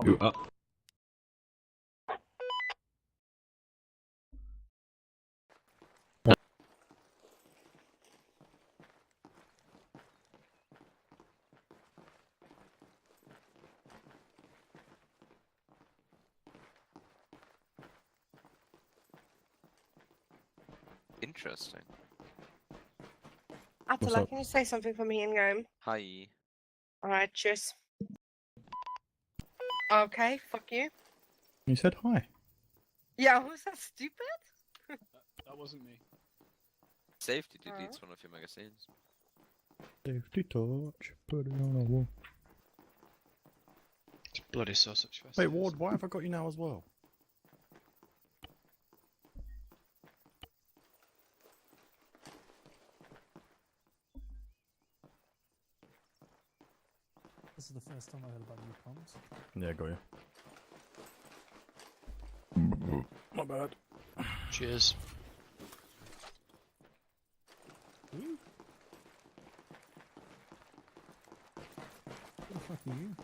You up? Interesting. Attila, can you say something for me in game? Hi. Alright, cheers. Okay, fuck you. You said hi. Yeah, was that stupid? That wasn't me. Safety deletes one of your magazines. Safety torch, put it on a wall. It's bloody sausage fest. Wait, Ward, why have I got you now as well? This is the first time I heard about new comms. Yeah, got you. My bad. Cheers. Who? What the fuck are you?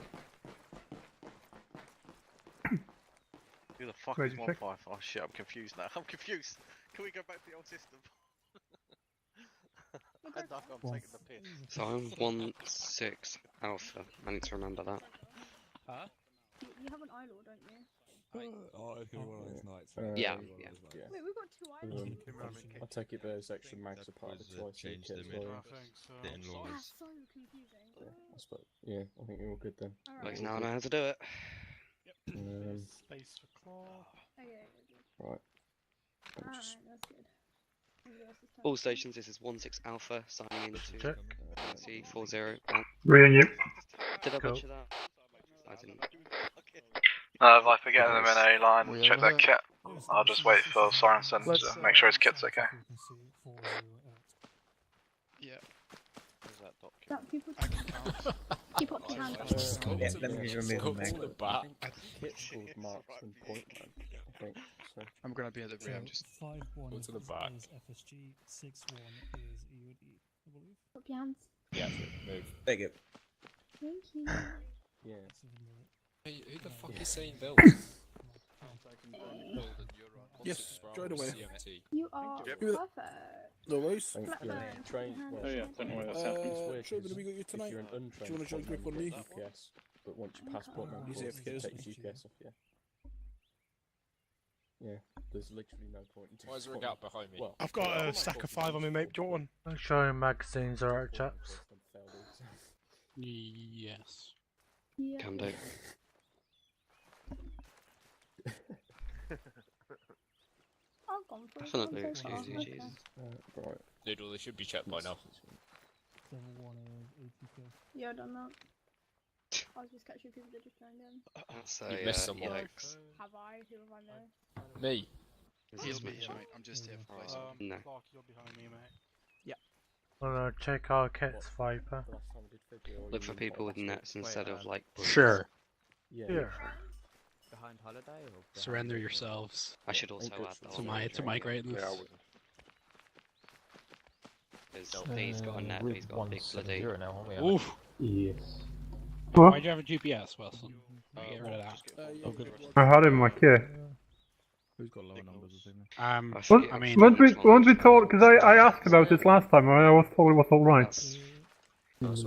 Who the fuck Where'd is you check? 155? Oh shit, I'm confused now. I'm confused. Can we go back to the old system? I know I'm taking the piss. So I'm 1-6 Alpha. I need to remember that. Huh? You have an eyelord, don't you? Oh, I think one of those nights. Yeah. Wait, we've got two eyelords. I take it those extra mags are part of the choice in the kit as well. That's so confusing. Yeah, I think you're all good then. Like now I know how to do it. Space for claw. Right. Alright, that's good. All stations, this is 1-6 Alpha signing into C40. Reading you. Did I butcher that? I didn't. Viper, get them in a line and check that kit. I'll just wait for Sorensen to make sure his kit's okay. Yeah. Where's that doc? That people keep up your hand. Let me just remove the back. Kit's called Marksman Point, man. I think so. I'm gonna be at the rear. I'm just. 5-1 Go to the back. is FSG, 6-1 is EOD, I believe. Put your hands. Yeah, move. Take it. Thank you. Yeah. Hey, who the fuck is saying build? Yes, straight away. You are perfect. No worries. Thanks, Blackburn, yeah. put Train. your hands Well, yeah, don't worry, that's happening. it's weird. Trevor, 'cause we got you tonight? if you're an Do you untrained wanna join grip on me? GPS, but once you pass point man Use course, the it FKS. takes GPS off, yeah. Yeah, there's literally no point in doing Why is there a gap behind me? Well, I've got a stack of 5 on me, mate. Do you want one? Showing magazines are out, chaps. Yes. Yeah. Can do. I've gone for it. Definitely, I'm so excuse you, far. Jesus. Right. Noodle, they should be checked by now. Level 1 is ATK. Yeah, I've done that. I was just catching people that just joined in. So, You missed someone. yikes. Have I? Who have I missed? Me. This is me. I'm just here for place. No. Clark, you're behind me, mate. Oh no, check our kits, Viper. The last time I did February, Look for people with nets instead of like. Sure. Yeah. Yeah. Behind holiday or Surrender yourselves I should also Think add it's- that. to my greatness. Because P's got a net, but he's got a big bloody. Oof. Yes. Why'd you have a GPS, Wilson? Get rid of that. Oh, good. I had it in my kit. Who's got lower numbers, isn't he? I Once, forget which once we one. told, because I asked about this last time, I was told it was alright. That's as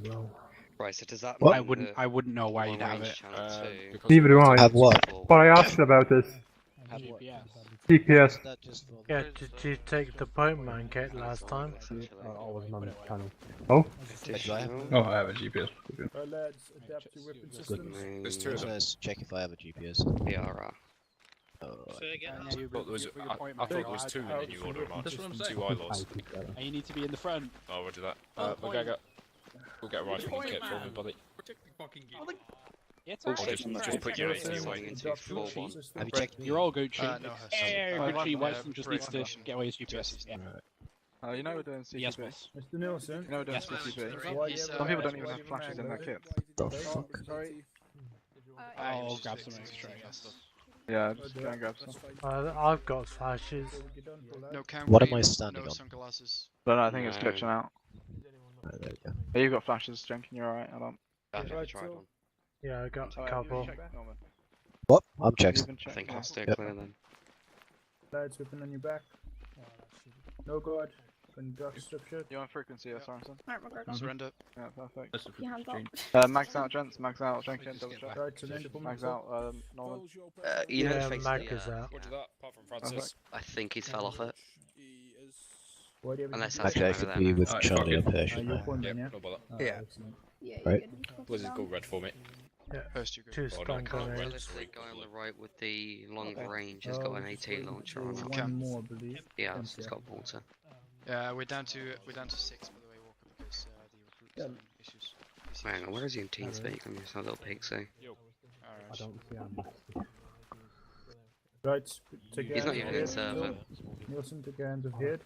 well. right. So does that I mean wouldn't know why long you'd have range it. channel two Because Neither do I. Have what? But I asked about this. GPS. GPS. Yeah, did you take the Bohemia kit last time? Oh? Additional. I have a GPS. lads, adapt your weapon systems. There's two of them. Check if I have a GPS. PRR. I thought there was two in the new order of march. Two eyelords. And you need to be in the front. Oh, we'll do that. We'll get a rifle and kit for me, buddy. Yeah, it's All alright. stations Just put your Gucci AT away. signing into 4-1. Have you checked? You're all Gucci. No, Gucci, Weston just needs to get away his GPS. Yeah. You know we're doing CCP? Yes, boss. Mr. Nielsen. You know we're doing Yes, boss. CCP? Some people don't even have flashes in their kits. The fuck? I'll grab some extra, I guess. Yeah, just go and grab some. I've got flashes. What am I standing on? Sunglasses. But no, I think it's No. glitching out. Oh, there we go. Yeah, you've got flashes, Jenkin, you're alright, I don't. I've never tried one. Yeah, I got a Have you couple. even checked, Norman? What? I'm Have you checked. even I checked? think Yeah. I'll stay Yep. clear then. Lads whipping on your back. No guard. Conduct structure. You on frequency, Sorensen? Alright, my guard. Surrender. Yeah, perfect. Your hands up. Max out, gents. Max out. Jenkins, double check. Right, surrender for Max me. out, Norman. You know Yeah, the face Mag of the, is out. Roger that, apart from Francis. I think he's fell off it. Why do you have Unless a that's Okay, him I over could there be now. with Alright, Charlie fuck up it. here. you're point Yeah, man, yeah? no bother. Oh, Yeah. excellent. Yeah, Right. you're good. What does it called? Red for me. Two Oh, stun no, Can't tell grenades. if the guy on the right with the long Okay. range has got an just AT waiting launcher for or not. one more, I believe. Yeah, Thank it's you. got water. Yeah, we're down to 6 by the way, Walker, because the recruits having issues. Hang on, where is he in TeamSpeak? I'm just a little pixie. Alright. Right, take He's not hands even of in head. server. Nielsen, take hands of head.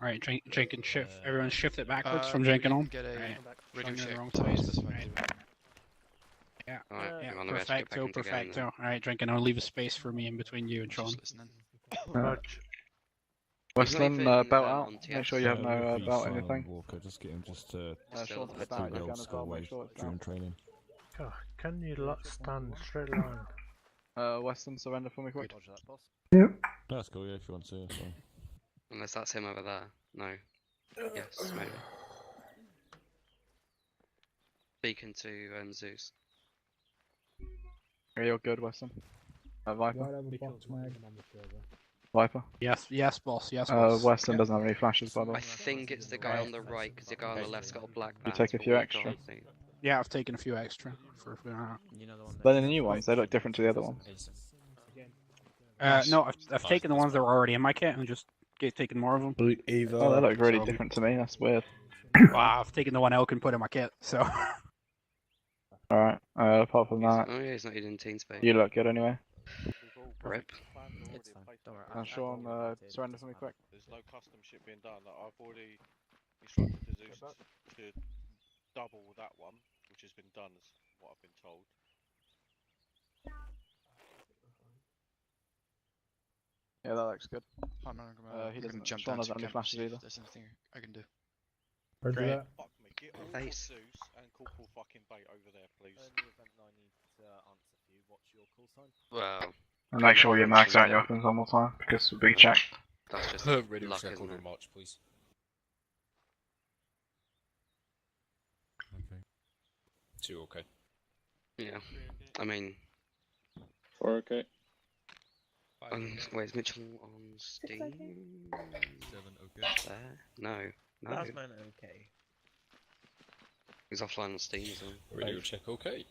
Alright, Jenkins shift. Everyone shift it backwards from maybe Jenkins you on. can get a Right. radio Showing you check. the wrong place. That's fine. Right. Yeah. Alright, Yeah. hang on, we have to get back Perfecto, into game then. perfecto. Alright, Jenkins, I'll leave a space for me in between you and Sean. Just listening. Rog. Westland, He's belt not even, out. on Make TX. sure you have no belt anything. Walker, just get him just to Sean's Still down the again as well. Make sure it's during down. training. God, can you lot stand straight line? Western, surrender for me quick. That's cool, yeah, if you want to. So. Unless that's him over there. No. Yes, maybe. Beacon to Zeus. Yeah, you're good, Western. Viper. Right, have a box mag. Viper. Yes, boss. Yes, boss. Western doesn't have any flashes, by the I way. think it's the guy on the right, because the guy on the left's got a black You band. take a but few we've extra. got the- Yeah, I've taken a few extra for But the new ones, they look different to the other ones. no, I've taken the ones that were already in my kit and just taken more of them. Blue Eva. Oh, they look really different to me. That's weird. Wow, I've taken the one Elkin put in my kit, so. Alright, apart from that, Oh yeah, he's not even in TeamSpeak. you look good anyway. Rip. Sean, surrender for me quick. There's no custom ship being done. I've already instructed the Zeus to double that one, which has been done, is what I've been told. Yeah, that looks good. I'm He gonna doesn't. jump Sean down doesn't to have any camp and flashes see if either. there's anything I can do. Roger Great. that. Fuck me, get all Face. Zeus and Corporal fucking bait over there, please. Well, Make sure you max out your weapons one more time, because we'll be checked. that's just Radio luck, check isn't order it? march, please. Okay. 2 okay. Yeah. I mean, 4 okay. where's Mitchell on Steam? 6 okay. 7 okay. There? No. Last man, okay. He's offline on Steam as well. Radio check okay.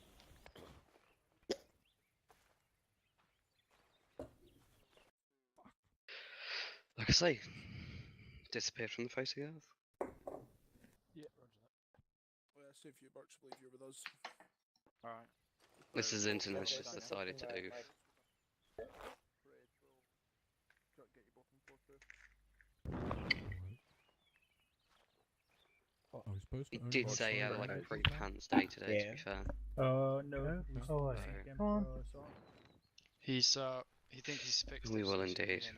Like I say, disappeared from the face of the earth. Yeah, roger that. Well, see if you Birch believe you're with us. Alright. This is internet's just decided to do. He did say he had like a pretty pants day today, to be fair. No. Oh, So, Come on. He's he thinks he's fixed. We it, will so he's gonna indeed. be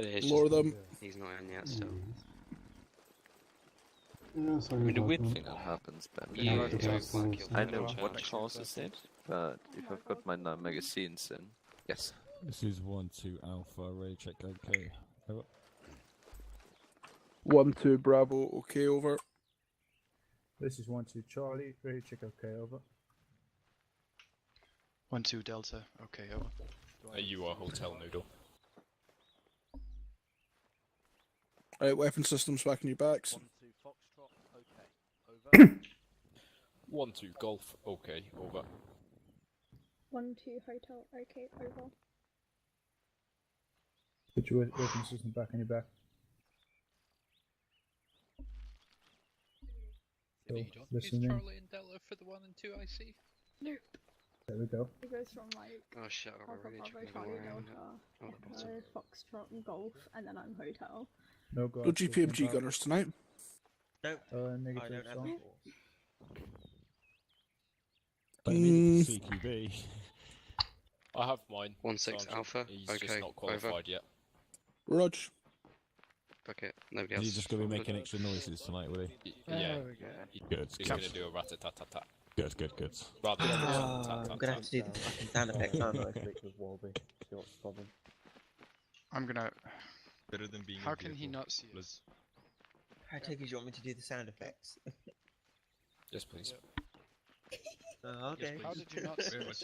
in a few. It's Lure just- them. He's not in yet still. I mean, the weird thing that happens, Ben, Yeah, I know check, what check, class is it, but if I've got my magazines in, yes. This is 1-2 Alpha, ready check okay. Over. 1-2 Bravo. Okay, over. This is 1-2 Charlie. Ready, check okay, over. 1-2 Delta. Okay, over. You are Hotel Noodle. Alright, weapon systems back in your backs. 1-2 Golf okay, over. 1-2 hotel. Okay, over. Put your weapon system back on your back. So, listen in. and Delta for the 1 and 2 IC? Nope. There we go. It goes from like Oh shit, I've Alpha already Bravo checked Charlie around. Delta, Oh, the bottom. Echo, Foxtrot and Golf, and then I'm hotel. No guard. No GPMG gunners tonight. Negative. Sean. But I mean, for CQB. I have mine. 1-6 Sergeant. Alpha. He's Okay, just not qualified over. yet. Rog. Fuck it. Nobody else. He's just going to be making extra noises tonight, will he? Yeah. Good. He's going to do a rat-a-tat-tat-tat. Good, good, good. Rather than I'm gonna have to do the fucking sound effects, aren't I? See what's the problem. I'm gonna. Better than being. How can he not see us? I take it you want me to do the sound effects? Yes, please. Okay. How did you not see us?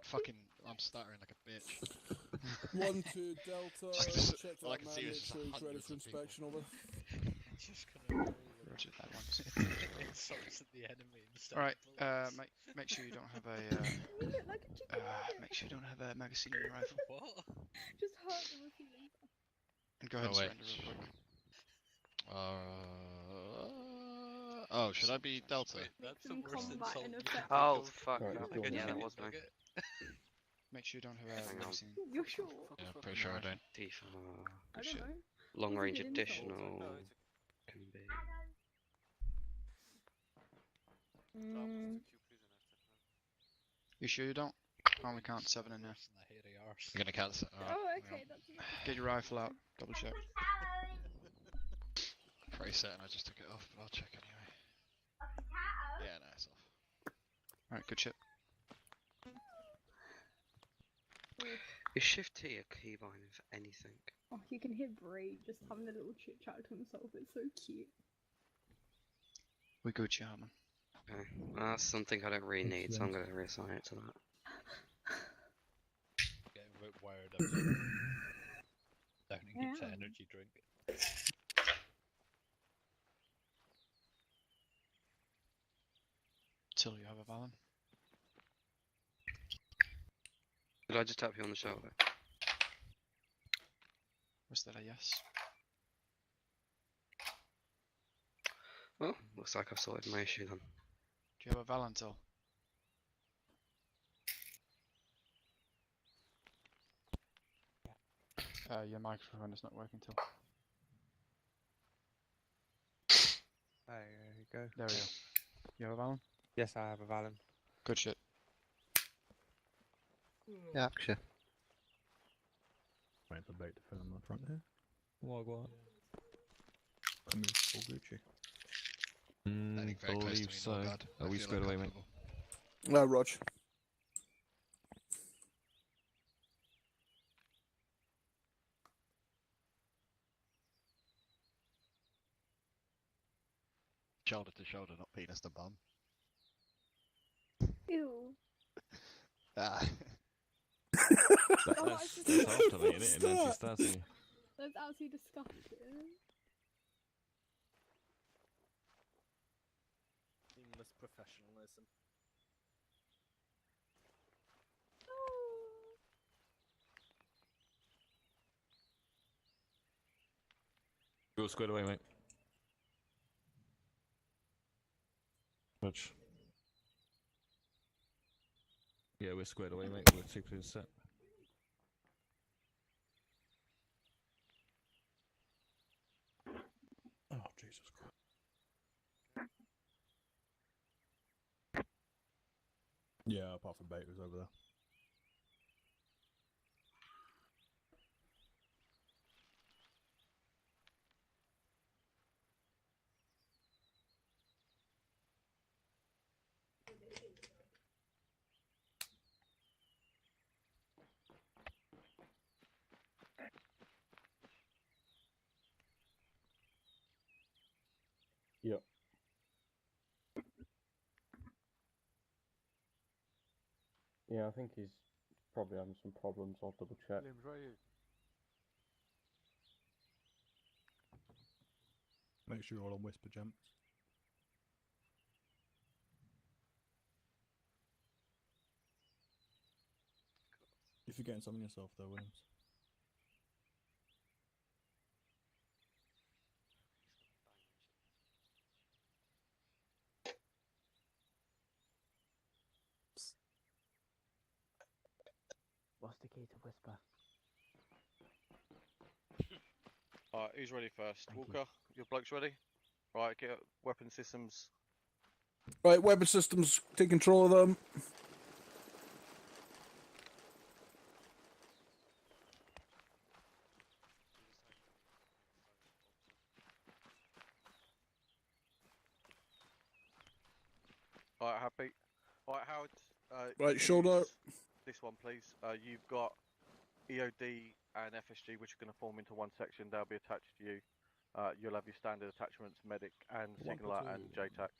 Fucking, I'm stuttering like a bitch. 1-2 Delta, check all I that can see is mandatory just ready for hundreds of people. inspection, over. Just gonna Roger that one. insults at the enemy instead. Alright, of bullets. make sure you don't have a You look like a chicken nugget. make sure you don't have a magazine in your rifle. What? Just hurt them with feelings. And go ahead and Oh, wait. surrender real quick. Oh, should I be Delta? That's the Some worst combat insult in you effect. could Oh do. fuck! Yeah, that was me. Make sure you don't have Hang a on. magazine. You're sure? Yeah, pretty sure I don't. I don't know. Long range Wasn't it an additional can be. You sure you don't? I only count 7 in there. I'm gonna cancel. Oh, okay, that's enough. Get your rifle out. Double check. Pretty certain I just took it off, but I'll check anyway. Yeah, no, it's off. Alright, good shit. Is Shift T a keybind for anything? Oh, you can hear Bray just having a little chit chat to himself. It's so cute. We Gucci Harman. Okay, well, that's something I don't really need, so I'm gonna reassign it to that. Getting a bit wired up. Downing keeps an energy drink. Till you have a Valen. Did I just tap you on the shoulder? Was that a yes? Well, looks like I've sorted my issue then. Do you have a Valen till? Your microphone is not working till. There you go. There we go. You have a Valen? Yes, I have a Valen. Good shit. Yeah, sure. Wait for boat to fill on the front here. What? I'm full Gucci. Landing very close to me, Believe so. not bad. I Are we feel squared away, mate? uncomfortable. Rog. Shoulder to shoulder, not penis to bum. Ew. Ah. That's after me, innit? And then she's starting. That's absolutely disgusting. Seamless professionalism. You're all squared away, mate. Much. Yeah, we're squared away, mate. We're 2 clears set. Oh, Jesus Christ. Yeah, apart from bait was over there. Yep. Yeah, I think he's probably having some problems. I'll double check. Williams, where are you? Make sure you're all on whisper jumps. If you're getting something yourself though, Williams. What's the key to whisper? Alright, who's ready first? Walker, your bloke's ready? Right, get weapon systems. Right, weapon systems, take control of them. Alright, happy. Alright, Howard. Right, shoulder. This one, please. You've got EOD and FSG, which are going to form into one section. They'll be attached to you. You'll have your standard attachments, medic and signaler and JTAC.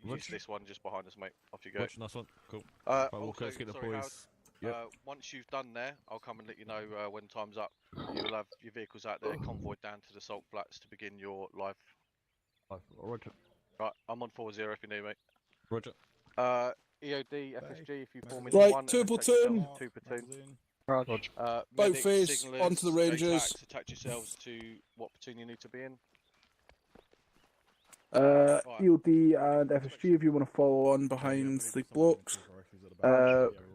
Use this one just behind us, mate. Off you go. Nice one. Cool. Also, let's get the sorry, boys. Howard, once you've done there, I'll come and let you know when time's up. You'll have your vehicles out there, convoyed down to the salt flats to begin your live. Roger. Right, I'm on 4-0 if you need me. Roger. EOD, FSG, if you form into Right, one. 2 and attach platoon. yourselves to 2 platoon. Roger. Boat medics, face signalers, onto the Rangers. JTACs, attach yourselves to what platoon you need to be in. EOD and FSG if you want to follow on behind the blokes.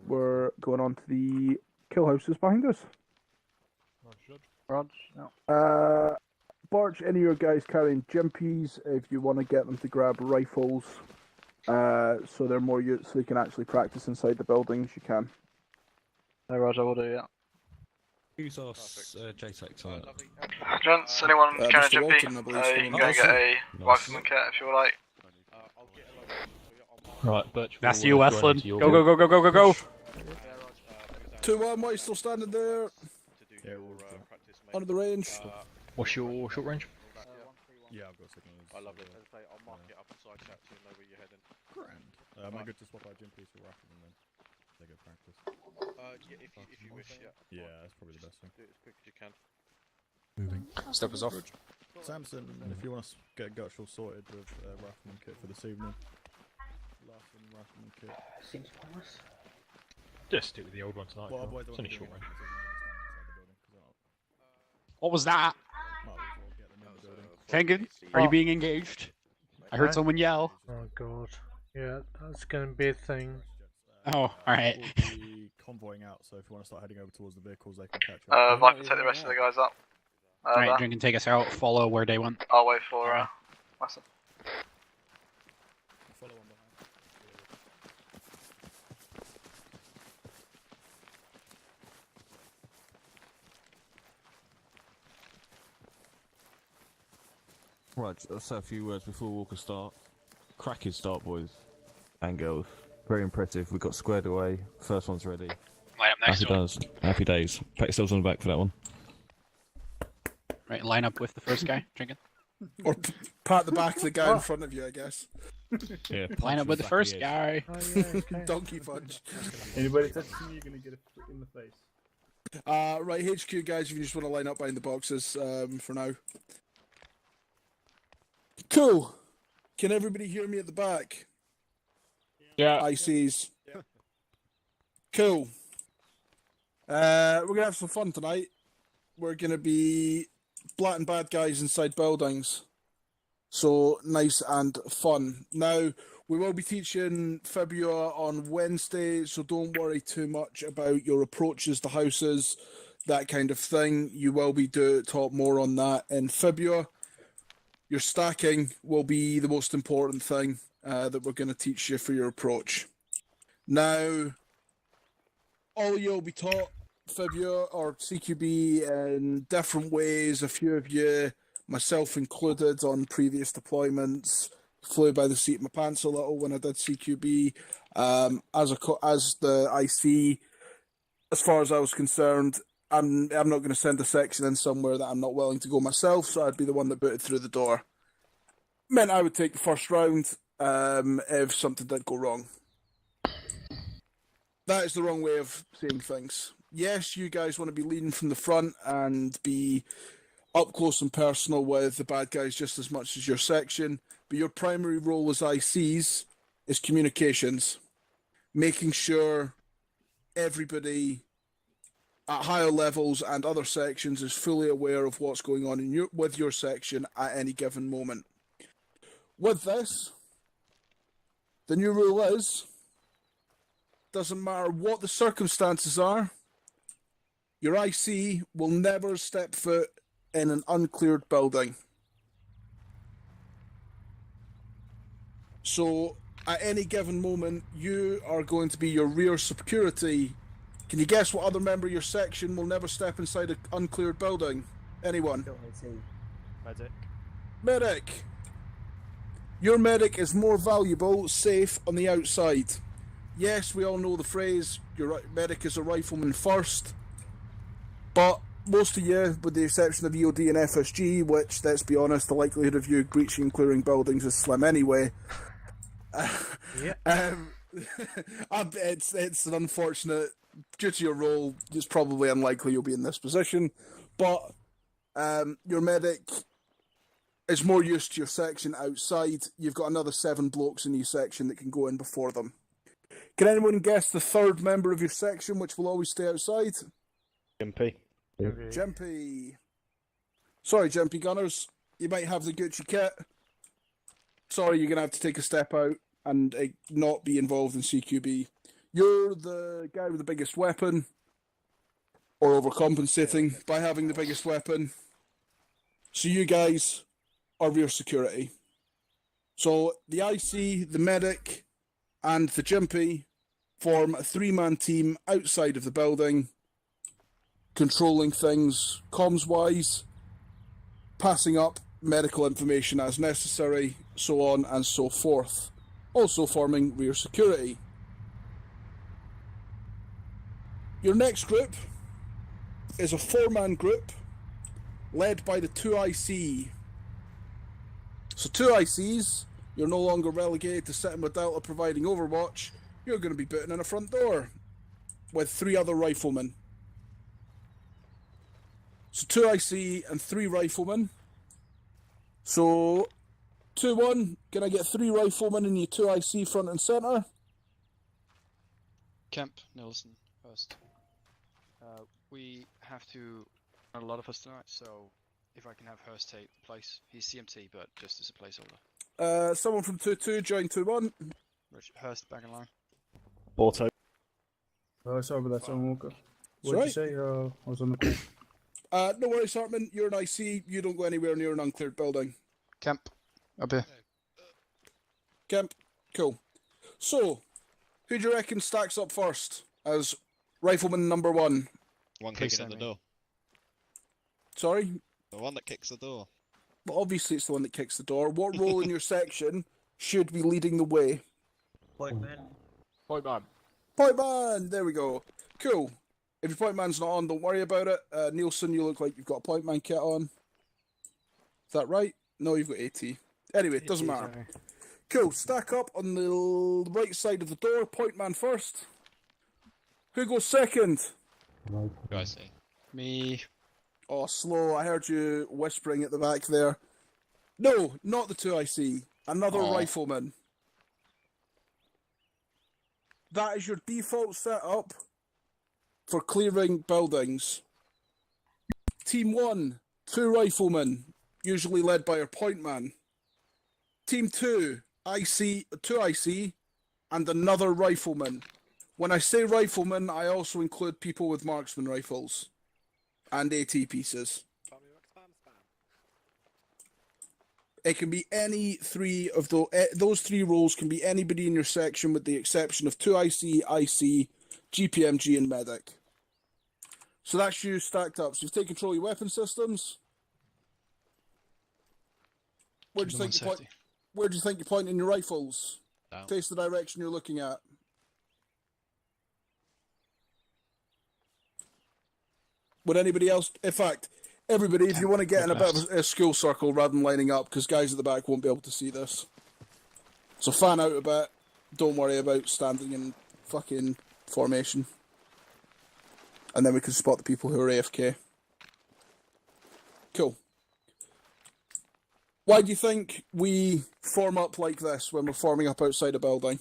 We're going on to the kill houses behind us. Barge, any of your guys carrying jimpies if you want to get them to grab rifles. So they're more use so they can actually practice inside the buildings, you can. No, Roger, we'll do that. Use our JTAC on it. Gents, anyone carrying Mr. Walton, I jumpy? believe, You can go and get a rifleman kit if you like. Right, Birch. That's you, Westland. Go, go, go, go, go, go, go! 2-1, why still standing there? Under the range. What's your short range? Yeah, I've got signals. I love it. As I say, I'll mark it up and side chat so you know where you're heading. Grand. Am I good to swap out gym piece for Raffle then? They go practice. Yeah, if you wish, yeah. Yeah, that's probably the best thing. Do it as quick as you can. Moving. Step us off. Samson, if you want to get Gutshall sorted with Raffleman kit for this evening. Last one, Raffleman kit. Seems pointless. Just stick with the old one tonight. Well, It's only short range. What What was that? Kengan, are you being engaged? I heard someone yell. Oh god. Yeah, that's gonna be a thing. Oh, alright. We'll be convoying out, so if you want to start heading over towards the vehicles, they can catch up. Viper, take the rest of the guys up. Alright, Drink and take us out, follow where they went. I'll wait for Massive. Follow on behind. Right, let's say a few words before Walker start. Cracking start, boys and girls. Very impressive. We got squared away. First one's ready. Line up next to him. Happy days. Pat yourselves on the back for that one. Right, line up with the first guy, Drinking. Or pat the back of the guy in front of you, I guess. Yeah. Line up with the first guy. Oh, yeah, okay. Donkey punch. Anybody touches me, you're gonna get a in the face. Right, HQ guys, if you just want to line up behind the boxes for now. Cool. Can everybody hear me at the back? Yeah. ICs. Yeah. Cool. We're gonna have some fun tonight. We're gonna be blatting bad guys inside buildings. So nice and fun. Now we will be teaching FIBUA on Wednesday, so don't worry too much about your approaches to houses, that kind of thing. You will be taught more on that in FIBUA. Your stacking will be the most important thing that we're going to teach you for your approach. Now, all you will be taught FIBUA or CQB in different ways. A few of you, myself included, on previous deployments, flew by the seat of my pants a little when I did CQB. As the IC, as far as I was concerned, I'm not going to send a section in somewhere that I'm not willing to go myself, so I'd be the one that booted through the door. Meant I would take the first round if something did go wrong. That is the wrong way of saying things. Yes, you guys want to be leading from the front and be up close and personal with the bad guys just as much as your section, but your primary role as ICs is communications, making sure everybody at higher levels and other sections is fully aware of what's going on in with your section at any given moment. With this, the new rule is, doesn't matter what the circumstances are, your IC will never step foot in an uncleared building. So, at any given moment, you are going to be your rear security. Can you guess what other member of your section will never step inside an uncleared building? Anyone? Medic. Medic. Your medic is more valuable, safe on the outside. Yes, we all know the phrase, your medic is a rifleman first, but most of you, with the exception of EOD and FSG, which, let's be honest, the likelihood of you breaching and clearing buildings is slim anyway. It's an unfortunate, due to your role, it's probably unlikely you'll be in this position, but your medic is more used to your section outside. You've got another 7 blokes in your section that can go in before them. Can anyone guess the third member of your section, which will always stay outside? Jimpy. Jimpy. Sorry, Jimpy Gunners. You might have the Gucci kit. Sorry, you're going to have to take a step out and not be involved in CQB. You're the guy with the biggest weapon, or overcompensating by having the biggest weapon. So you guys are rear security. So the IC, the medic, and the Jimpy form a 3-man team outside of the building, controlling things comms-wise, passing up medical information as necessary, so on and so forth. Also forming rear security. Your next group is a 4-man group led by the 2 IC. So 2 ICs, you're no longer relegated to sitting with Delta providing overwatch. You're going to be putting in a front door with 3 other riflemen. So 2 IC and 3 riflemen. So 2-1, can I get 3 riflemen and you 2 IC front and centre? Camp Nielsen first. We have to run a lot of us tonight, so if I can have Hurst take the place. He's CMT, but just as a placeholder. Someone from 2-2, join 2-1. Hurst back in line. Auto. Sorry about that, John Walker. What did you say? I was on the call. No worries, Hartman. You're an IC. You don't go anywhere near an uncleared building. Camp. Up here. Camp. Cool. So, who do you reckon stacks up first as rifleman number 1? One kicking in the door. Sorry? The one that kicks the door. Well, obviously it's the one that kicks the door. What role in your section should be leading the way? Point man. Point man. Point man! There we go. Cool. If your point man's not on, don't worry about it. Nielsen, you look like you've got a point man kit on. Is that right? No, you've got AT. Anyway, it doesn't matter. Cool. Stack up on the right side of the door. Point man first. Who goes second? Who do I say? Me. Oh, slow. I heard you whispering at the back there. No, not the 2 IC. Another rifleman. That is your default setup for clearing buildings. Team 1, 2 riflemen, usually led by your point man. Team 2, 2 IC, and another rifleman. When I say rifleman, I also include people with marksman rifles and AT pieces. It can be any 3 of those 3 roles can be anybody in your section with the exception of 2 IC, GPMG, and medic. So that's you stacked up. So you've taken control of your weapon systems. Where do you think you're pointing your rifles? Down. Face the direction you're looking at. Would anybody else? In fact, everybody, if you want to get in a bit of a school circle rather than lining up, because guys at the back won't be able to see this. So fan out a bit. Don't worry about standing in fucking formation. And then we can spot the people who are AFK. Cool. Why do you think we form up like this when we're forming up outside a building?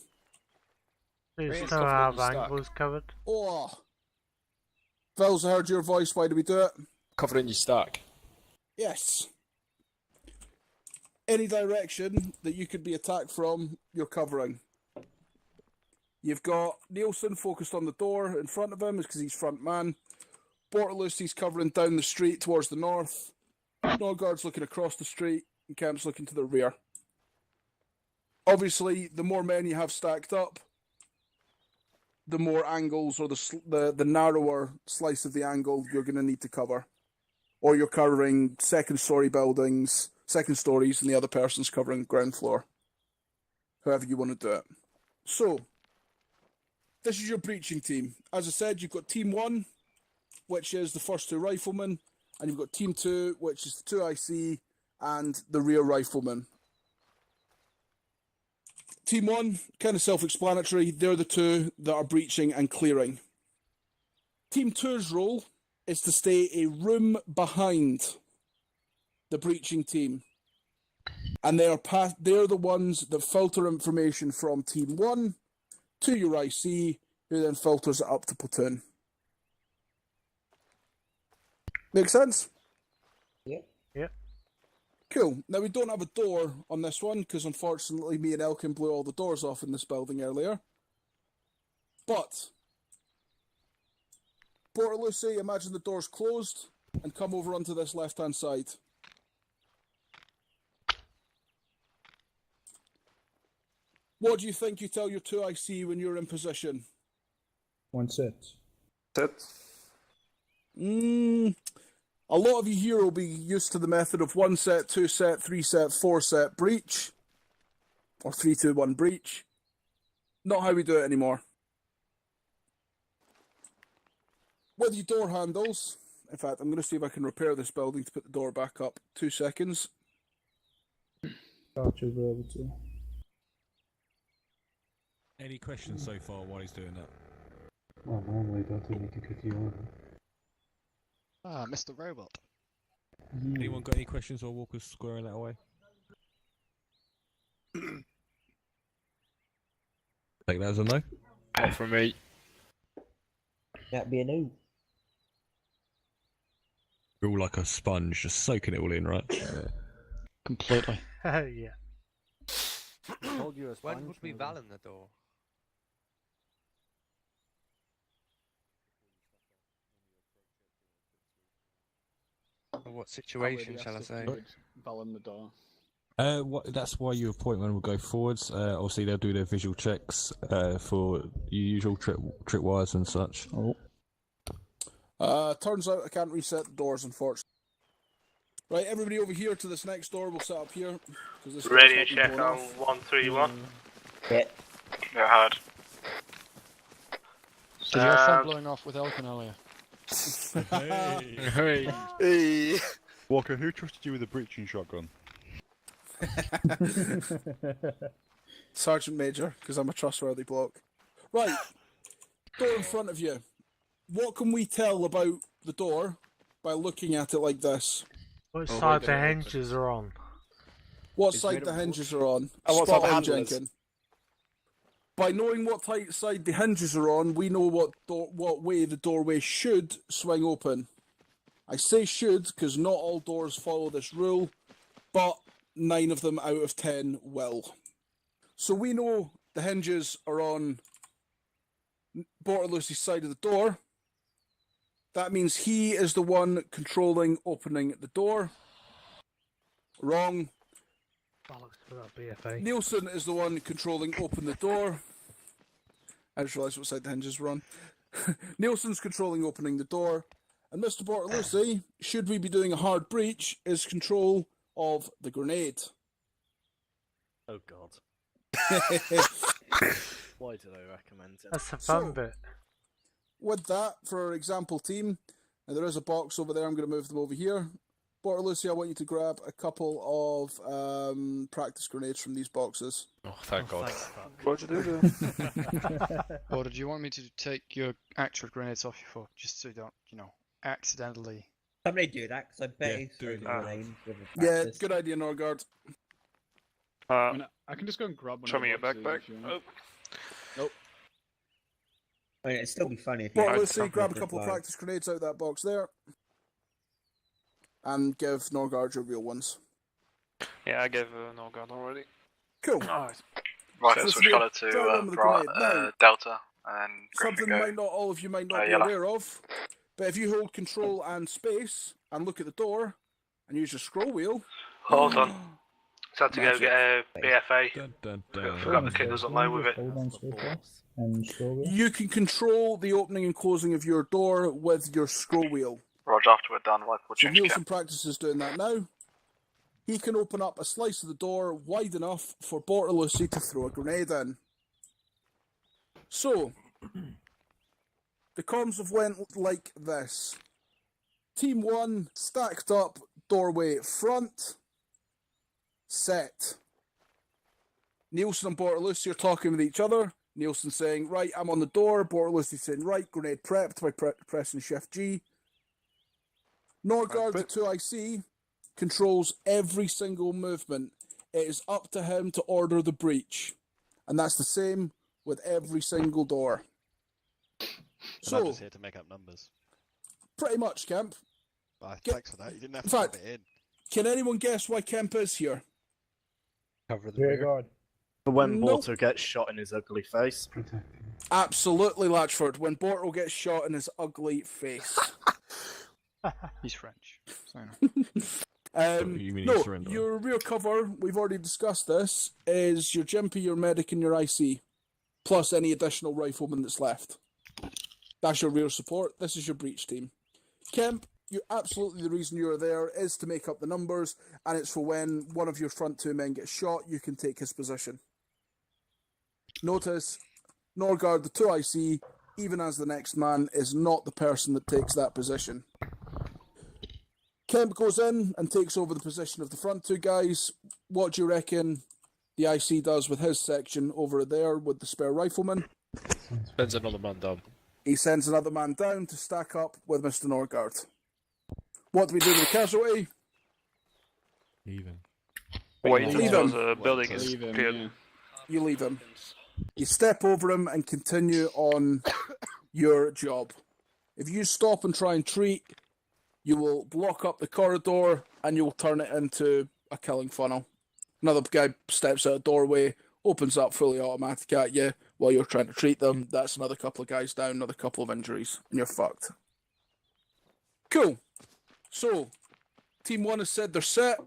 We still have angles covered. Oh! Vils, I heard your voice. Why do we do it? Covering your stack. Yes. Any direction that you could be attacked from, you're covering. You've got Nielsen focused on the door in front of him because he's front man. Bortolucci's covering down the street towards the north. Norgard's looking across the street and Camp's looking to the rear. Obviously, the more men you have stacked up, the more angles or the narrower slice of the angle you're going to need to cover. Or you're covering second stories and the other person's covering ground floor. however you want to do it. So, this is your breaching team. As I said, you've got Team 1, which is the first 2 riflemen, and you've got Team 2, which is the 2 IC and the rear riflemen. Team 1, kind of self-explanatory, they're the 2 that are breaching and clearing. Team 2's role is to stay a room behind the breaching team. And they're the ones that filter information from Team 1 to your IC, who then filters it up to Platoon. Make sense? Yeah. Yeah. Cool. Now, we don't have a door on this one, because unfortunately me and Elkin blew all the doors off in this building earlier. But, Porter Lucy, imagine the door's closed, and come over onto this left-hand side. What do you think you tell your 2 IC when you're in position? 1 set. Set. A lot of you here will be used to the method of 1 set, 2 set, 3 set, 4 set breach. Or 3, 2, 1 breach. Not how we do it anymore. With your door handles, in fact, I'm going to see if I can repair this building to put the door back up. 2 seconds. Thought you'd be able to. Any questions so far while he's doing that? Well, normally don't think you can cook you on. Ah, Mr. Robot. Anyone got any questions or Walker's squaring that away? Take that as a no? Not from me. That'd be a no. You're all like a sponge, just soaking it all in, right? Yeah. Completely. Yeah. Told you a When sponge, would we maybe. Valen the door? Or what situation shall I say? Valen the door. That's why your appointment will go forwards. Obviously, they'll do their visual checks for your usual tripwires and such. Turns out I can't reset the doors, unfortunately. Right, everybody over here to this next door. We'll set up here. This Radio check on 131. Yeah. Yeah, hard. Did your phone blowing off with Elkin earlier? Hey. Walker, who trusted you with a breaching shotgun? Sergeant Major, because I'm a trustworthy bloke. Right, door in front of you. What can we tell about the door by looking at it like this? What side the hinges are on? What side the hinges are on? And what side the Spot on, handle is. Jenkin. By knowing what side the hinges are on, we know what way the doorway should swing open. I say should because not all doors follow this rule, but 9 of them out of 10 will. So we know the hinges are on Porter Lucy's side of the door. That means he is the one controlling opening the door. Wrong. Bollocks for that BFA. Nielsen is the one controlling open the door. I just realised what side the hinges were on. Nielsen's controlling opening the door. And Mr. Porter Lucy, should we be doing a hard breach, is control of the grenade. Oh god. Why did I recommend it? That's a fun bit. With that, for our example team, and there is a box over there, I'm going to move them over here. Porter Lucy, I want you to grab a couple of practice grenades from these boxes. Oh, thank God. What'd you do there? Or did you want me to take your actual grenades off your foot, just so you don't, accidentally... Somebody do that, because I bet he's throwing grenades with a Yeah, practice. good idea, Norgard. I can just go and grab one. Show me your of the boxes backpack. if you Oh. want. Nope. I mean, it'd still be funny if you Porter had Lucy, something grab a to couple of blow. practice grenades out of that box there. And give Norgard your real ones. Yeah, I gave Norgard already. Cool. Nice. Right, So let's this switch will be a colour to diagram of the grenade. Now, Delta, and then Griffin something go. might not all of you might not be yellow. aware of, but if you hold control and space and look at the door and use your scroll wheel. Hold on. So I had to go Magic. get a BFA. Dun, dun, dun. Forgot the kid doesn't know with it. Hold on, space and scroll wheel. You can control the opening and closing of your door with your scroll wheel. Roger, after we're done, we'll So change kit. Nielsen practices doing that now. he can open up a slice of the door wide enough for Bortolucci to throw a grenade in. So, the comms have went like this. Team 1 stacked up, doorway front, set. Nielsen and Bortolucci are talking with each other. Nielsen saying, right, I'm on the door. Bortolucci saying, right, grenade prepped by pressing Shift G. Norgard, the 2IC, controls every single movement. It is up to him to order the breach. And that's the same with every single door. And I'm just here to make up numbers. Pretty much, Kemp. Thanks for that. You didn't have to In fact, type it in. can anyone guess why Kemp is here? Cover the rear. For when Nope. Borto gets shot in his ugly face. Absolutely, Latchford. When Bortle gets shot in his ugly face. He's French. So. You mean No, surrender? your rear cover, we've already discussed this, is your Gympie, your Medic, and your IC, plus any additional rifleman that's left. That's your rear support. This is your breach team. Kemp, you absolutely the reason you're there is to make up the numbers, and it's for when one of your front two men gets shot, you can take his position. Notice, Norgard, the 2IC, even as the next man, is not the person that takes that position. Kemp goes in and takes over the position of the front two guys. What do you reckon the IC does with his section over there with the spare rifleman? Sends another man down. He sends another man down to stack up with Mr. Norgard. What do we do with the casualty? Leave him. Wait Leave until him. the building is Leave him, cleared. yeah. You leave him. You step over him and continue on your job. If you stop and try and treat, you will block up the corridor and you'll turn it into a killing funnel. Another guy steps out a doorway, opens up fully automatic at you while you're trying to treat them. That's another couple of guys down, another couple of injuries, and you're fucked. Cool. So, Team 1 has said they're set.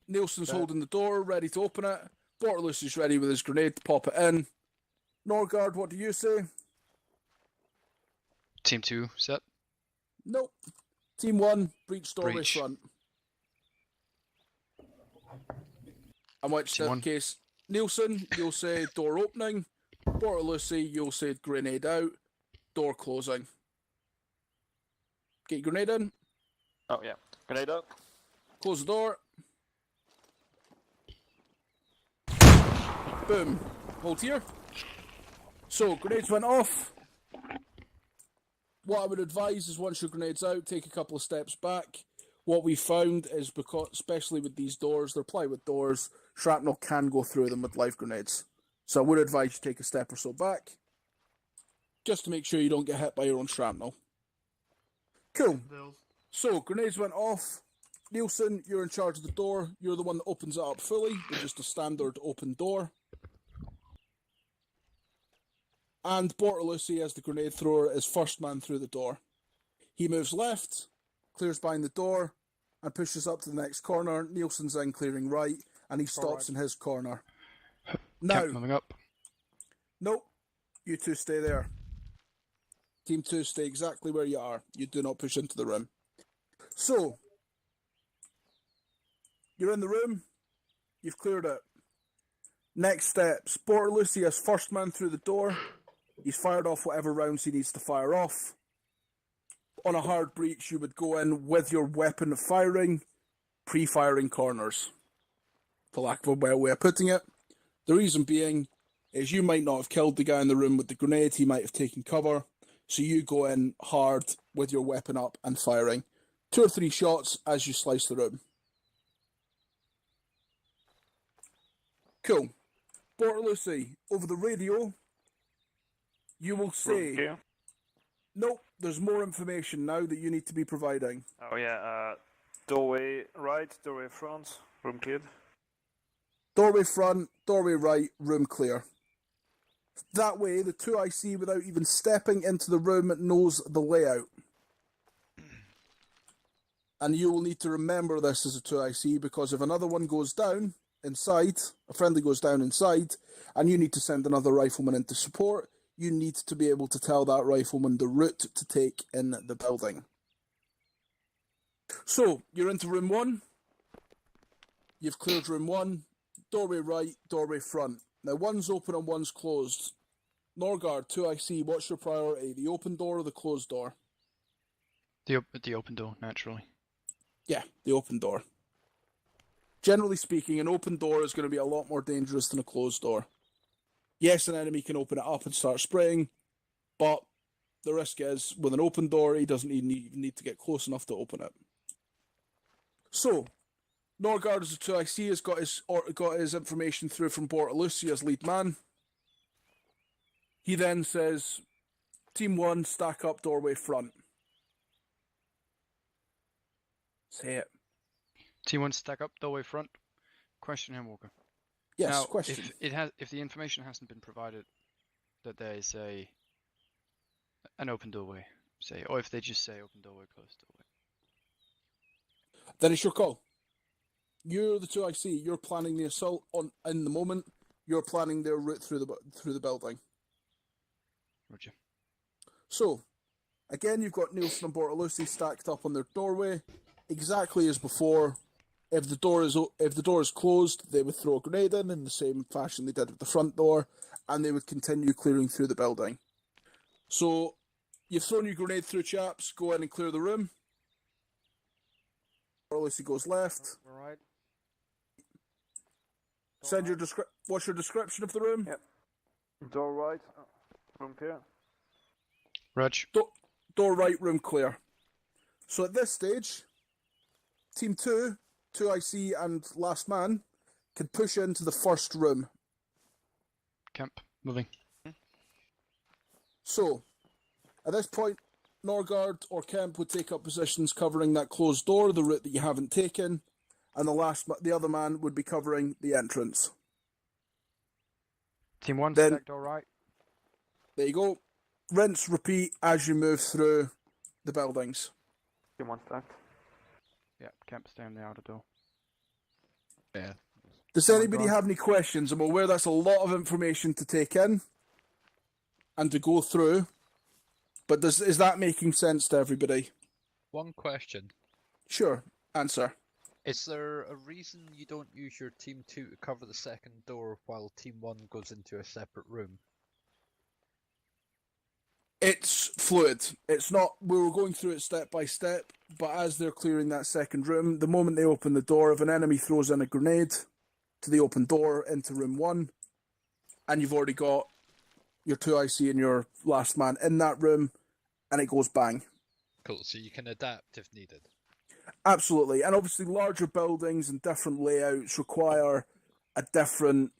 Nielsen's holding the door, ready to open it. Bortolucci's ready with his grenade to pop it in. Norgard, what do you say? Team 2 set. Nope. Team 1, breach doorway Breach. front. And which Team step one. case? Nielsen, you'll say door opening. Bortolucci, you'll say grenade out. Door closing. Get your grenade in. Oh yeah, grenade up. Close the door. Boom. Hold here. So, grenades went off. What I would advise is once your grenade's out, take a couple of steps back. What we found is, because, especially with these doors, they're plywood doors, shrapnel can go through them with live grenades. So I would advise you take a step or so back, just to make sure you don't get hit by your own shrapnel. Cool. So, grenades went off. Nielsen, you're in charge of the door. You're the one that opens it up fully, with just a standard open door. And Bortolucci, as the grenade thrower, is first man through the door. He moves left, clears behind the door, and pushes up to the next corner. Nielsen's in clearing right, and he stops in his corner. Now, Camp moving up. nope, you two stay there. Team 2, stay exactly where you are. You do not push into the room. So, you're in the room. You've cleared it. Next steps. Bortolucci is first man through the door. He's fired off whatever rounds he needs to fire off. On a hard breach, you would go in with your weapon firing, pre-firing corners. For lack of a better way of putting it. The reason being is you might not have killed the guy in the room with the grenade. He might have taken cover. So you go in hard with your weapon up and firing. 2 or 3 shots as you slice the room. Cool. Bortolucci, over the radio, you will say... Nope, there's more information now that you need to be providing. Oh yeah, doorway right, doorway front, room cleared. Doorway front, doorway right, room clear. That way, the 2IC, without even stepping into the room, knows the layout. And you will need to remember this as a 2IC, because if another one goes down inside, a friendly goes down inside, and you need to send another rifleman in to support, you need to be able to tell that rifleman the route to take in the building. So, you're into room 1. you've cleared room 1, doorway right, doorway front. Now one's open and one's closed. Norgard, 2IC, what's your priority? The open door or the closed door? The open door, naturally. Yeah, the open door. Generally speaking, an open door is going to be a lot more dangerous than a closed door. Yes, an enemy can open it up and start spraying, but the risk is, with an open door, he doesn't even need to get close enough to open it. So, Norgard as a 2IC has got his information through from Bortolucci as lead man. He then says, Team 1, stack up doorway front. Say it. Team 1, stack up doorway front. Question him, Walker. Yes, now, question. If the information hasn't been provided that there is an open doorway, say, or if they just say open doorway, closed doorway, then it's your call. You're the 2IC. You're planning the assault in the moment. You're planning their route through the building. Roger. So, again, you've got Nielsen and Bortolucci stacked up on their doorway, exactly as before. If the door is closed, they would throw a grenade in the same fashion they did with the front door, and they would continue clearing through the building. So, you've thrown your grenade through, chaps. Go in and clear the room. Bortolucci goes left. Right. Send your what's your description of the room? Yep. Door right. Room clear. Rog. Door right, room clear. So at this stage, Team 2, 2IC and Last Man, can push into the first room. Camp, moving. So, at this point, Norgard or Kemp would take up positions covering that closed door, the route that you haven't taken, and the other man would be covering the entrance. Team 1, stack door right. There you go. Rinse, repeat as you move through the buildings. Team 1 stacked. Yeah, Camp, stay on the outer door. Yeah. Does anybody have any questions? I'm aware that's a lot of information to take in and to go through, but is that making sense to everybody? One question. Sure, answer. Is there a reason you don't use your Team 2 to cover the second door while Team 1 goes into a separate room? It's fluid. It's not, we were going through it step by step, but as they're clearing that second room, the moment they open the door, if an enemy throws in a grenade to the open door into room 1, and you've already got your 2IC and your Last Man in that room, and it goes bang. Cool, so you can adapt if needed. Absolutely, and obviously larger buildings and different layouts require a different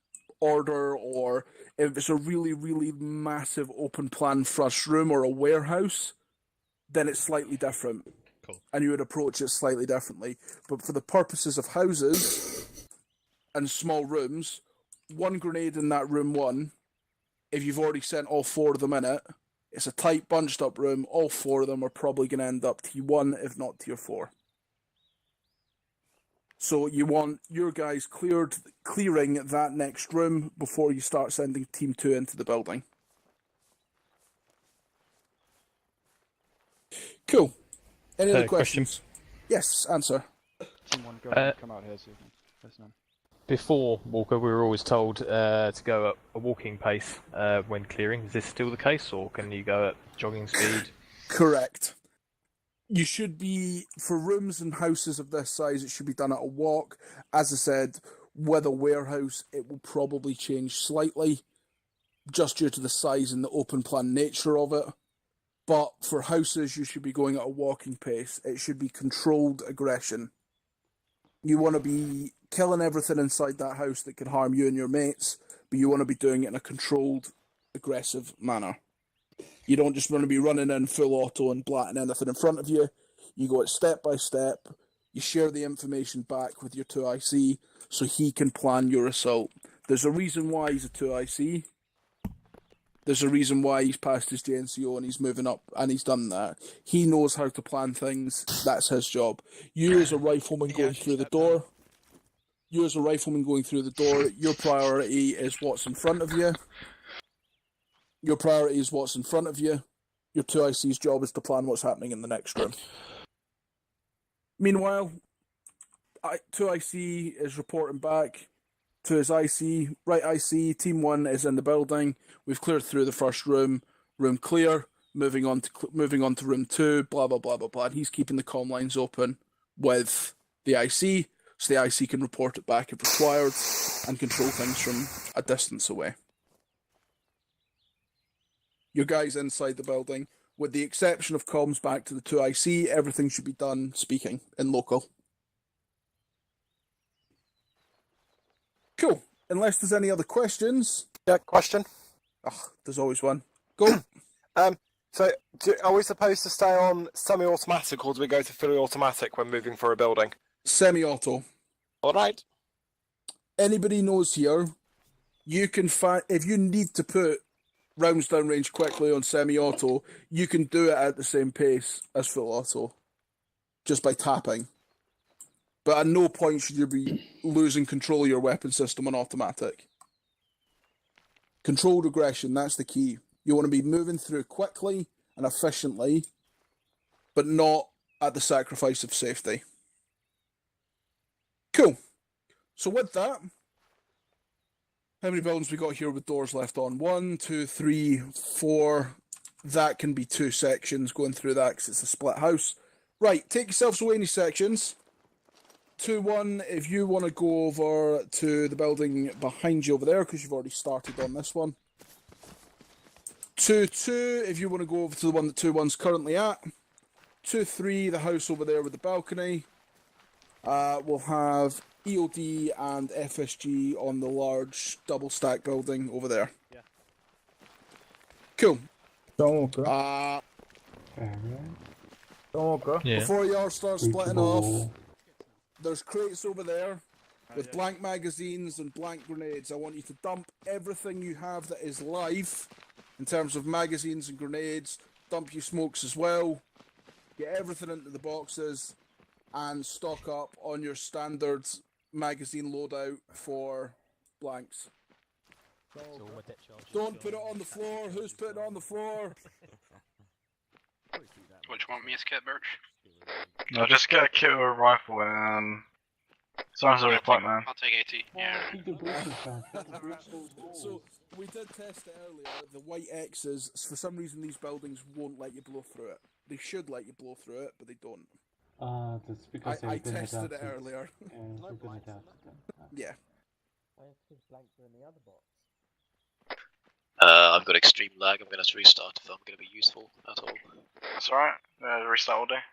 order, or if it's a really, really massive open plan first room or a warehouse, then it's slightly different. Cool. And you would approach it slightly differently. But for the purposes of houses and small rooms, one grenade in that room 1, if you've already sent all 4 of them in it, it's a tight, bunched up room. All 4 of them are probably going to end up T1, if not Tier 4. So you want your guys clearing that next room before you start sending Team 2 into the building. Cool. Any other questions? Yes, answer. Team 1, go ahead, come out here so you can listen. Before, Walker, we were always told to go at a walking pace when clearing. Is this still the case, or can you go at jogging speed? Correct. You should be, for rooms and houses of this size, it should be done at a walk. As I said, with a warehouse, it will probably change slightly, just due to the size and the open plan nature of it. But for houses, you should be going at a walking pace. It should be controlled aggression. You want to be killing everything inside that house that could harm you and your mates, but you want to be doing it in a controlled, aggressive manner. You don't just want to be running in full auto and blatting anything in front of you. You go it step by step. You share the information back with your 2IC so he can plan your assault. There's a reason why he's a 2IC. There's a reason why he's passed his JNCO and he's moving up and he's done that. He knows how to plan things. That's his job. You as a rifleman going through the door, your priority is what's in front of you. Your priority is what's in front of you. Your 2IC's job is to plan what's happening in the next room. Meanwhile, 2 IC is reporting back to his IC. Right IC, Team 1 is in the building. We've cleared through the first room. Room clear. Moving on to room 2. Blah blah blah blah blah. And he's keeping the comm lines open with the IC, so the IC can report it back if required and control things from a distance away. Your guys inside the building, with the exception of comms back to the 2 IC, everything should be done speaking in local. Cool. Unless there's any other questions. Yeah, question. Oh, there's always one. Go. So, are we supposed to stay on semi-automatic, or do we go to fully automatic when moving for a building? Semi-auto. All right. Anybody knows here, you can if you need to put rounds down range quickly on semi-auto, you can do it at the same pace as full auto, just by tapping. But at no point should you be losing control of your weapon system on automatic. Controlled aggression, that's the key. You want to be moving through quickly and efficiently, but not at the sacrifice of safety. Cool. So with that, how many buildings we got here with doors left on? 1, 2, 3, 4. That can be 2 sections going through that because it's a split house. Right, take yourselves away any sections. 2-1, if you want to go over to the building behind you over there, because you've already started on this one. 2-2, if you want to go over to the one that 2-1's currently at. 2-3, the house over there with the balcony. We'll have EOD and FSG on the large double stack building over there. Yeah. Cool. Yeah. Before you all start splitting off, there's crates over there with blank magazines and blank grenades. I want you to dump everything you have that is live in terms of magazines and grenades. Dump your smokes as well. Get everything into the boxes and stock up on your standard magazine loadout for blanks. Don't put it on the floor. Who's putting it on the floor? Which one, me as Kit Birch? I'll just get a kit or a rifle and sounds already quite man. I'll take 80. Yeah. So we did test it earlier. The white X's, for some reason, these buildings won't let you blow through it. They should let you blow through it, but they don't. That's because I tested it earlier. Yeah. I've got extreme lag. I'm going to restart if I'm going to be useful at all. That's alright. Restart all day.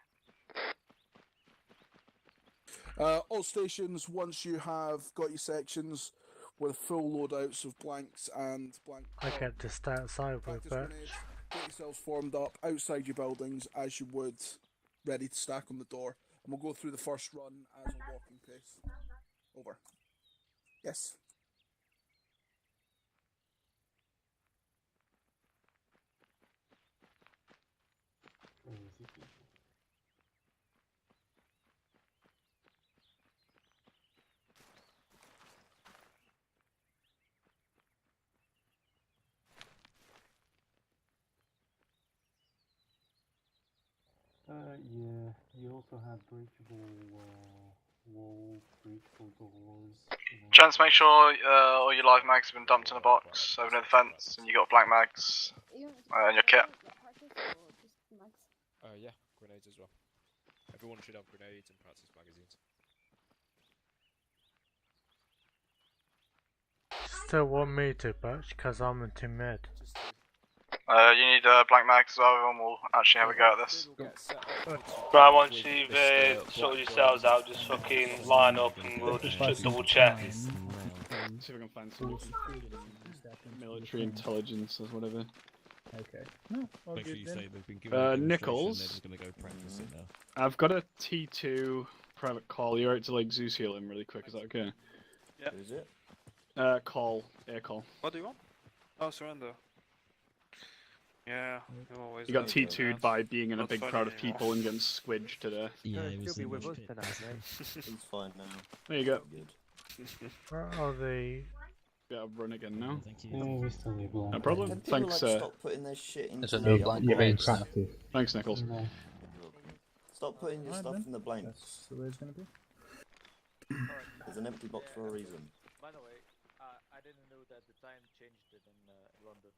All stations, once you have got your sections with full loadouts of blanks and blank... I get to stay outside with it. Get yourselves formed up outside your buildings as you would, ready to stack on the door. And we'll go through the first run as a walking pace. Over. Yes. Yeah, you also had breachable walls, breachable doors. Chance, make sure all your live mags have been dumped in a box over near the fence, and you got blank mags in your kit. Yeah, grenades as well. Everyone should have grenades and practice magazines. Still want me to, Butch, because I'm in team mid. You need blank mags as well, and we'll actually have a go at this. Right, once you've sorted yourselves out, just fucking line up and we'll just double check. See if I can find some military intelligence or whatever. Okay. No, Make sure you say they've been given Nichols. Gonna go practice it now. I've got a T2 private call. You're out to like Zeus heal him really quick. Is that okay? Yeah. Is it? Call, air call. What do you want? Oh, surrender. Yeah, You got T2'd by being in a big crowd of people and getting squidged to death. Yeah, he'll be with us tonight, mate. He's fine now. There you go. Where are they? Yeah, run again now. Thank you. Yeah, we still need blind. No problem. Can people, Thanks. like, stop putting their shit into There's a the no blind blanks. Thanks, Nichols. Stop putting your stuff in the blanks. That's the way it's gonna be. There's an empty box for a reason. By the way, I didn't know that the time changed it in London.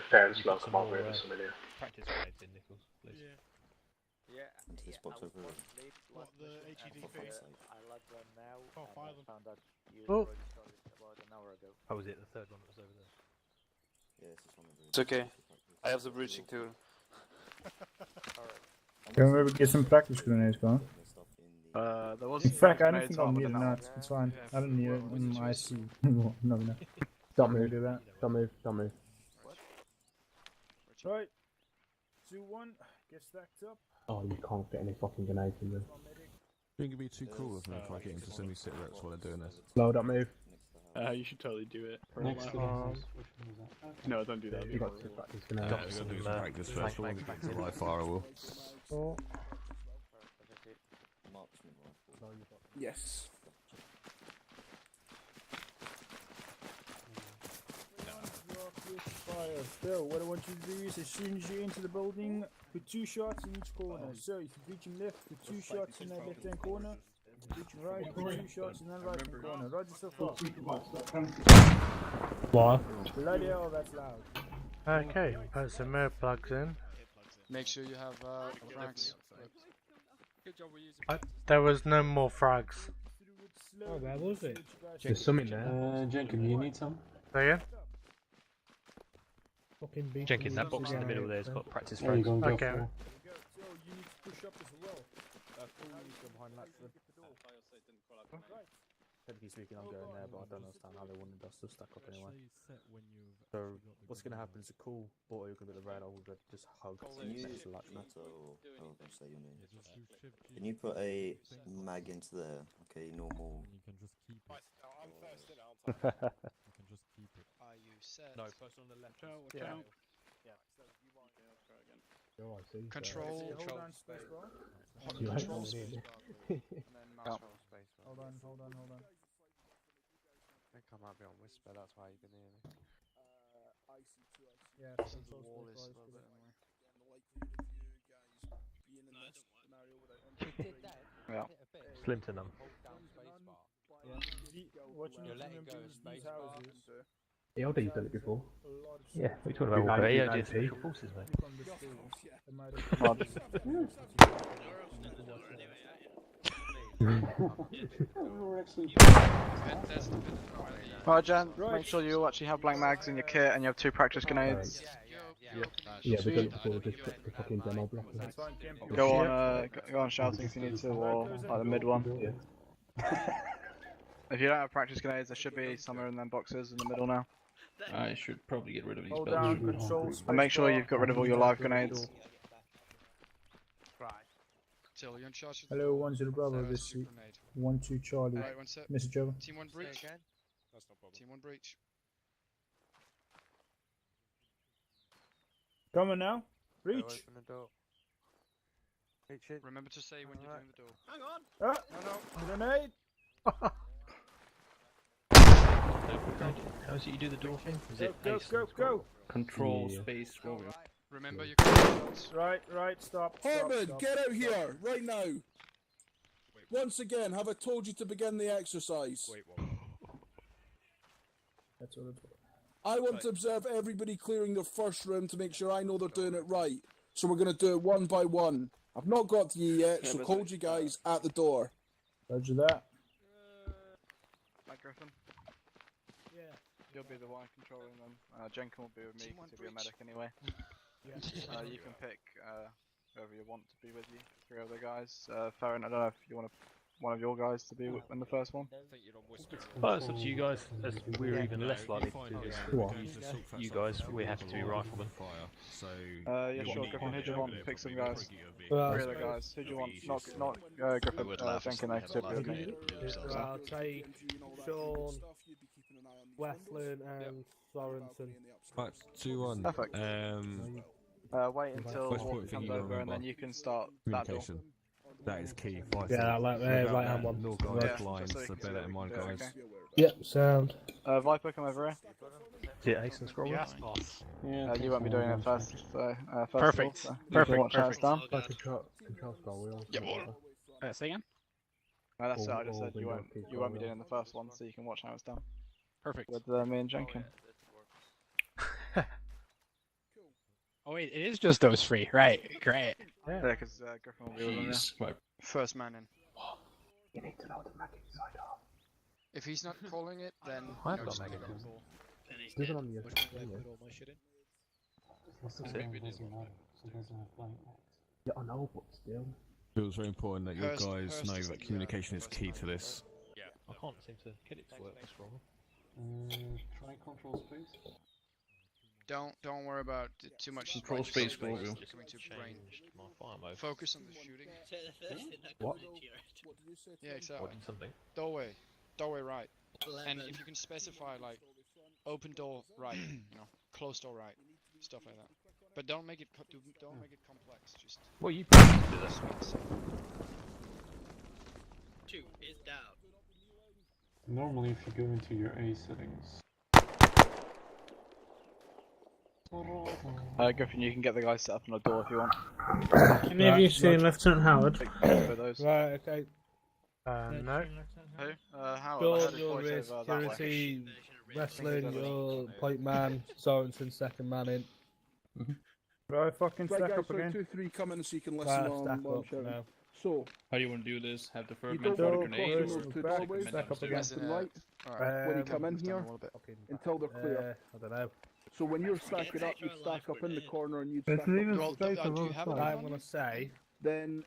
Parents love come over here, familiar. Practice grenades in Nichols, please. Yeah, Into this box over here. What, the HED phase? I let them now, and I found out you Oh. already started about an hour ago. Oh, was it the third one that was over there? Yeah, it's this one over here. It's okay. I have the breaching too. Can we maybe get some practice grenades going? There was. In fact, I don't think I'll need it now. It's fine. I don't need it in my IC. No, no. Don't move. Do that. Don't move. Don't move. Right. 2-1. Get stacked up. Oh, you can't get any fucking grenades in there. Think it'd be too cool of me if I get him to send me sit reps while they're doing this. Slow, don't move. You should totally do it. Next No, don't do that. You got to practice Yeah, grenades. we're gonna do some practice first. We'll get to live fire, I will. Yes. Fire. Phil, what I want you to do is, as soon as you enter the building, put 2 shots in each corner. So, if you're breaching left, put 2 shots in that left-hand corner. If you're breaching right, put 2 shots in that right-hand corner. Roger so far. What? Bloody hell, that's loud. Okay, put some mirror plugs in. Make sure you have frags. Good job we're using. There was no more frags. Oh, where was it? There's some in there. Jenkins, you need some? Say again? Jenkins, that box in the middle there's got practice There you frags. go, Okay. So, you need to push up as well. Technically speaking, I'm going there, but I don't understand how they wanted us to stack up anyway. So, what's going to happen is a cool boy who can be the red, will just hug next to latch. Say your name. Can you put a mag into there? Okay, normal. You can just keep it. I'm first in, aren't I? You can just keep it. Are you set? No, first on the left. Yeah. Control. Hold on, space bar. Control space bar. And then mouse roll space bar. Hold on. I think I might be on Whisper, that's why you can hear me. Yeah, The control wall space is bar a little bit is Yeah. Slim to none. Watching it from these houses. Yeah, I've done it before. Yeah, we're talking about all yeah, did special forces, mate. Right, Jan, make sure you actually have blank mags in your kit and you have 2 practice grenades. Yeah, we've done it before, just put the fucking demo block in it. Go on shouting if you need to, or like the mid one. If you don't have practice grenades, there should be somewhere in them boxes in the middle now. I should probably get rid of these Hold belts. down, control space And make sure bar. you've got rid of all your live grenades. Till you're in charge. Hello, 1-0 Bravo, this is 1-2 Charlie. Alright, one sec. Mr. Joe. Team 1 breach. That's no problem. Team 1 breach. Coming now. Reach. Open the door. Reach it. Remember to say when you're doing the door. Hang on! Ah, grenade. How is it you do the door thing? Is Go, it go, ace go, and go. Control Yeah. space warrior. Remember your Right, stop. Harmon, stop. get out here right now. Once again, have I told you to begin the exercise? Wait, what? That's all it's I want to observe everybody clearing their first room to make sure I know they're doing it right. So we're going to do it one by one. I've not got to you yet, so hold you guys at the door. Roger that. Mike Griffin? Yeah. You'll be the one controlling them. Jenkin will be with me because he'll be a medic anyway. You can pick whoever you want to be with you. 3 other guys. Farron, I don't know if you want one of your guys to be in the first one. Well, it's up to you guys, as we're even less likely to do this. You guys, we're happy to be riflemen. Yeah, sure, Griffin, who do you want? Pick some guys. 3 Well, other guys. Who do you want? Not Griffin, Jenkin, they should be with me. I'll take Sean, Westland, and Sorensen. Right, 2-1. Perfect. Wait until First Hawk point thing comes you over and remember. then you can start that door. Communication. That is key. Yeah, right hand one. No Yeah, guys just blind, so you so can bear that in see mind, what we can do, guys. okay. Yep, sound. Viper, come over here. Is it ace and scroll? Yes, boss. You won't be doing it first, so first Perfect. of all, so Perfect, you can watch how it's perfect. done. Control scroll wheel. Say again? No, that's it. I just said you won't be doing the first one, so you can watch how it's done. Perfect. With me and Jenkin. Oh wait, it is just those three, right? Great. Yeah, because Griffin will be with them. Right. First man in. You need to know the mag inside out. If he's not calling it, then I've no, got just mag leave it. in. Cool. Leave it on the Which one did I put all my shit in? Yeah, I know, but still. Feels very important that your Hurst- guys Hurst know is that the, communication is first key man to in. this. Yeah. I can't seem to get it to work for me. Try control space. Don't worry about too much. Control right space, stuff, Scorpio. it's coming to brain. My fire mode. Focus on the shooting. What? Yeah, exactly. What did something? Doorway right. And if you can specify like open door right, you know, closed door right, stuff like that. But don't make it don't make it complex. Just. Well, you probably do this. 2 is down. Normally, if you go into your A settings. Griffin, you can get the guys set up on a door if you want. Any of you seen Lieutenant Howard? For those. Right, okay. No. Who? Howard. You're I heard his your voice race, over that way. security, wrestling, your plate man, Sorensen second man in. Right, fucking Right, stack guys, up so again. 2-3 come in so you can listen Right, on stack while I'm up shouting. now. So, How do you want to do this? Have the you third man don't fire go a grenade crossing or those two back doorways, stack up left and right, when you come in here, until they're clear. I don't know. So when you're stacking up, you stack up in the corner and you stack It's up even close. space on both sides. I'm gonna say. Then,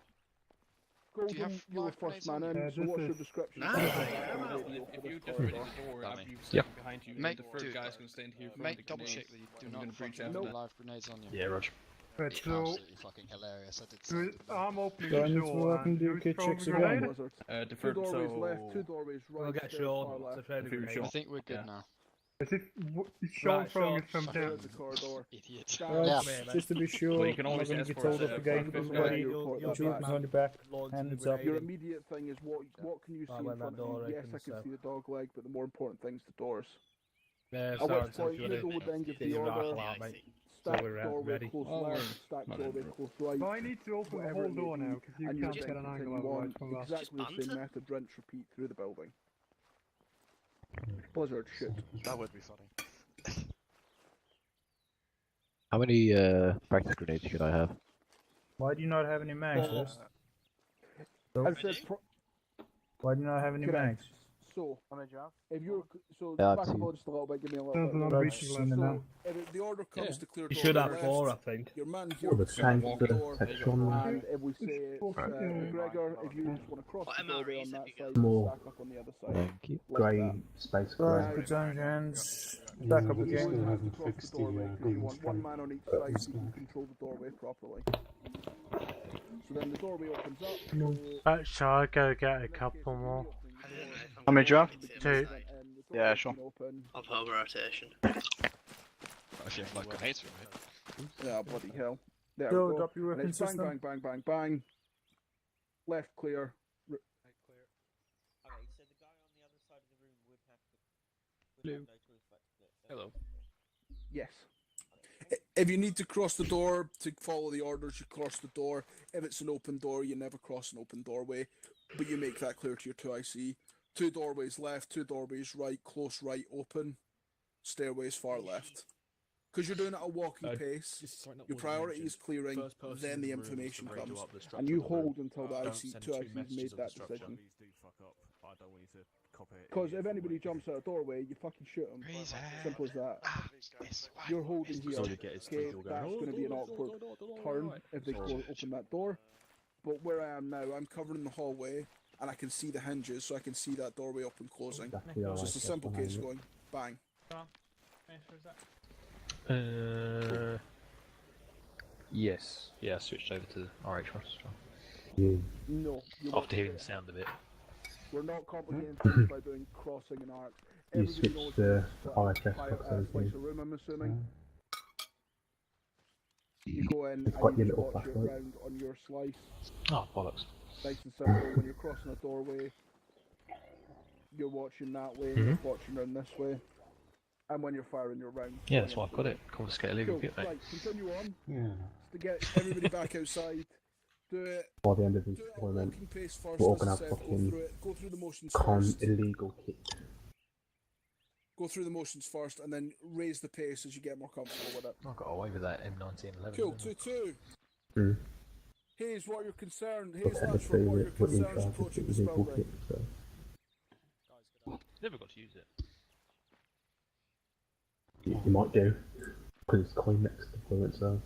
Golden, you were first man in, so what's your description? If you decorate the door after you've Yep. stepped behind you, Make the third guy's going to stand here for the Make double grenade. check that you do I'm not gonna breach fucking after have that. live grenades on you. Yeah, Roger. Right, so Absolutely fucking hilarious. I did say I'm opening Do I the need to go door up and do who's kit throwing checks the again? grenade? Two Deferred, doorways so... left, 2 doorways right, We'll get stairs Sean far to left. throw the If you're grenade. Sean. I think we're good Yeah. now. As if Sean Right, throwing Sean. it from Clear down. the corridor. Idiot. Right, Yeah. just to be sure, Well, you can I'm not always going to ask get for told a off again fifth because guy. nobody You'll shoot behind the back, hands up. Your immediate thing is what can you see in when front that of door you? Yes, I opens, can so. see the dog leg, but the more important thing's the doors. Yeah, At which Sorensen, point if you you go want then give to the get your rifle order, out, mate. stack we're doorway ready. close Oh, left, we're- stack not doorway ready. close right. But I need to open the whatever whole it may door be, now because you and can't then get an angle continue otherwise on from that. exactly the same method, rinse, repeat through the building. Blizzard, shit. That would be funny. How many practice grenades should I have? Why do you not have any mags, West? I said, Why do you not have any Correct. mags? so, if you're, so Yeah, back up two. just a little bit, give me a little Sounds bit. like more. I'm reaching So, limit now. if the order comes to clear You door should to have the 4, I left, think. your man here Oh, the is gonna tank, walk the the door, section. and if we say it's Right. Gregor, if you just want to cross What the doorway MREs on have that you got? side, More. stack up on the other side. Thank you. Like Grey that. space Right, grey. put down your hands. Yeah, Back up but you again. still You haven't have to cross fixed the the doorway because you green want one stripe. man on each That side is so you can nice. control the doorway properly. So then the doorway opens up. Right, so I go get a couple more. How many do you have? 2. Yeah, sure. Of home rotation. If you have like grenades for me. Yeah, bloody hell. There Go, we go. drop your And weapon it's bang, system. bang, bang, bang, bang. Left clear. Hello. Yes. If you need to cross the door to follow the orders, you cross the door. If it's an open door, you never cross an open doorway, but you make that clear to your 2IC. 2 doorways left, 2 doorways right, close right, open. Stairways far left. Because you're doing it at a walking pace, your priority is clearing, then the information comes, and you hold until the IC, 2IC's made that decision. Because if anybody jumps out a doorway, you fucking shoot them. Simple as that. You're holding here. Okay, that's going to be an awkward turn if they open that door. But where I am now, I'm covering the hallway, and I can see the hinges, so I can see that doorway open closing. So it's a simple case of going bang. Yes. Yeah, I switched over to RH Ross. No. After hearing the sound of it. We're not complicating things by doing crossing and arcs. You switched to RHS slice a room, I'm assuming. You go in You've and got you your just little watch it flashlight. round on your slice. Oh, bollocks. Nice and simple. When you're crossing a doorway, you're watching that way, you're watching round this way. And when you're firing your round. Yeah, that's why I've got it. Confiscate illegal Cool. kit, mate. Right, continue on. Yeah. To get everybody back outside. Do it. By the end of his deployment, Walking pace first, we're all as gonna I have said, fucking go through the motions first. illegal kit. Go through the motions first, and then raise the pace as you get more comfortable with it. I got away with that M1911. Cool, didn't 2-2. Hayes, what are your concerns? Hayes, But Latchford, what are your we're in concerns charge of approaching the this illegal building? kit, so. Never got to use it. You might do, because it's coin next deployment, so.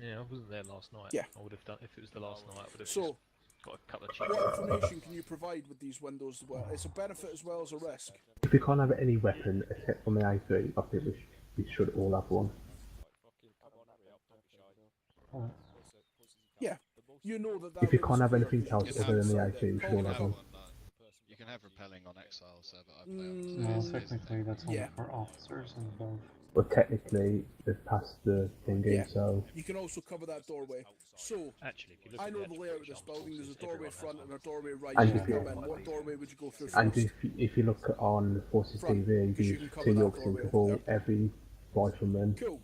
Yeah, I wasn't there last night. Yeah. I would have done, if it was the last night, I would have So, just got a couple of cheap. what information can you provide with these windows as well? It's a benefit as well as a risk. If we can't have any weapon except from the A3, I think we should all have one. Yeah, you know that. If you can't have anything else other than the A2, you should all have one. You can have repelling on Exile, so but No, technically that's only for officers and above. But technically, they've passed the thingy, so. You can also cover that doorway. So, actually, if you look I at know the the layout of this building. There's a doorway front and a doorway right. And You if can you- come in. What doorway would you go through And first? if you look on Forces Front, TV, because you these can cover two that Yorks doorway interval, over every rifleman, Cool.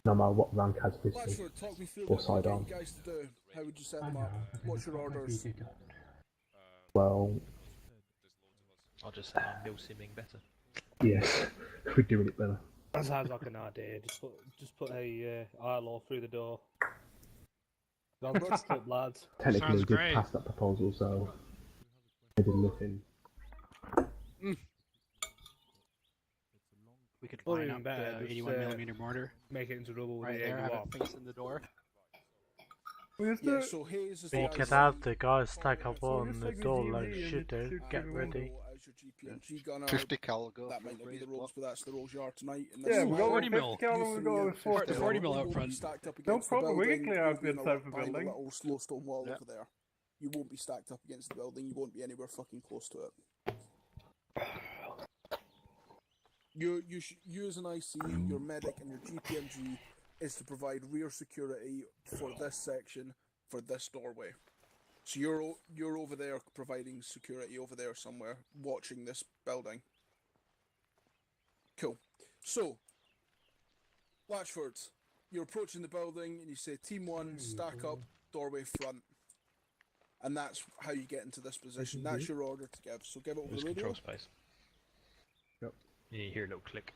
no matter what rank, has pistol Latchford, talk me through or what you sidearm. get you guys to do. How would you set them up? What's your orders? Well, I'll just say I'm mill simming better. yes, we're doing it better. That sounds like an idea. Just put a ILO through the door. Don't strip, lads. Technically, we did pass that proposal, so they did nothing. We could Or line even up better, the just, 81mm mortar. Make it into rubble with Right the there, have AU it facing the door. Yeah, so Hayes is We the could have the guys stack up on the door like shit out, get ready. 50 cal go. That might not be the roles, but that's the roles you are tonight. And Yeah, this we is got why 40 mil. We got 40 mil. 40 mil out front. No problem, we can clear out the inside of the behind a building. little slow stone wall over there. You won't be stacked up against the building. You won't be anywhere fucking close to it. You as an IC, your medic, and your GPMG is to provide rear security for this section, for this doorway. So you're over there providing security over there somewhere, watching this building. Cool. So, Latchford, you're approaching the building and you say, Team 1, stack up, doorway front. And that's how you get into this position. That's your order to give. So give it over Lose the radio. control space. Yep. You hear a little click.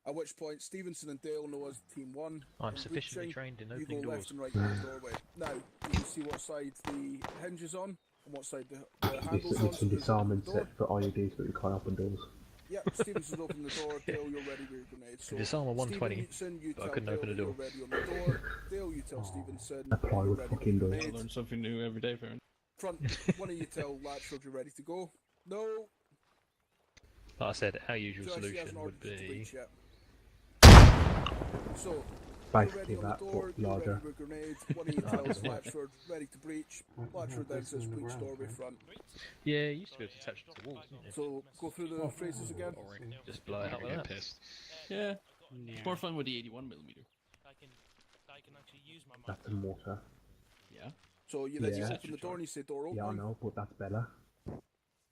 At which point, Stevenson and Dale know as Team 1. I'm sufficiently trained in You opening go doors. left and right to the doorway. Now, you can see what side the hinge is on, and what side the handle's on. It's some disarmament set for IEDs, but we can't open doors. Yep, Stevenson's opened the door. Dale, you're ready with your grenades. So, Disarm a 120, Stevenson, you but I tell couldn't Dale open a that door. you're ready on the door. Dale, you tell Stevenson Apply you're with ready fucking with your doors. grenades. Learn something new every day, Farron. Front, one of you tell Latchford you're ready to go. No. Like I said, our usual Josh, he solution hasn't would ordered you to be breach yet. So, Basically you're ready on that, the door, but you're larger. ready with grenades. One of you tells Latchford ready to breach. Latchford then says breach doorway front. Yeah, you used to be able to attach it to the walls, didn't you? So go through the phrases again. Just blow it out with that. Pissed. Yeah. It's more fun with the 81mm. That's a mortar. Yeah. So you then you Yeah. open the door and you say door opening. Yeah, I know, but that's better.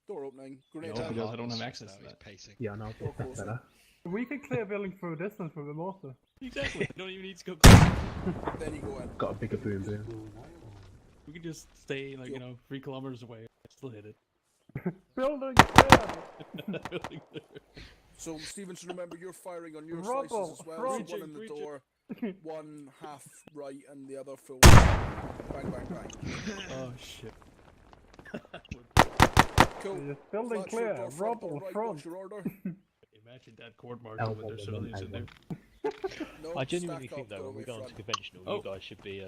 Door opening. Grenade No, out. because I don't have access to that. Yeah, I know, but that's better. We can clear building for a distance with the mortar. Exactly. You don't even need to go. Then you go in. Got a bigger boom boom. We could just stay, like, 3 kilometers away. Still hit it. Building clear! So Stevenson, remember you're firing on your Rubble, slices as well. So front. one in the door, one half right, and the other full. Bang, bang, bang. Oh shit. Cool. Building Flash clear. your door Rubble all right, front. What's your order? Imagine that court martial with their civilians in there. No, I genuinely stack think up, though, when we doorway go on to front. conventional, you guys should be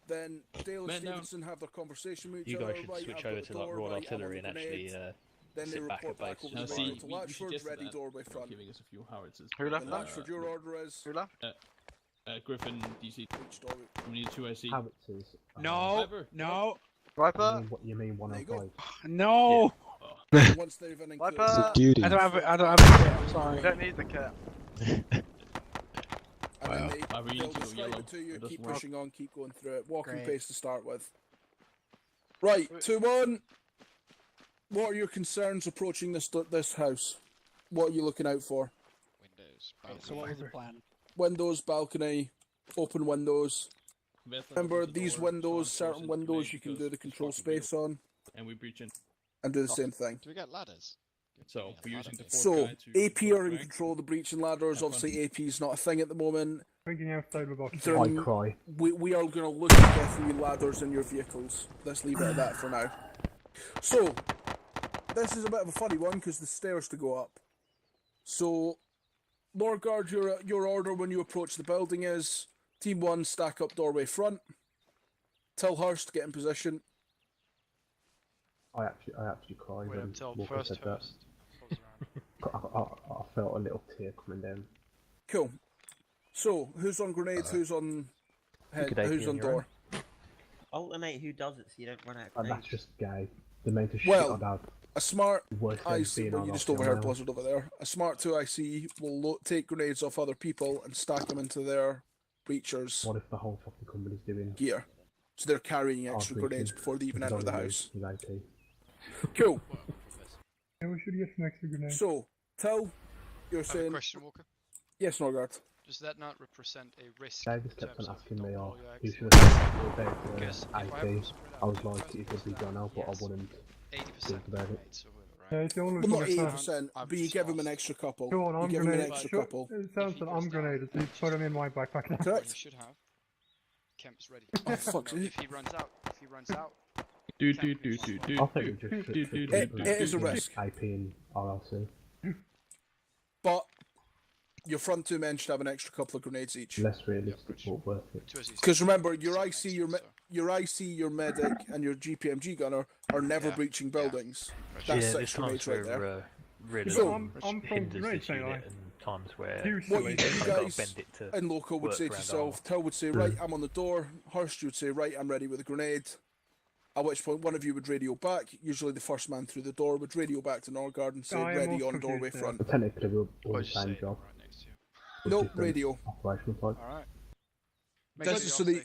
Then Dale and Man down. Stevenson have their conversation with each you other. guys should Right, switch I've got over the to like door, Royal right, I'm on Artillery the and actually grenade. Then they sit back report at back base. over Now the see, radio to you Latchford, suggested ready that. doorway front. Giving us a few howitzers. Who left? Then Latchford, your order is Who left? Griffin, DC. breach doorway. We need 2 IC. Howitzers. No, Viper. no. You Viper? mean, what you mean There you go. 105? No. Once they've included. Viper. Duty. I don't have a kit. I'm sorry. I don't need the kit. And then they, Viper, you they'll need to go describe yellow. it to you, It doesn't keep work. pushing on, keep going through it. Walking Great. pace to start with. Right, 2-1. What are your concerns approaching this house? What are you looking out for? Windows. So what was the plan? windows, balcony, open windows. Remember, these windows, certain windows, you can do the control space on. And we breach in. And do the same thing. Do we get ladders? So, we're using the fourth So, guy to AP are in control of the breaching ladders. Obviously, AP is not a thing at the moment. Thinking outside with There- I cry. We are going to look at definitely ladders in your vehicles. Let's leave it at that for now. So, this is a bit of a funny one because the stairs to go up. So, Lord Guard, your order when you approach the building is Team 1, stack up doorway front. Tell Hurst, get in position. I actually cried Wait when until Walker first said that. I felt a little tear coming down. Cool. So, who's on grenades, who's on head, could AP who's on on your door? Alternate who does it so you don't run out of And that's grenades. just gay. The amount of Well, shit I'd have. A smart Worse than IC, being well, on you just off your overheard own. Blizzard over there. A smart 2 IC will take grenades off other people and stack them into their breachers' What if the whole fucking company's doing gear. So they're carrying Oh, extra breaching. grenades before they even It's enter the only house. with AP. Cool. Yeah, we should get some extra grenades. So, Tell, you're I have a saying... question, Walker. Yes, Norgard. Does that not represent a risk? Dave in just kept terms on of asking me, double oh, your you exit? should have said about Because if I have AP. them spread I out, was like, it could be done now, but I wouldn't 80% think about it. Yeah, it's only Well, not for the 80%, but you give him an extra couple. Go on, You I'm give him an grenade. extra Sure, couple. it sounds like I'm grenaded, so you put them in my backpack now. You Correct. should have. Kemp's ready. Oh, fuck. If he runs out, Do. I think we just It is a risk. IP and RLC. But your front 2 men should have an extra couple of grenades each. Less realistic, but worth it. Because remember, your IC, your medic, and your GPMG gunner are never breaching buildings. That's yeah, 6 grenades right there. Really So, I'm from hinders grenades, this ain't I? unit in times where what you kind of guys gotta bend it to in local would work say to around yourself, Tell would say, right, I'm on the door. Hurst, you would say, right, I'm ready with a grenade. At which point, one of you would radio back. Usually the first man through the door would radio back to Norgard and say, I am ready also on doorway confused there. front. But technically, we're all the same job. No, Different radio. Operational type. Alright. Just so the...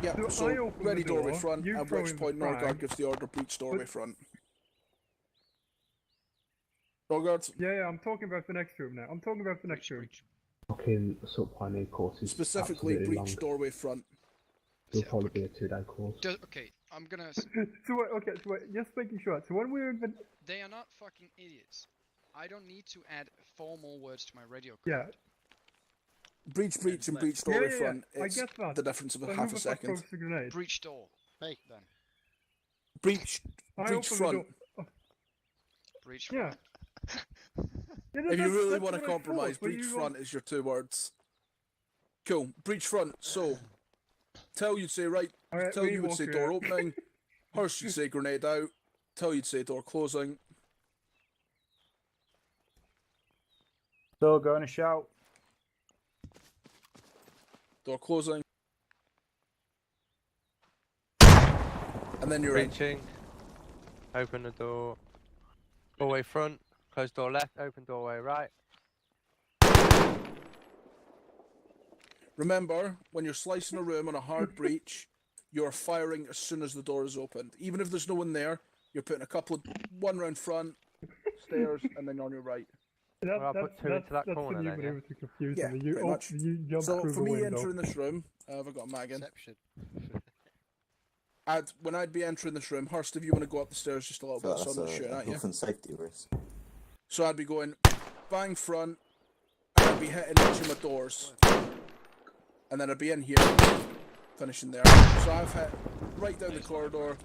Yeah, So I so open ready the doorway door, front, you at throw which in the point frag, Norgard gives the order, breach doorway but- front. Norgard? Yeah, I'm talking about the next room now. I'm talking about the next room. Fucking sub pioneer course is Specifically, absolutely breach long. doorway front. It'll probably be a 2-day course. Okay, I'm gonna. So wait, just making sure. So when we're in the... They are not fucking idiots. I don't need to add 4 more words to my radio code. Yeah. Breach, and breach doorway yeah. front. I It's get that. the difference of So a who half the a fuck second. throws the grenade? Breach door. Hey, then. Breach I open the front. door. Oh. Breach Yeah. front. Yeah, If you really that's want to what I compromise, thought, but breach you front is your 2 words. Cool. Breach front. So, Tell you'd say right. Alright, Tell we you would walk say here. door opening. Hurst you'd say grenade out. Tell you'd say door closing. Door going to shout. Door closing. And then you're in. Breaching. Open the door. Doorway front. Close door left. Open doorway right. Remember, when you're slicing a room on a hard breach, you're firing as soon as the door is opened. Even if there's no one there, you're putting one round front, stairs, and then on your right. That's when you were able to confuse Yeah, them. pretty much. You jumped So through for the me window. entering this room, have I got a mag in? When I'd be entering this room, Hurst, if you want to go up the stairs just a little bit, so I'm not shooting at you. Health and safety risk. So I'd be going bang front, and I'd be hitting each of my doors. And then I'd be in here, finishing there. So I've hit right down the corridor,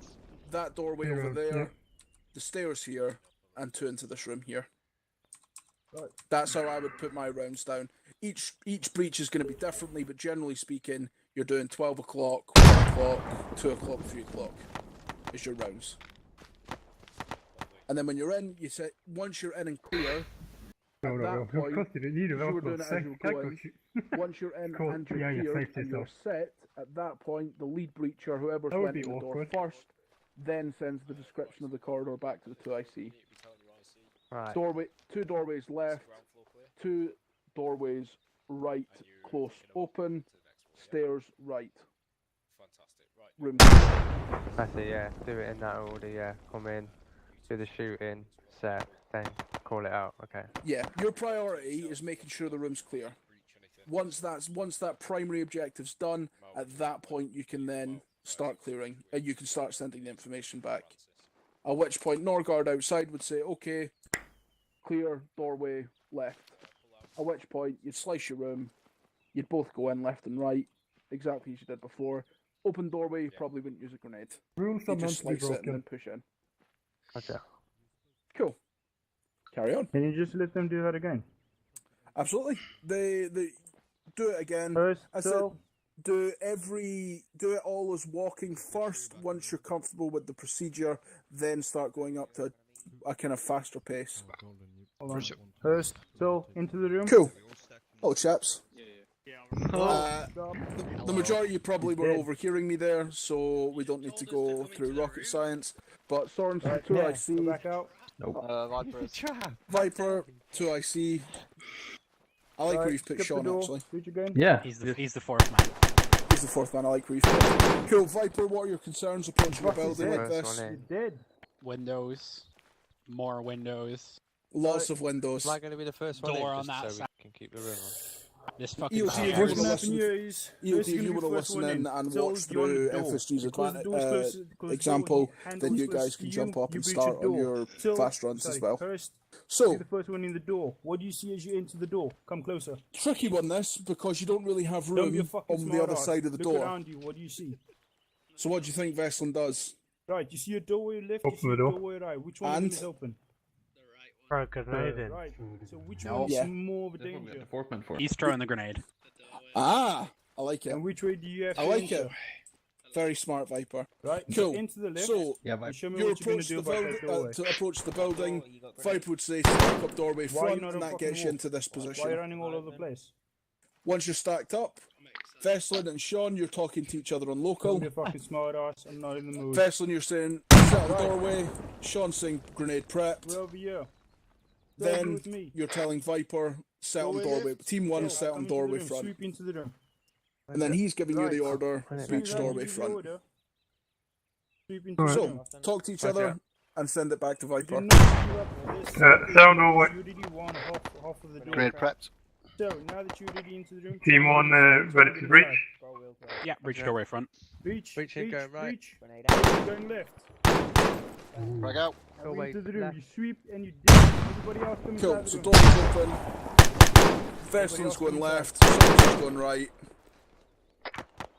that doorway over there, the stairs here, and 2 into this room here. Right. That's how I would put my rounds down. Each breach is going to be differently, but generally speaking, you're doing 12 o'clock, 1 o'clock, 2 o'clock, 3 o'clock is your rounds. And then when you're in, you say once you're in and clear. No, At that point, of course you didn't need you were doing it as you were going. Once you're in Cool. and you're Yeah, you cleared saved and you're yourself. set, at that point, the lead breacher, whoever's That would went be in the door awkward. first, then sends the description of the corridor back to the 2 IC. Right. 2 doorways left, 2 doorways right, close, open, stairs right. Room. That's it, yeah. Do it in that order, yeah. Come in, do the shooting, set, then call it out, okay. Yeah, your priority is making sure the room's clear. once that primary objective's done, at that point you can then start clearing, and you can start sending the information back. At which point, Norgard outside would say, okay, clear, doorway, left. At which point, you'd slice your room, you'd both go in left and right, exactly as you did before. Open doorway, you probably wouldn't use a grenade. Rules You are meant just to be slice it and broken. then push in. Okay. Cool. Carry on. Can you just let them do that again? Absolutely. They do it again. First, I said, do it all as walking first. Once you're comfortable with the procedure, then start going up to a kind of faster pace. Hold on. First, so into the room. Cool. Oh, chaps. The majority of you probably were overhearing me there, so we don't need to go through rocket science. But Sorensen, 2IC. Go back out. Viper, 2IC. I like where you've put skip the Sean, door. actually. Reach again. Yeah, he's the fourth man. He's the fourth man, I like where you've put. Cool, Viper, what are your concerns approaching a building like this? You did. Windows, more windows. Lots of windows. Am I going to be the first one Door in, on just that so side. we can keep the room on? This fucking. EOT, if you would have listened, EOT, if you would have listened in and watched through FSG's example, then you guys can jump up and start on your fast runs as well. So, the first one in the door. What do you see as you enter the door? Come closer. Tricky one this, because you don't really have Don't be a room fucking on the smart other ass. side of the Look door. around you. What do you see? So what do you think Veslin does? Right, you see a doorway left, you Open see the a door. doorway right. Which one of them And? is open? Right, grenade in. Right. So which No. one is Yeah. more of a danger? The fourth man for. He's throwing the grenade. Ah, I like it. And which way do you have I to like enter? it. Very smart, Viper. Right, Cool. into the left. So, and show me you what you're going approach to do the about that doorway. to approach the building. Viper would say stack up doorway Why are you front, not and on that fucking gets you wall? into this Why are you position. running all over the place? Once you're stacked up, Veslin and Sean, you're talking to each other on local. Don't be a fucking smart ass. I'm not in the mood. Veslin, you're saying set on doorway. Sean saying grenade prepped. We're over here. Don't do Then with me. you're telling Viper set on Doorway doorway. left. Team one Go, set come on into the doorway room, front. Sweep into the room. And then he's giving you the Right. order, As breach soon as I doorway give the front. order, sweep into the So, room. talk to each Right, other and send it back to Do Viper. not queue up this. sound doorway. You already won half of the door. Grenade prepped. So, now that you're already into the room... Team one, ready to breach? Yeah, breach doorway front. Breach, Breaching, going right. breach. Going left. Frag out. Go Doorway into the room, left. you sweep and you dig. Everybody else comes Cool, out of so the room. door's open. Veslin's going left, Sorensen's going right.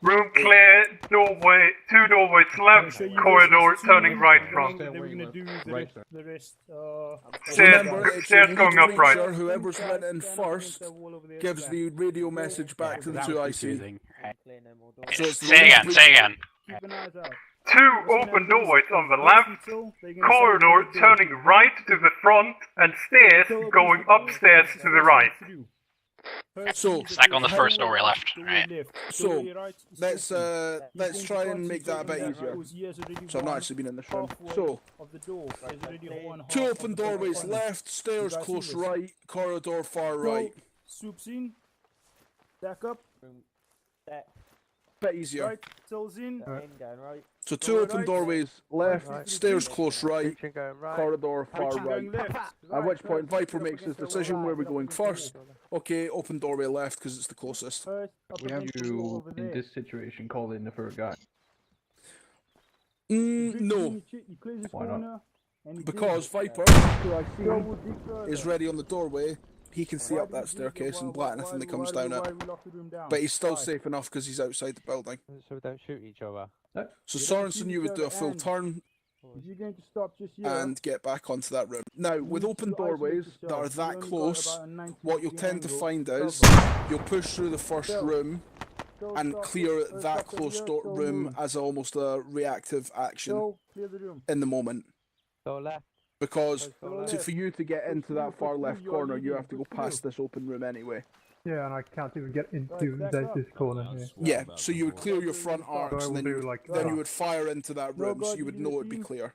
Room clear, doorway, 2 doorways left, corridor turning right front. Then we're gonna do the rest. Remember, it's Stairs a going lead up right. breacher. Whoever's went in first gives the radio message back to the 2IC. So it's the Say lead again, breacher. say again. Keep an eye out. 2 open doorways on the left, corridor turning right to the front, and stairs going upstairs to the right. So Stack on the first doorway left. Right. So let's try and make that a bit easier. So I've not actually been in this room. So Of the door, there's already one half 2 of open the door doorways open. left, stairs You guys close see this? right, corridor far Go, right. Swoops in. Stack up. Bit easier. Right. Tills in. So 2 Go open right. doorways left, stairs close right, Breaching, going right. corridor far Breaching right. going left. At which point Right. Viper makes his decision where we're going first. Okay, open doorway left because it's the closest. First, up We have against the wall you, over in there. this situation, call in the third guy. No, You clear this Why not? corner. And you because dig. Viper, who I Double see dig further. is ready on the doorway, he can see Why up do we that dig it? staircase and Why- blat anything why- that comes why down do it. we lock the room down? But he's still Why? safe enough because he's outside the building. So we don't shoot each other. So You don't Sorensen, shoot you each would do a other full and- turn If you're going to stop just here, and get back onto that room. Now, with need open to isolate doorways yourself. that are You that only got close, about a 90 what you'll degree tend to angle find to is cover. you'll push through the first Go. room Go and stop clear it. that Stop it close here, door go room move. as almost a reactive action Go, clear the room. in the moment. Go left. Because Go for you to get into that far left you're corner, you leading, have to go push past this open room anyway. Yeah, and I can't even get into Right, back up. this corner here. Yeah, so you would clear your front So arcs I and will then do you, like then that. you would fire into that No, room so God, you would you know do it'd be team. clear.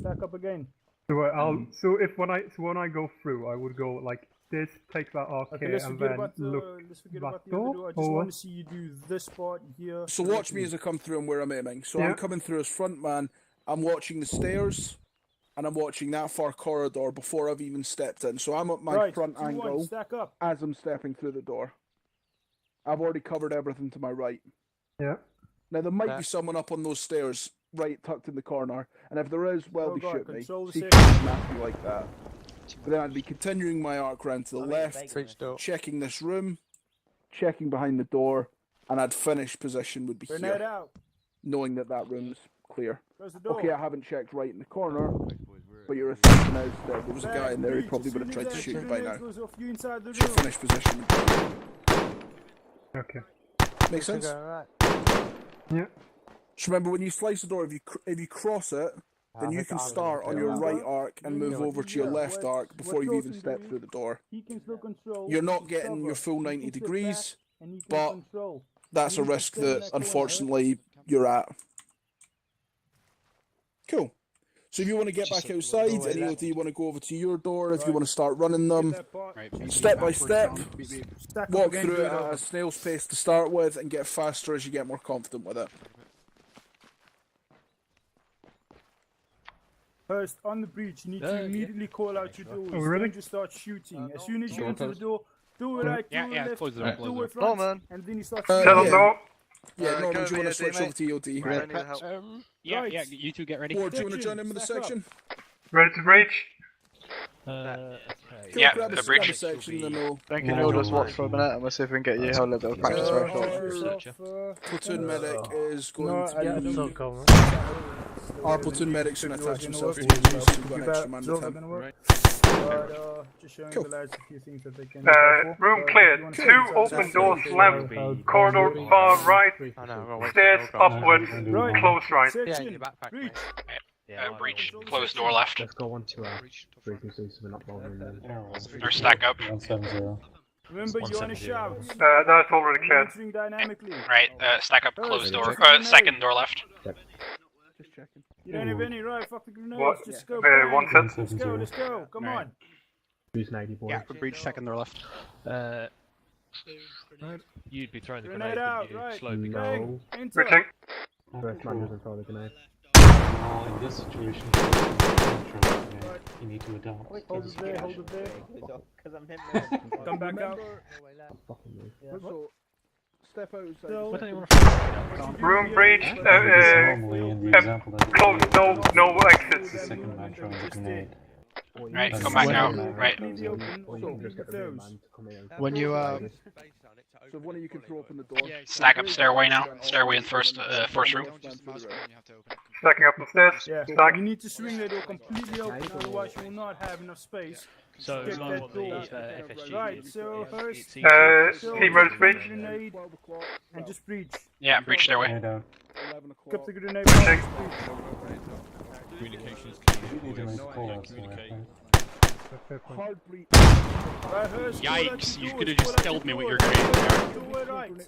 Back up again. So I'll so if when I go through, I would go like this, take that arc Okay, here, let's and forget then about the look let's forget back about the other door, door. I just or want what? to see you do this part here. So watch me as I come through and where I'm aiming. So I'm Yeah. coming through as front man. I'm watching the stairs, and I'm watching that far corridor before I've even stepped in. So I'm at my Right, front 2-1, angle stack up. as I'm stepping through the door. I've already covered everything to my right. Yeah. Now there might be someone up on those stairs, right tucked in the corner, and if there is, well, Oh, they God, shoot me. control the See if safety. it's nasty like that. But then I'd be continuing my arc round to the left, checking this room, checking behind the door, and I'd finish position would be Grenade here, out. knowing that that room's clear. Close the door. Okay, I haven't checked right in the corner, but your assumption is that there was a guy in there, he probably would have tried to shoot you by now. Goes off you inside the So room. finish position. Okay. Make sense? Yeah. Just remember, when you slice the door, if you cross it, then you can start on your right arc and move over to your left arc before you've even stepped through the door. He can still control. You're not his getting cover. your full He 90 can sit degrees, back and he can but control. that's a And he can risk stay in that that corner. unfortunately you're at. Cool. So if you want to get back outside, and EOD, you want to go over to your door, if you want to start running them, step by step, walk through it at a snail's pace to start with, and get faster as you get more confident with it. First, on the breach, you need to immediately call out your doors. Oh, really? Don't just start shooting. As soon as you enter the door, do it right, do it left, close the door, do it close front, and then you start Tell shooting. them no. Yeah, Norman, do you want to switch over to EOD? Yeah, you two get ready. Ward, do you want to join in with the section? Ready to breach? Cool, Yeah, grab the a breach. section, then we'll... Thank you, just watch for a minute and we'll see if we can get you a little bit of practice very short. Platoon medic is going to Yeah, be... it's all covered. Our platoon medic's going to attach himself to you, so you've got an extra man with him. Just showing Cool. the lads a few things that they can Room cleared. 2 open doors left. Corridor far right. Stairs upwards. Close right. Section, breach. Breach, close door left. Let's go on to our frequency so we're not bothering them. Or stack up. 170. Remember, you're on a shout. That's already cleared. Entering dynamically. Right, stack up, close door. Second door left. Just checking. You don't have any, right? Fuck the grenades. What? Just go. One bang. set. Let's go, let's go. Come on. Who's 90 boy? Yeah, breach, second door left. You'd be throwing the Grenade grenade, out, but you right. slowly go. Bang. Enter. Breaching. First man doesn't throw the grenade. In this situation, you need to adapt. Hold it there, hold it there. Because I'm him. Come back out. So, step outside. Why don't you want to Room breach. Normally, in the example that Close. No exits. the second man throwing the grenade. Right, come back out. Right. When you So one of you can throw open the door. Stack up stairway now. Stairway in first room. Stacking up the stairs. Yeah, Stack. you need to swing that door completely open, otherwise you will not have enough space. So Get it's like that what door. the FSG Right, did. so first, Team Rose breach. grenade, and just breach. Yeah, breach stairway. Keep the grenade. Communications Hard breach. Yikes, you could have just killed me with your grenade there.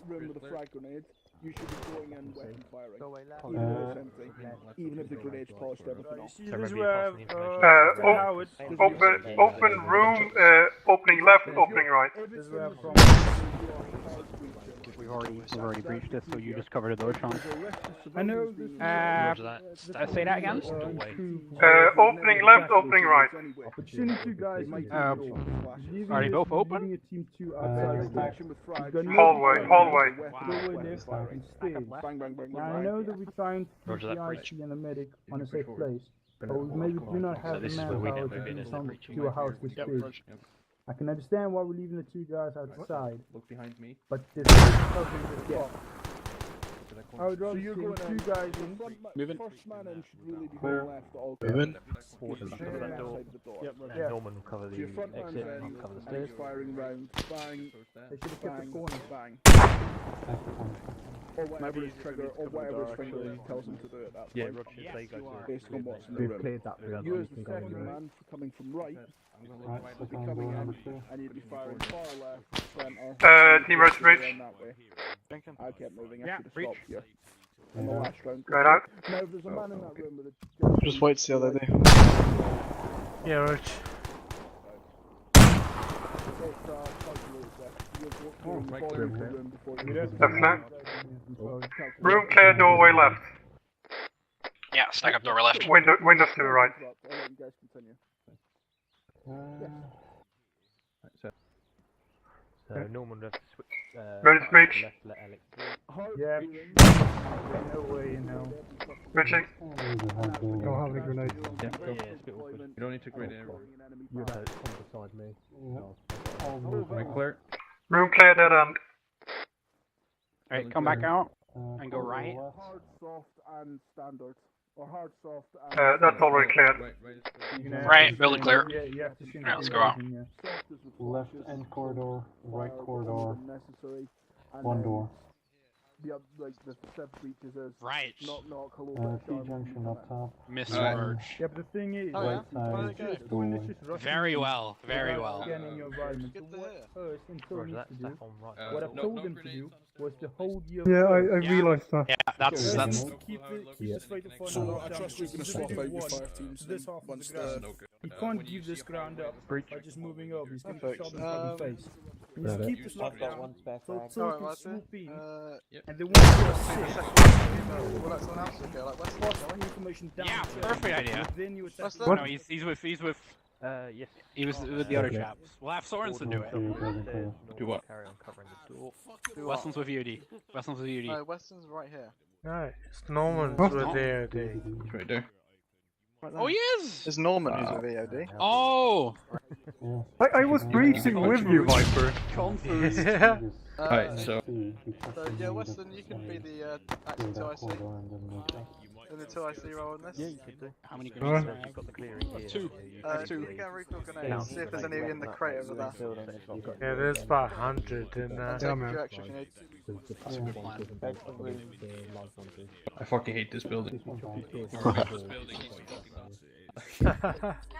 Room with a frag grenade. You should be going in weapon firing. Even if it's empty. Even if the grenade's polished everything off. This is where Open room. Opening left. Opening right. This is where I'm from. We've already breached this, so you just cover the door, Sean. I know. Say that again? Opening left. Opening right. Opportunity, you guys. Are they both open? Leaving a team 2 outside. Hallway. Hallway. Go in there and stay. Bang, bang, bang, Now, I bang. know that we're trying to keep the IC and the medic on a safe place, but we maybe do not have the manpower to do some to a house this big. I can understand why we're leaving the 2 guys outside. Look behind me. But this is covering this gap. I would rather see 2 guys in. Moving. First man in should really be going left at all. Moving. Yeah. Norman will cover the Your front man's exit, in, I'll cover the and stairs. he's firing round. Bang. They should have kept the corner. Bang. Or whatever his trigger, or whatever his finger tells him to do at that point. Yeah, Roger, they go to Based on what's in the We've room. cleared that through. You as the second man for coming from right, will be coming in, and you'd be firing far left, center. Team Rose breach. That way. I kept moving. I should have stopped you. In the last round. Going out. Now, if there's a man in that room with a just wait to see how they do. Yeah, right. Room clear. Doorway left. Yeah, stack up doorway left. Windows to the right. So Norman left switch. Ready to breach. Left, let Alex. Yeah. No way in hell. Breaching. Don't have any grenades. Yeah, go. Yeah, it's a bit awkward. You don't need to grenade everyone. You have to come beside me. No. Right, clear. Room clear, dead end. Alright, come back out and go right. Hard, soft, and standard. Or hard, soft, and... That's already cleared. Right, building clear. Yeah, you have to change Alright, let's go out. Left end corridor, right corridor, necessary. one door. The step breaches is Right. knock, hello, T-junction up top. Mismerge. Yeah, but the thing is, Right side, doorway. Very well, very well. Scanning your environment. So what first and Phil needs to do, what I told him to do, was to hold your... Yeah, I realised that. Yeah, that's... Keep this fight for So another I trust we're going to swap out your 5 teams this half of once the ground. He can't give this ground up by just moving over. He's going to shot him in the face. Just keep this lockdown so Phil can swoop in, and they won't get assist. Well, that's someone else to go, like West. Plus information down. Yeah, perfect idea. Then you attack. No, he's with... Yes. He was with the other chaps. We'll have Sorensen do it. Do what? Carry on covering the door. Weston's with UD. Weston's with UD. No, Weston's right here. No, it's Norman's with the It's right there. Oh, he is! It's Norman who's with EOD. Oh! I was breaching with you, Viper. Yeah. Alright, so... Yeah, Weston, you can be the acting 2IC. In the 2IC role in this? Yeah, you could do. How many grenades do I have? You've got the clearing here. Two. You can refill grenades, see if there's any in the crate over there. Yeah, there's about 100 in there. I'll take a few extra if you need. That's a good plan. I fucking hate this building.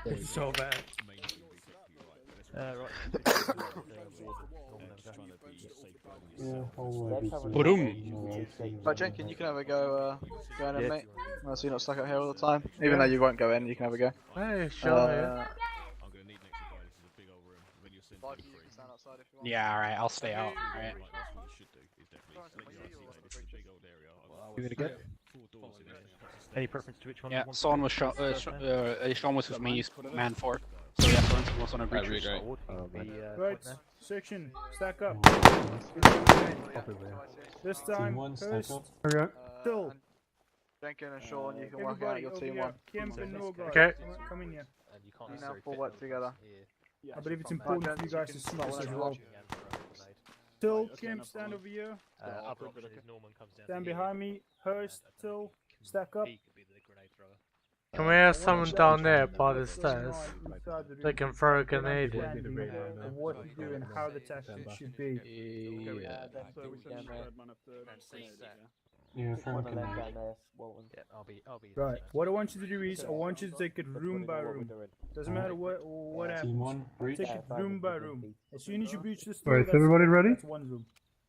It's so bad. Right, Jenkins, you can have a go going in, mate. So you're not stuck out here all the time. Even though you won't go in, you can have a go. Hey, sure, Yeah, alright, I'll stay out. Alright. You gonna go? Any preference to which one? Yeah, Sean was Sean was with me, he's man 4. So yeah, Sorensen was on a breach. Right, section, stack up. This time, first, Okay. Phil. Jenkins and Sean, you can work out your team one. Kemp and Norgard. Okay. Come in here. You now full work together. I believe it's important for you guys to see this as well. Till, Kemp, stand over here. Stand behind me. Hurst, Till, stack up. Can we have someone down there by the stairs? They can throw a grenade in. Of what to do and how the tactics should be. Yeah, Right, what I want you to do is, I want you to take it room by room. Doesn't matter what happens. Take it room by room. As soon as you breach this door, Right, is everybody ready? that's one room.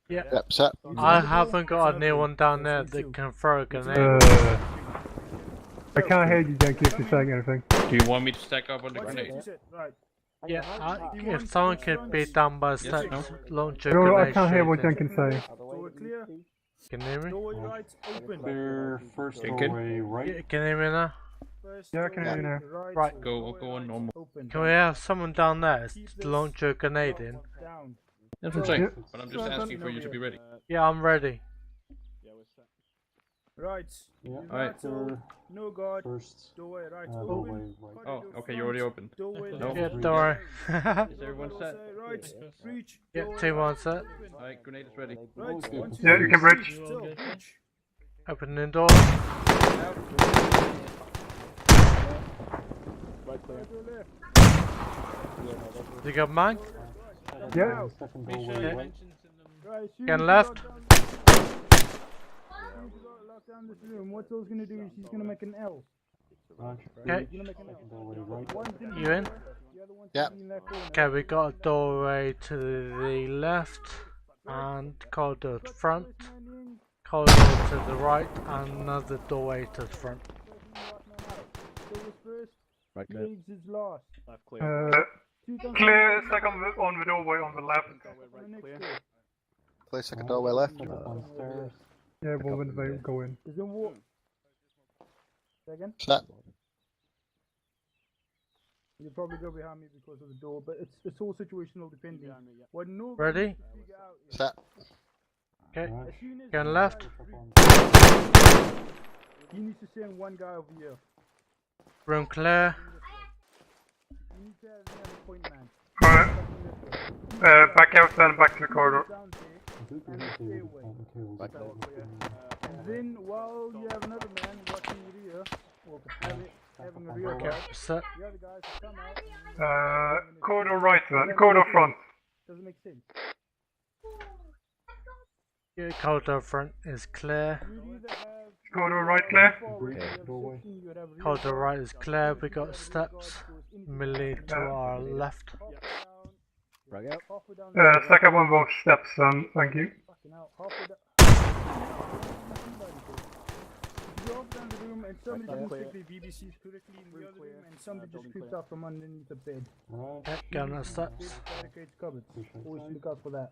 Yeah. Yep, set. I haven't got a new one down there that can throw a grenade. I can't hear you, Jenkins, if you're saying anything. Do you want me to stack up on the grenade? Right. Yeah, if someone could be down by steps, launch a No, grenade. I can't hear what straight in. Jenkins saying. Door clear. Can you hear me? Door right, open. Clear first Jenkins? doorway right. Yeah, can you hear me now? Yeah, I can hear you now. Right. Go on normal. Can we have someone down there to launch a grenade in? That's what I'm saying. But I'm just asking for you to be ready. Yeah, I'm ready. Right. Alright. No guard. First. Doorway right. Doorway Open. Oh, okay, you already opened. Doorway No? Yeah, don't worry. Is everyone set? Right. Breach. Yeah, team one set. Alright, grenade is ready. Right. Yeah, you can breach. Still, breach. Open the door. You got mine? Yeah. Second doorway right. Can left. Lock down this room. What Phil's gonna do is he's gonna make an L. Okay. He's gonna make an Second doorway right. L. You in? The other one's Yep. in that corner. Okay, we got a doorway to the left and corridor to the front, corridor to the right, and another doorway to the front. Phil was first. Right, good. Leaves is last. Clear second on the doorway on the left. Clear second doorway left. Downstairs. Yeah, well, when they go in. Is in walk. Second. Set. You'll probably go behind me because of the door, but it's all situational depending. When no Ready? Set. Okay. As soon as Going left. You need to send one guy over here. Room clear. You need to have a point man. Alright. Back out then, back to the corridor. And then while you have another man watching your rear, or having a rear guard, the other guys will come out. Corridor right then, corridor front. Doesn't make sense. Yeah, corridor front is clear. Corridor right clear. Corridor right is clear. We got steps immediately to our left. Stack up on both steps, thank you. You go up down the room and somebody didn't stick the VBCs correctly in the other room and somebody just creeped out from underneath the bed. Okay, going on steps. Barricades covered. Always look out for that.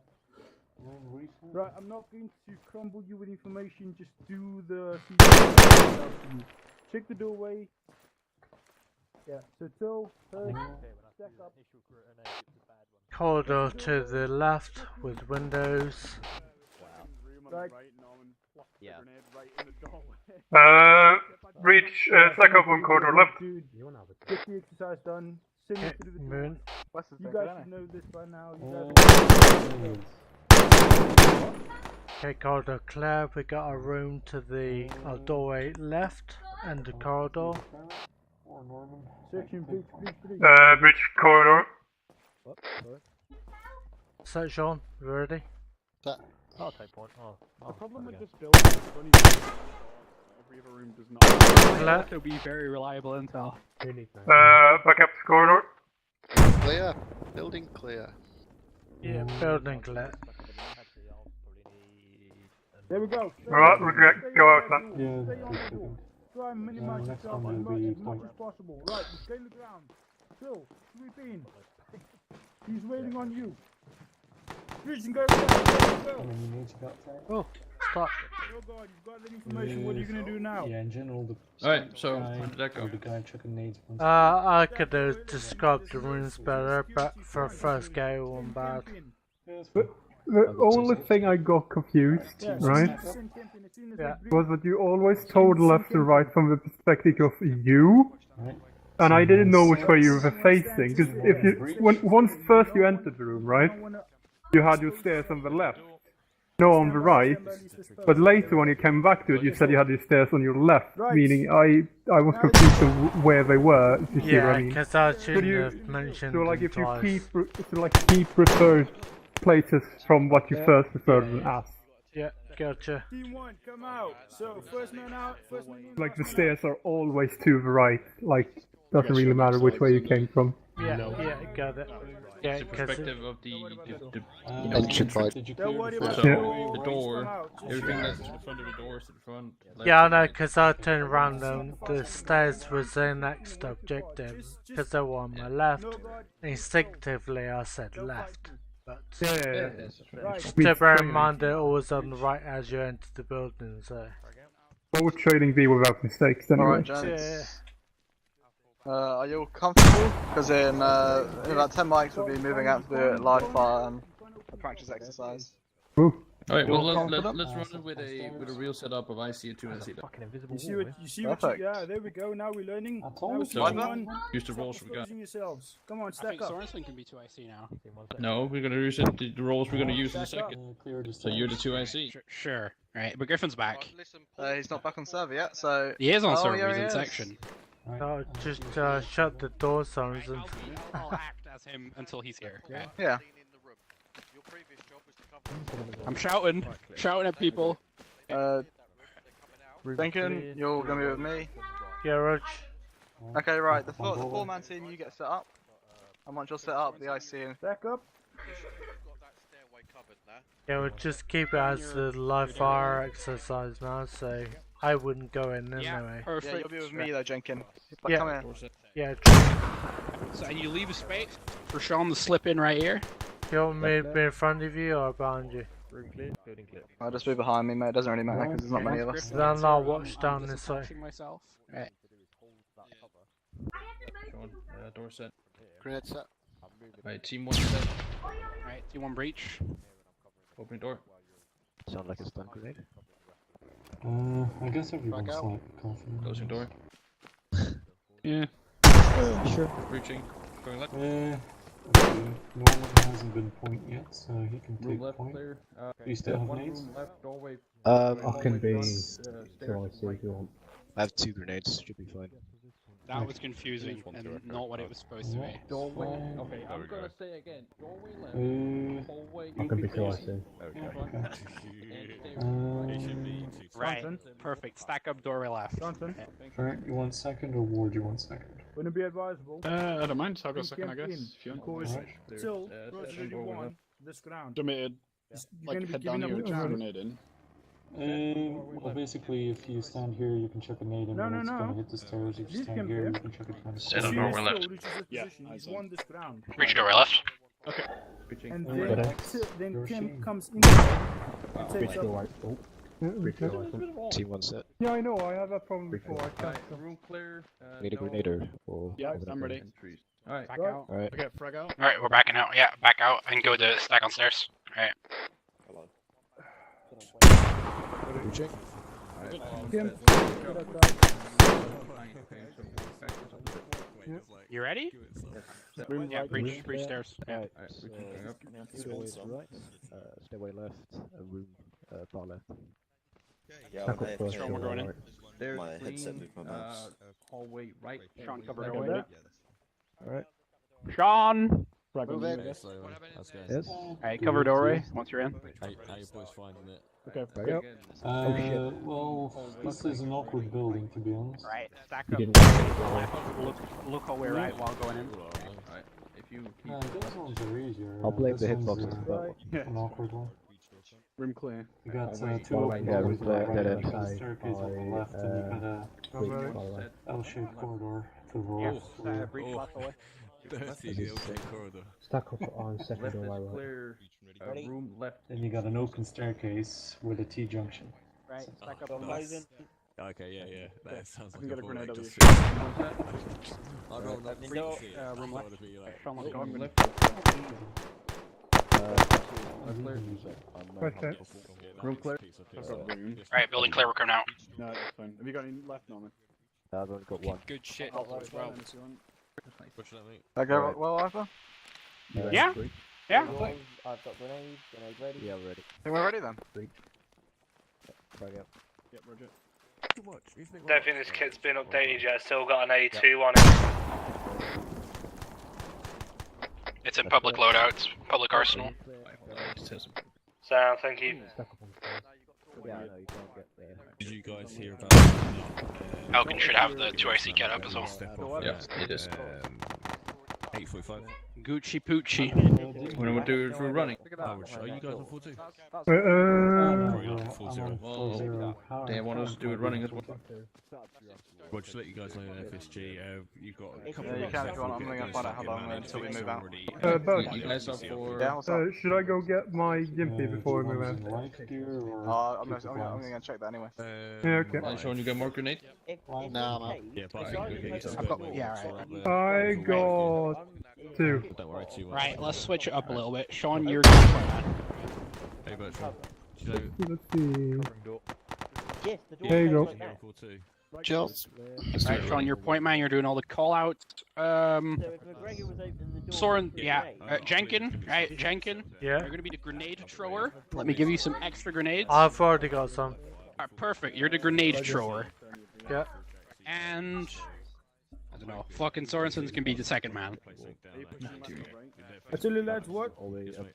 Right, I'm not going to crumble you with information, just do the check the doorway. Yeah, so till stack up. Corridor to the left with windows. Right. Yeah. Reach, stack up on corridor left. Dude, get the exercise done. Send it through the door. You guys should know this by now. You guys Okay, corridor clear. We got a room to the doorway left and the corridor. Section Bridge corridor. What? Sorry? So Sean, you ready? I'll take point. The problem with this building is when every other room does not. It'll be very reliable intel. Back up to corridor. Clear. Building clear. Yeah, building clear. There we go. Alright, we go out then. Stay on the door. Try and minimize yourself as much as possible. Right, you stay on the ground. Phil, sweep in. He's waiting on you. Reach and go. Oh, stop. Oh god, you've got that information. What are you gonna do now? Yeah, in general, the Alright, so how did that go? The guy chucking needs. I could have described the rooms better, but for first go, one bad. The only thing I got confused, right, was that you always told left and right from the perspective of you, and I didn't know which way you were facing. Because if you, once first you entered the room, right, you had your stairs on the left, no on the right, but later when you came back to it, you said you had your stairs on your left, meaning I was confused of where they were. If you see what I mean? Because I shouldn't have mentioned so like them if you twice. keep referred places from what you first referred them as. Yeah, gotcha. Team 1, come out. So first man out, first man in. Like the stairs are always to the right. Like doesn't really matter which way you came from. Yeah, got it. Yeah, the perspective of the engine fight. The door, everything that's in front of the door is to the front. Yeah, I know, because I turned around and the stairs was their next objective, because they were on my left. Instinctively, I said left. But just to bear in mind, they're always on the right as you enter the building, so. What would trading be without mistakes anyway? Alright, gents. Are you all comfortable? Because in about 10 mics we'll be moving out to do live fire and a practice exercise. Alright, well let's run it with a real setup of IC and 2 IC. You see what yeah, there we go, now we're learning. Use the rolls we got. Yourselves. Come on, stack I think up. Sorensen can be 2 IC now. No, we're gonna use it, the rolls we're gonna use in a second. So you're the 2 IC. Sure. Right, but Griffin's back. He's not back on server yet, so... He is on server, he's in section. Just shut the door, Sorensen. I'll act as him until he's here. Yeah. I'm shouting at people. Thinking you're gonna be with me. Yeah, Rog. Okay, right. The four-man team, you get set up. And once you're set up, the IC. Back up. Yeah, we'll just keep it as the live fire exercise now, so I wouldn't go in anyway. Perfect. Yeah, you'll be with me though, Jenkin. Yeah. Come in. Yeah. So you leave a space for Sean to slip in right here. Do you want me to be in front of you or behind you? I'll just be behind me, mate. It doesn't really matter because there's not many of us. Then I'll watch down this way. Myself. Right. door set. Grenade set. Right, team 1 set. Alright, team 1 breach. Open door. Sound like a stun grenade. I guess everyone's like confident. Closing door. Yeah. Sure. Breaching. Going left. Okay. Norman hasn't been point yet, so he can take left point. clear. Do you still have nades? Left doorway. I can be if you want. I have 2 grenades, should be fine. That was confusing and not what it was supposed to be. Doorway. Okay, I'm gonna say again. Doorway left. Hallway. I can be facing. Right. Perfect. Stack up doorway left. Johnson. Alright, you want second or Ward you want second? Wouldn't it be advisable? I don't mind, I'll go second, I guess. If you want. Because till Roger 1, this ground. Dominated. Like, head down here with your grenade in. Well, basically, if you stand here, you can chuck a nade and it's gonna hit the stairs. If you stand here, you can chuck it down. Stand on doorway left. Yeah, he's won this ground. Breach doorway left. Okay. And then Tim comes in and takes up. Team 1 set. Yeah, I know, I had that problem before. I can't. Room clear. Need a grenader or. Yeah, I'm ready. Alright. Back out. Alright. Okay, frag out. Alright, we're backing out. Yeah, back out and go to stack on stairs. Alright. Breaching. You ready? Yeah, breach stairs. Alright, stairway left, a room, bar left. Yeah, We're going in. There's my headset moved my mouse. Hallway right. Sean, cover doorway. Alright. Sean! Move in. Yes. Alright, cover doorway once you're in. How you boys finding it? Okay, Frag out. Well, this is an awkward building to be honest. Right, stack up. Look away right while going in. Alright. If you keep. Those ones are easier. I'll blame the This one's, hitboxes for that one. An awkward one. Room clear. You got two open Yeah, doors room clear, on the dead right, end. you got a staircase on the left, and you got a L-shaped corridor to the left. Breach left away. Corridor. Stack up on second doorway. Clear. Room left. Then you got an open staircase with a T-junction. Right, stack up on left. Okay, yeah. That sounds like get a a grenade over just... you. I rolled that Room left. Sean, let's go. Room left. Room clear. Alright, building clear, we're coming out. No, it's fine. Have you got any left, Norman? I've only got 1. Good shit. As well. What should I make? I go well, Arthur? Yeah? Yeah? I've got grenade ready. Yeah, we're ready. I think we're ready then. Frag out. Yep, Roger. Too much. Don't think this kit's been updated yet. Still got an A2 on it. It's in public loadouts, public arsenal. Sound, thank you. Yeah, I know you can't get there. Did you guys hear about Falcon should have the 2IC get up as well. Yeah, it is. 8:45. Gucci Poochie. When we do it, we're running. Are you guys on 4-2? Probably not 4-0. Well, they want us to do it running as well. Well, just to let you guys know, FSG, you've got a couple Yeah, you of can if you want. I'm gonna find out how long until we move out. You guys up for? Yeah, what's up? Should I go get my Gimpy before we move out? I'm gonna check that anyway. Yeah, okay. Sean, you got more grenade? No, yeah, but I've got, yeah, right. I got 2. Don't worry too much. Right, let's switch it up a little bit. Sean, you're going for that. Hey, Bertrand. Let's see. Yes, the door. There you go. Chill. Right, Sean, your point man, you're doing all the call outs. Soren, yeah. Jenkin, right, Jenkin. Yeah. You're gonna be the grenade thrower. Let me give you some extra grenades. I've already got some. Alright, perfect. You're the grenade thrower. Yeah. And I don't know. Fucking Sorensen's can be the second man. I tell you lads what?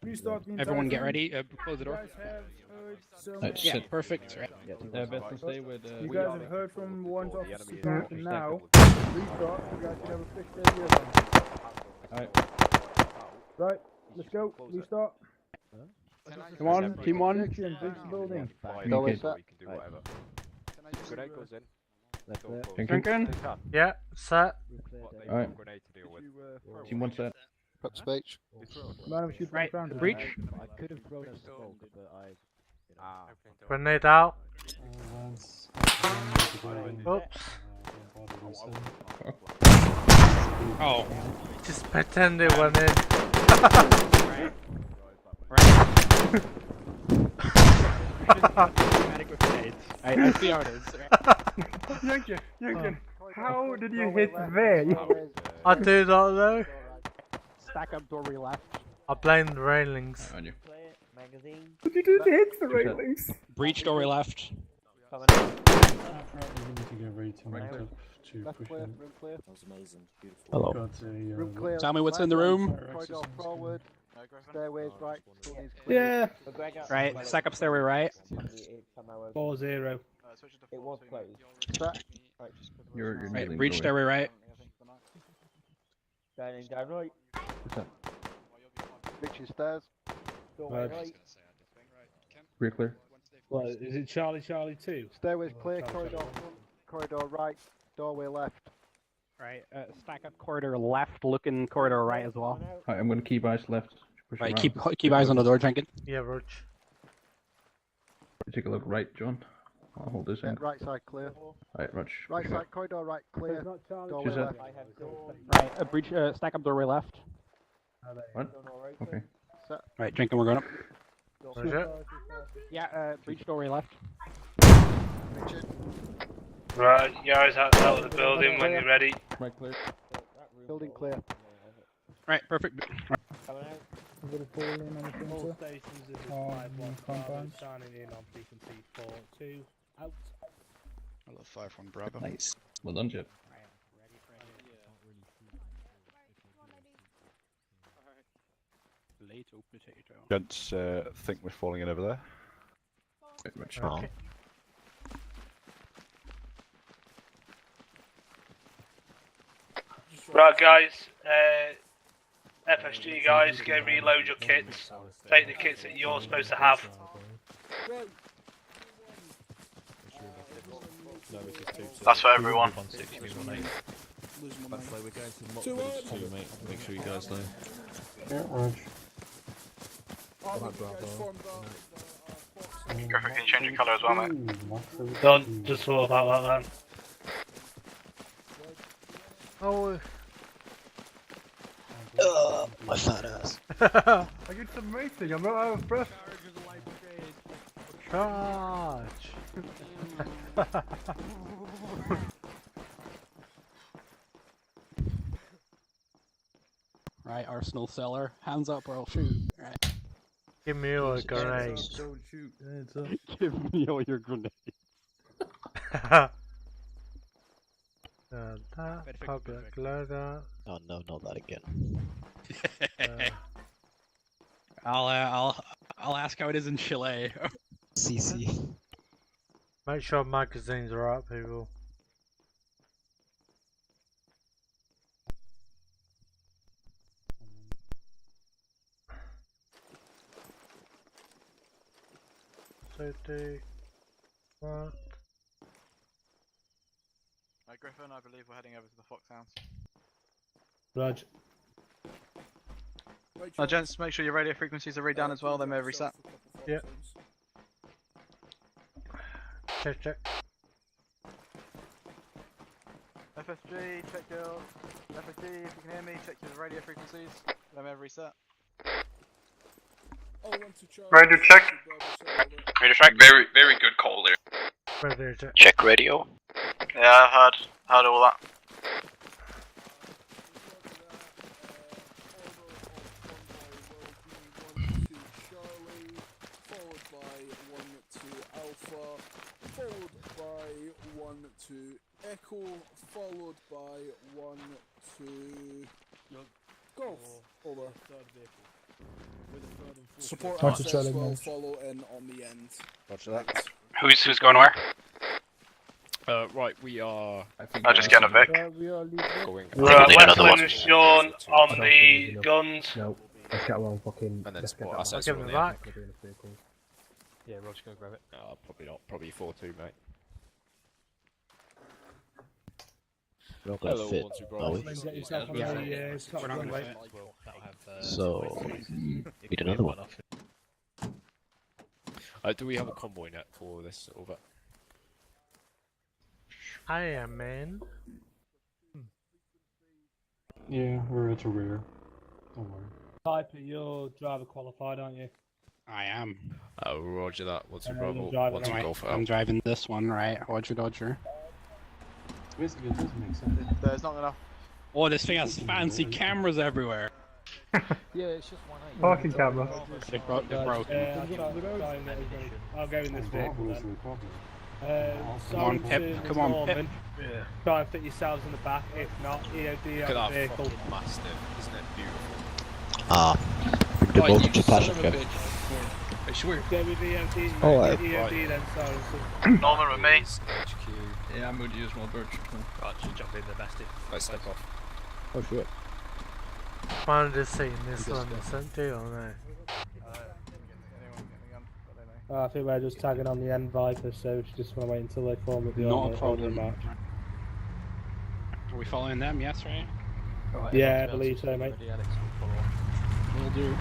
Restart the Everyone get ready. Close the door. Yeah, perfect. Right. Best to stay with. You guys have heard from one officer now. Restart. You guys can have a fixed idea then. Alright. Right, let's go. Restart. Come on, team 1. Section, breach the building. Doorway set. Grenade goes in. Left there. Jenkin? Yeah, set. Alright. Team 1 set. Prep speech. Right, breach. I could have thrown a smoke, but I. Grenade out. Oops. Oh. Just pretend it went in. I see how it is. Yankin, how did you hit there? I do not know. Stack up doorway left. I blame the railings. Magazine. What did you do to hit the railings? Breach doorway left. We need to get ready to mount up to push in. That was amazing. Beautiful. Hello. Got a, Room clear. Tell me what's in the room. Corridor forward. Stairways right. Yeah. Right, stack up stairway right. 4-0. It was closed. You're Right, kneeling, breach by the way. stairway right. Going in, down right. Reaching stairs. Doorway Right. right. Rear clear. Well, is it Charlie 2? Stairways clear. Corridor front. Corridor right. Doorway left. Right, stack up corridor left, looking corridor right as well. Right, I'm going to keep eyes left. Push Right, around. keep eyes on the door, Jenkins. Yeah, Roach. Take a look right, John. I'll hold this Yeah, end. right side clear. Right, Rog. Right side corridor right clear. Doorway She's left. Right, breach, stack up doorway left. What? Okay. Right, Jenkins, we're going up. Roger. Yeah, breach doorway left. Right, you guys out of the building when you're ready. Right clear. Building clear. Right, perfect. I'm gonna fall in on the All stations is 5-1 compound. Signing in on frequency 4-2. Out. I love 5-1 Bravo. Nice. Well done, Jip. Potato, potato. Gents, think we're falling in over there. Very much. Okay. Right, guys. FSG guys, go reload your kits. Take the kits that you're supposed to have. That's for everyone. That's why we're going to mock village too, mate. Make sure you guys know. Yeah, Rog. Griffin, can you change your colour as well, mate? Don't just thought about that then. Oh. My fat ass. I get some racing, I'm not out of breath. Charge! Right, Arsenal cellar. Hands up or I'll shoot. Right. Give me your grenades. Don't shoot. Hands up. Give me all your grenades. That public loadout. Oh no, not that again. I'll ask how it is in Chile. CC. Make sure magazines are up, people. Safety. What? Right, Griffin, I believe we're heading over to the Foxhounds. Rog. Gents, make sure your radio frequencies are read down as well, they may have reset. Yep. Check. FSG, check your... FSG, if you can hear me, check your radio frequencies, they may have reset. Radio check. Radio check. Very good call there. Radio check. Check radio. Yeah, I've heard all that. Followed by 1 to Echo, followed by 1 to Golf. Over. Support access will follow in on the end. Roger that. Who's going where? Right, we are. I just get a Vic. Right, Westland is Sean on the guns. No, let's get one fucking. And then support I'll assets give on them the back. Yeah, Roger, go grab it. Probably not. Probably 4-2, mate. We're not gonna Hello, fit, 1-2 are we? Get yourself on the top We're not gonna runway. fit. So, need another one. Do we have a convoy net for this over? I am in. Yeah, we're at the rear. Don't worry. Piper, you're driver qualified, aren't you? I am. Oh, roger that. What's the you're Bravo? driving What's the right. Golf I'm out? driving this one, right? Roger Dodger. Basically, it doesn't make sense. There's not enough. Oh, this thing has fancy cameras everywhere. Yeah, it's just 180. Parking camera. They're broken. I'll go in this vehicle then. Come on, Pip. Come on, Pip. Try and fit yourselves in the back. If not, EOD Look out at the that vehicle. fucking Mastiff. Isn't it beautiful? Ah. Oh, you son of a bitch. Hey, should we? Go with EOD. Alright. EOD then, sorry. Norman with me. HQ. Yeah, I'm going to use more birch. Right, should jump in the Mastiff. Let's step off. Oh shit. Find the scene this one, isn't it, or no? I think we're just tagging on the end Viper, so we just want to wait until they form with the Not a order problem. march. Are we following them? Yes, right? Yeah, I believe so, mate. Will do.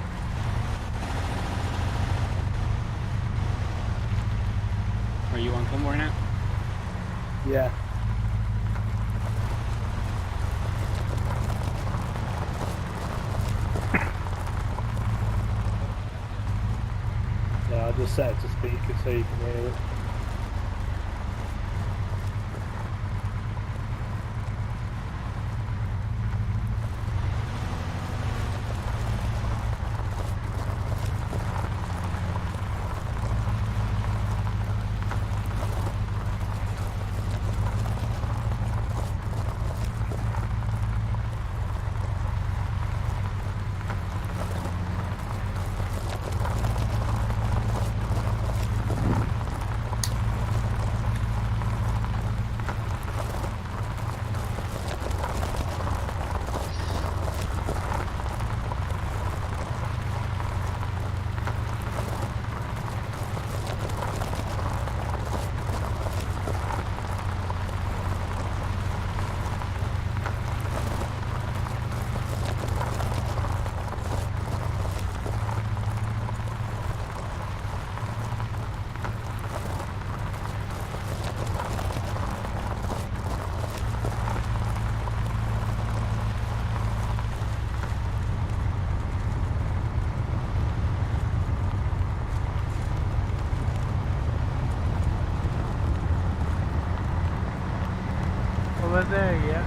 Are you on Convoy now? Yeah. Yeah, I'll just set it to speaker so you can hear it. Over there, yeah.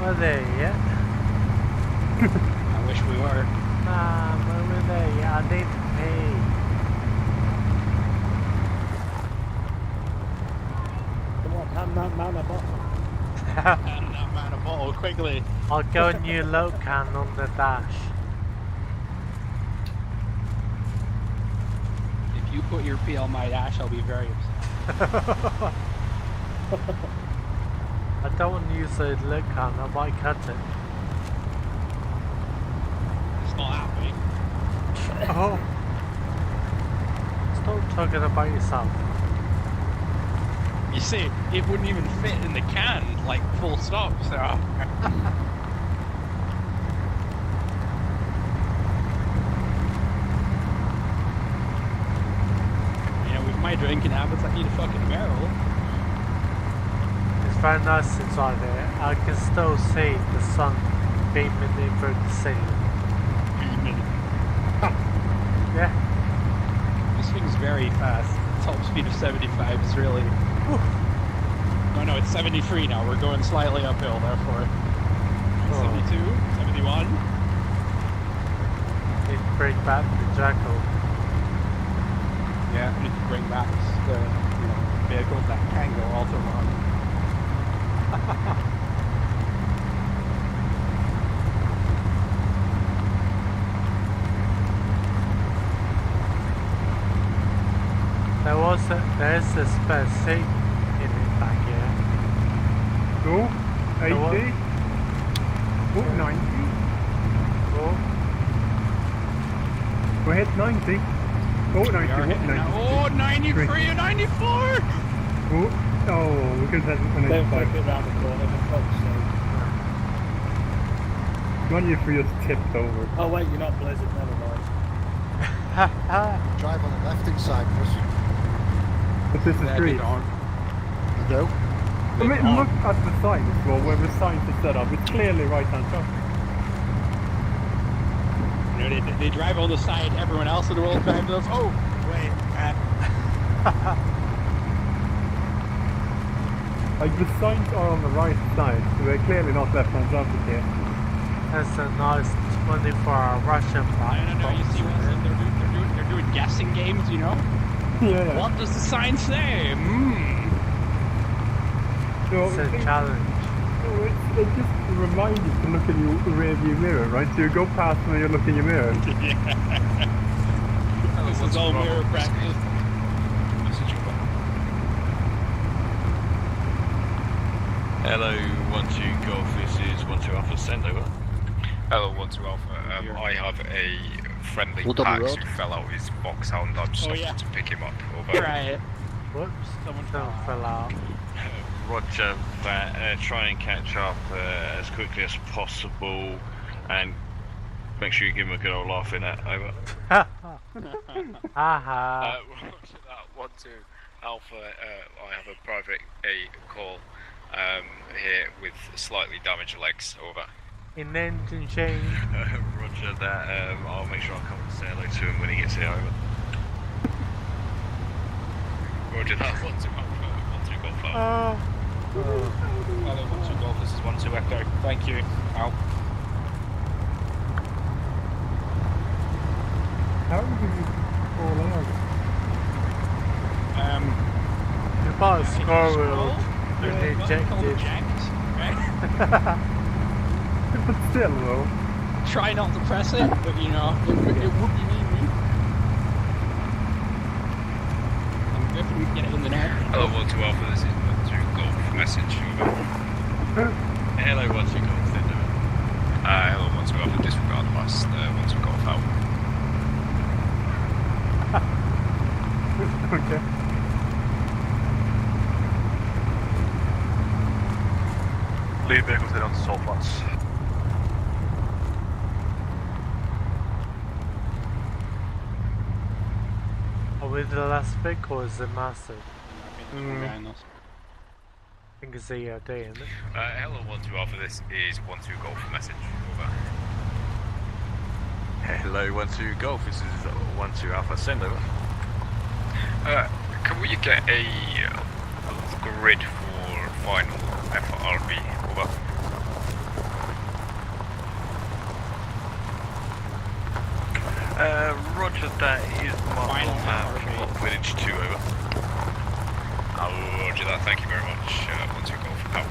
Over there, yeah. I wish we were. I'm over there, yeah. I need to pay. Come on, hand that man a bottle. Hand that man a bottle quickly. I'll go new load can on the dash. If you put your P on my dash, I'll be very upset. I don't want to use the load can, I might cut it. It's not happening. Oh. Stop talking about yourself. You see, it wouldn't even fit in the can, like full stop, so. You know, with my drinking habits, I need a fucking barrel. It's very nice inside there. I can still see the sun beaming in through the ceiling. Yeah. This thing's very fast. Top speed of 75 is really... Oh no, it's 73 now. We're going slightly uphill, therefore. 72, 71. Need to bring back the Jackal. Yeah, we need to bring back the vehicles that can go auto-run. There's a spare seat in it back here. Go. 80. Go 90. Go ahead 90. Go 90. What 90? Oh, 93 and 94! Oh, because that's when Don't it's flip it round the corner, the clock's so. Not if we just tipped over. Oh wait, you're not Blizzard, never mind. Drive on the left-hand side, Chris. But this is street. No. I mean, look at the sign as well, where the signs are set up. It's clearly right-hand traffic. You know, they drive on the side, everyone else in the world drives us. Oh, wait. Like, the signs are on the right side, so they're clearly not left-hand traffic here. That's a nice 24-hour Russian bike. No, you see what they're doing guessing games, you know? Yeah. What does the sign say? So, It's a challenge. It just reminds you to look in your rear view mirror, right? So you go past when you look in your mirror. This is all mirror practice. Hello, 1-2 Golf, this is 1-2 Alpha, send over. Hello, 1-2 Alpha. I have a friendly Pax who fell out his foxhound. I'm stopping to pick him up. Over. Right. Whoops, someone fell out. Roger that, try and catch up as quickly as possible and make sure you give him a good old laugh in it, over. Aha. Roger that, 1-2 Alpha, I have a private call here with slightly damaged legs, over. In engine change. Roger that, I'll make sure I come and say hello to him when he gets here, over. Roger that, 1-2 Alpha, 1-2 Golf Alpha. Hello, 1-2 Golf, this is 1-2 Echo. Thank you. Out. How did you fall out? You bought a squirrel and ejected. But still, though. Try not to press it, but you know, it would be me. I'm definitely get it in the net. Hello, 1-2 Alpha, this is 1-2 Golf message, over. Hello, 1-2 Golf, send over. Hello, 1-2 Alpha, disregard last 1-2 Golf out. Okay. Lead vehicles head on to Salt Flats. Are we the last pick or is it massive? I think it's EOD, isn't it? Hello, 1-2 Alpha, this is 1-2 Golf message, over. Hello, 1-2 Golf, this is 1-2 Alpha, send over. Can we get a grid for final FRB, over? Roger that, is my Village 2, over. Roger that, thank you very much, 1-2 Golf out.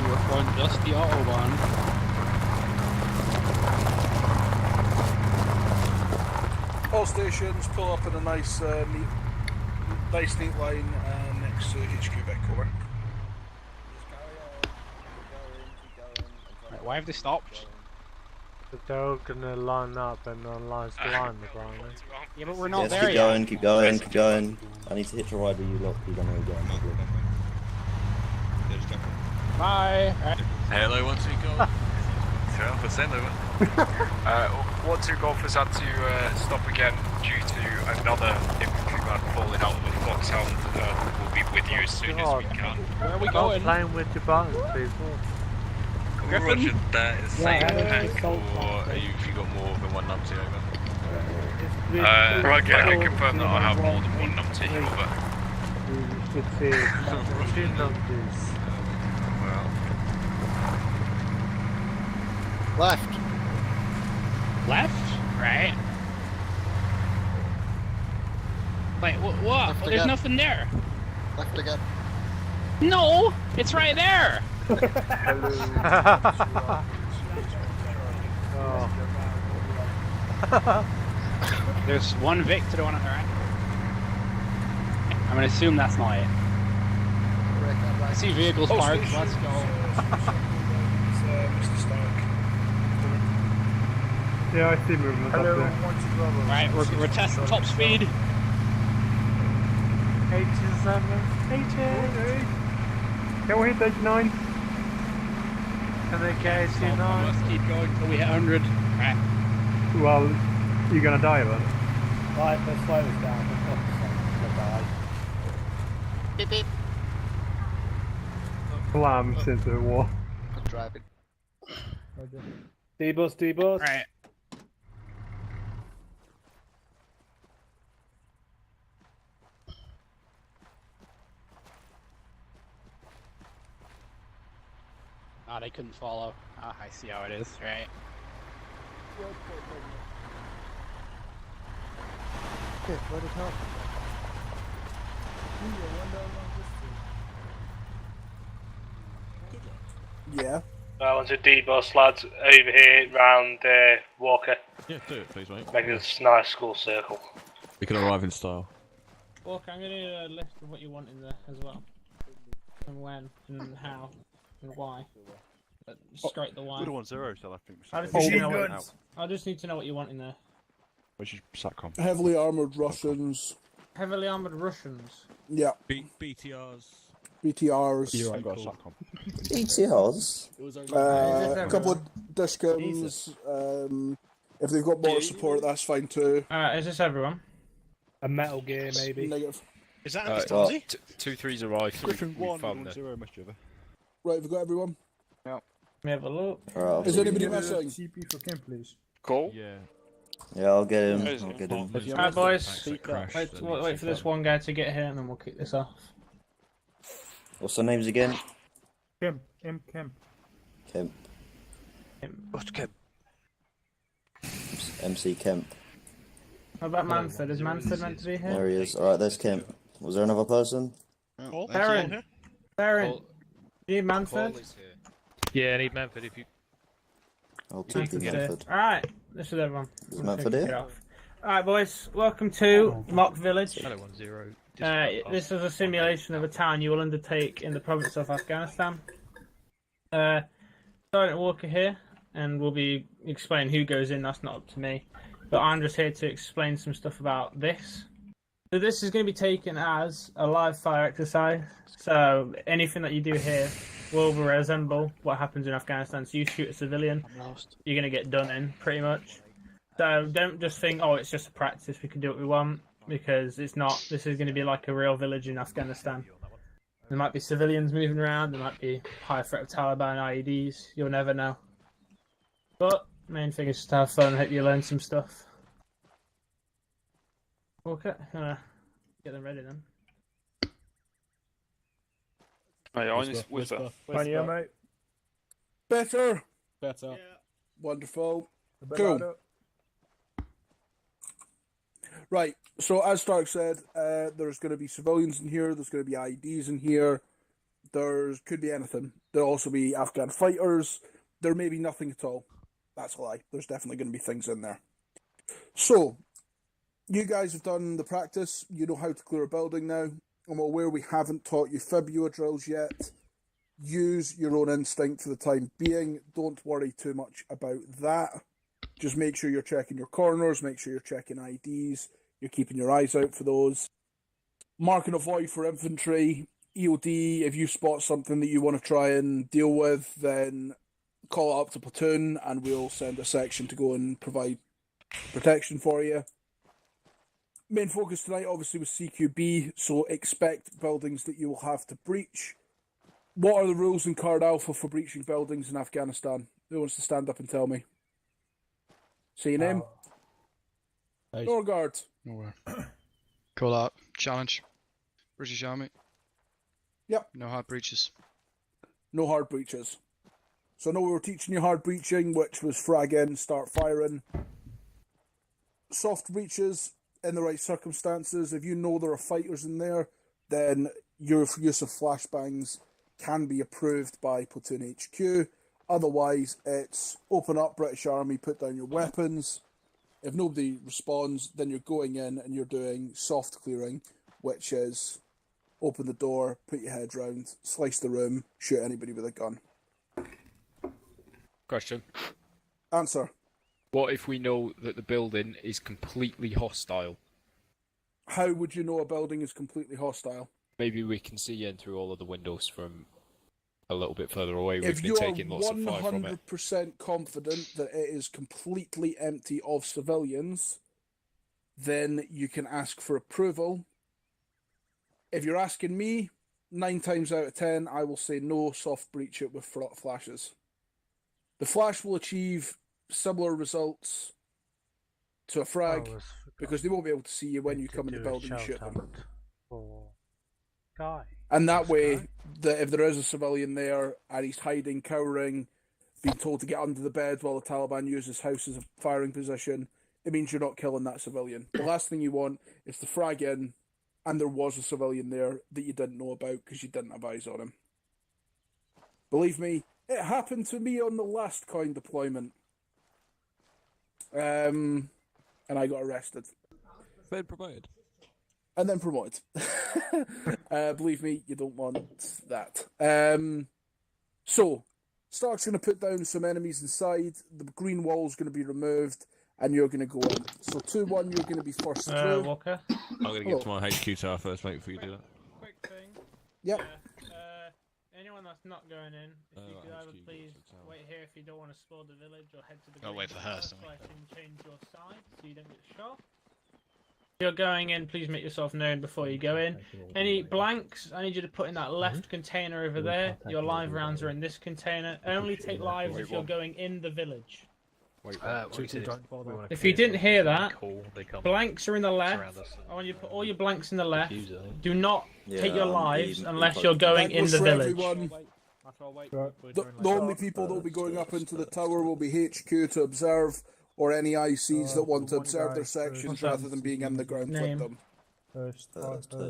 We're going just the Autobahn. All stations pull up in a nice, neat line next to HQ back, over. Right, why have they stopped? But they're all gonna line up and on last line, apparently. Yeah, but we're not there keep yet. going, keep going, keep going. I need to hitch a ride with you lot, you're gonna go on. Bye. Hello, 1-2 Golf. 2 Alpha, send over. 1-2 Golf has had to stop again due to another infantryman falling out of a foxhound. We'll be with you as soon as we can. Where are we Stop going? playing with your buttons, people. Roger that, same pack, so or have you got more than one numpty, over? I can confirm that I have more than one numpty, over. It's two numbers. Left. Left? Right. Wait, what? Left There's again. nothing there. Left again. No! It's right there! There's one Vic to the one on the right. I'm gonna assume that's not it. I see vehicles parked. Let's go. Mr. Stark. Yeah, I see movement up there. Right, we're testing top speed. 87. 88. Can we hit 89? Can they get I 89? must keep going till we hit 100. Right. Well, you're gonna die then. Right, let's slow this down. Die. Beep beep. Slams into the wall. Good driving. D-bus, D-bus. Right. Oh, they couldn't follow. Ah, I see how it is, right? Okay, let it help. Yeah. That one's a D-bus, lads, over here, round Walker. Yeah, do it, please, mate. Make a nice school circle. We can arrive in style. Walker, I'm going to need a list of what you want in there as well. And when, and how, and why. But straight the why. Good 10, still, I think. I just need to know what, I just need to know what you want in there. Which is SATCOM. Heavily armoured Russians. Heavily armoured Russians. Yeah. BTRs. BTRs. You ain't got a SATCOM. BTRs? A couple of Dishkins. If they've got motor support, that's fine too. Is this everyone? A Metal Gear, maybe. Negative. Is that Anastasia? 2-3's arrived. Griffin We 1, found 0, mischief. Right, have we got everyone? Yeah. Let me have a look. Is anybody missing? CP for camp, please. Cool. Yeah. Yeah, I'll get him. I'll get him. Alright, boys. Wait for this one guy to get here, and then we'll kick this off. What's the names again? Kemp. M. Kemp. Kemp. What's Kemp? MC Kemp. What about Manford? Is Manford meant to be here? There he is. Alright, there's Kemp. Was there another person? Baron! Baron! Do you need Manford? Yeah, I need Manford if you... I'll take the Manford. Alright, this is everyone. Is Manford here? Alright, boys, welcome to Mock Village. Hello, 10. This is a simulation of a town you will undertake in the province of Afghanistan. Sergeant Walker here, and we'll be explaining who goes in, that's not up to me. But I'm just here to explain some stuff about this. So this is going to be taken as a live fire exercise. So anything that you do here will resemble what happens in Afghanistan. So you shoot a civilian, you're going to get done in, pretty much. So don't just think, oh, it's just a practice, we can do what we want, because it's not. This is going to be like a real village in Afghanistan. There might be civilians moving around, there might be high threat of Taliban IEDs, you'll never know. But main thing is just to have fun and hope you learn some stuff. Okay, get them ready then. Hey, on this whisper. Mate. Better. Better. Yeah. Wonderful. Cool. Right, so as Stark said, there's going to be civilians in here, there's going to be IEDs in here, there could be anything. There'll also be Afghan fighters, there may be nothing at all. That's a lie. There's definitely going to be things in there. So, you guys have done the practice, you know how to clear a building now. I'm aware we haven't taught you FIBUA drills yet. Use your own instinct for the time being, don't worry too much about that. Just make sure you're checking your corners, make sure you're checking IDs, you're keeping your eyes out for those. Mark and avoid for infantry. EOD, if you spot something that you want to try and deal with, then call it up to Platoon and we'll send a section to go and provide protection for you. Main focus tonight obviously was CQB, so expect buildings that you will have to breach. What are the rules in Card Alpha for breaching buildings in Afghanistan? Who wants to stand up and tell me? Say your name. Norgard. Nowhere. Call out. Challenge. British Army. Yep. No hard breaches. No hard breaches. So I know we were teaching you hard breaching, which was frag in, start firing. Soft breaches, in the right circumstances. If you know there are fighters in there, then your use of flashbangs can be approved by Platoon HQ. Otherwise, it's open up, British Army, put down your weapons. If nobody responds, then you're going in and you're doing soft clearing, which is open the door, put your head round, slice the room, shoot anybody with a gun. Question. Answer. What if we know that the building is completely hostile? How would you know a building is completely hostile? Maybe we can see in through all of the windows from a little bit further away, we've If been you are taking lots of fire from it. 100% confident that it is completely empty of civilians, then you can ask for approval. If you're asking me, 9 times out of 10, I will say no, soft breach it with flashes. The flash will achieve similar results to a frag because they won't be able to see you when you come in the building and shoot them. And that way, if there is a civilian there and he's hiding, cowering, being told to get under the bed while the Taliban use his house as a firing position, it means you're not killing that civilian. The last thing you want is to frag in and there was a civilian there that you didn't know about because you didn't have eyes on him. Believe me, it happened to me on the last coin deployment. And I got arrested. Then promoted. And then promoted. Believe me, you don't want that. So, Stark's going to put down some enemies inside. The green wall's going to be removed, and you're going to go in. So 2-1, you're going to be first through. Walker? I'm going to get to my HQ tower first, mate, before you do that. Quick thing. Yep. Anyone that's not going in, if you could either please wait here if you don't want to explore the village, or head to the I'll wait for her, so I can change your side so you don't get shot. If you're going in, please make yourself known before you go in. Any blanks, I need you to put in that left container over there. Your live rounds are in this container. Only take lives if you're going in the village. If you didn't hear that, blanks are in the left. I want you to put all your blanks in the left. Do not take your lives unless you're going in the village. The only people that will be going up into the tower will be HQ to observe, or any ICs that want to observe their sections rather than being in the ground with them.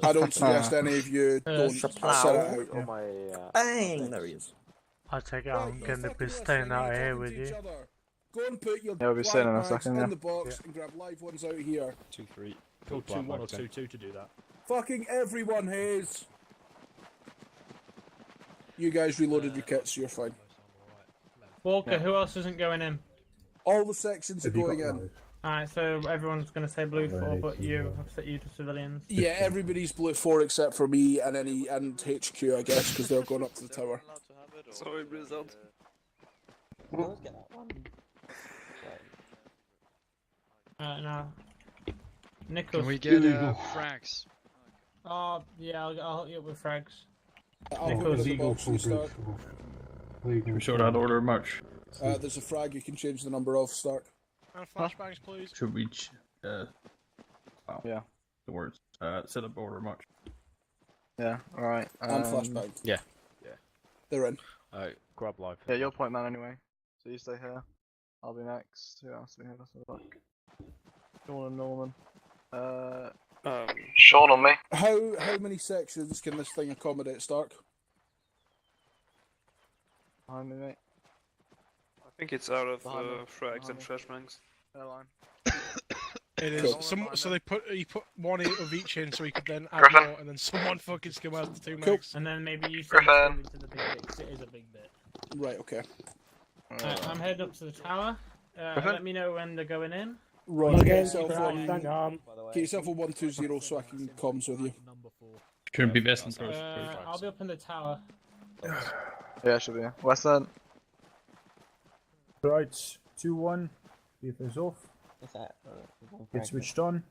I don't suggest any of you don't set it out. Bang! There he is. I take it I'm going to be staying out here with you. Go and put your we'll be staying in a bags second, in the box and grab live ones out here. 2-3. Go 2-1 or 2-2 to do that. Fucking everyone, Hayes! You guys reloaded your kits, so you're fine. Walker, who else isn't going in? All the sections are going in. Alright, so everyone's going to say blue 4, but you have set you to civilians. Yeah, everybody's blue 4 except for me and HQ, I guess, because they're going up to the tower. Sorry, Blizzard. Now, Nicholas. Can we get frags? Oh, yeah, I'll hook you up with frags. Nicholas. I'm sure I'd order a march. There's a frag you can change the number of, Stark. Flashbangs, please. Should we... yeah. The words. Set up order march. Yeah, alright. And flashbang. Yeah. They're in. Grab live. Yeah, you're point man anyway. So you stay here. I'll be next. Who else do we have? Let's have a look. Sean and Norman. Sean on me. How many sections can this thing accommodate, Stark? Behind me, mate. I think it's out of frags and flashbangs. Airline. It is. So he put one of each in, so he could then add Griffin. more, and then someone fucking skim out the 2 Cool. max. And then maybe you Griffin. to the big bit, 'cause it is a big bit. Right, okay. I'm heading up to the tower. Let me know when they're going in. Right, get yourself Hang on. Get yourself a 120 so I can comms with you. Shouldn't be best in first. I'll be up in the tower. Yeah, should be. West End. Right, 2-1. BFS off. What's that? Get switched on.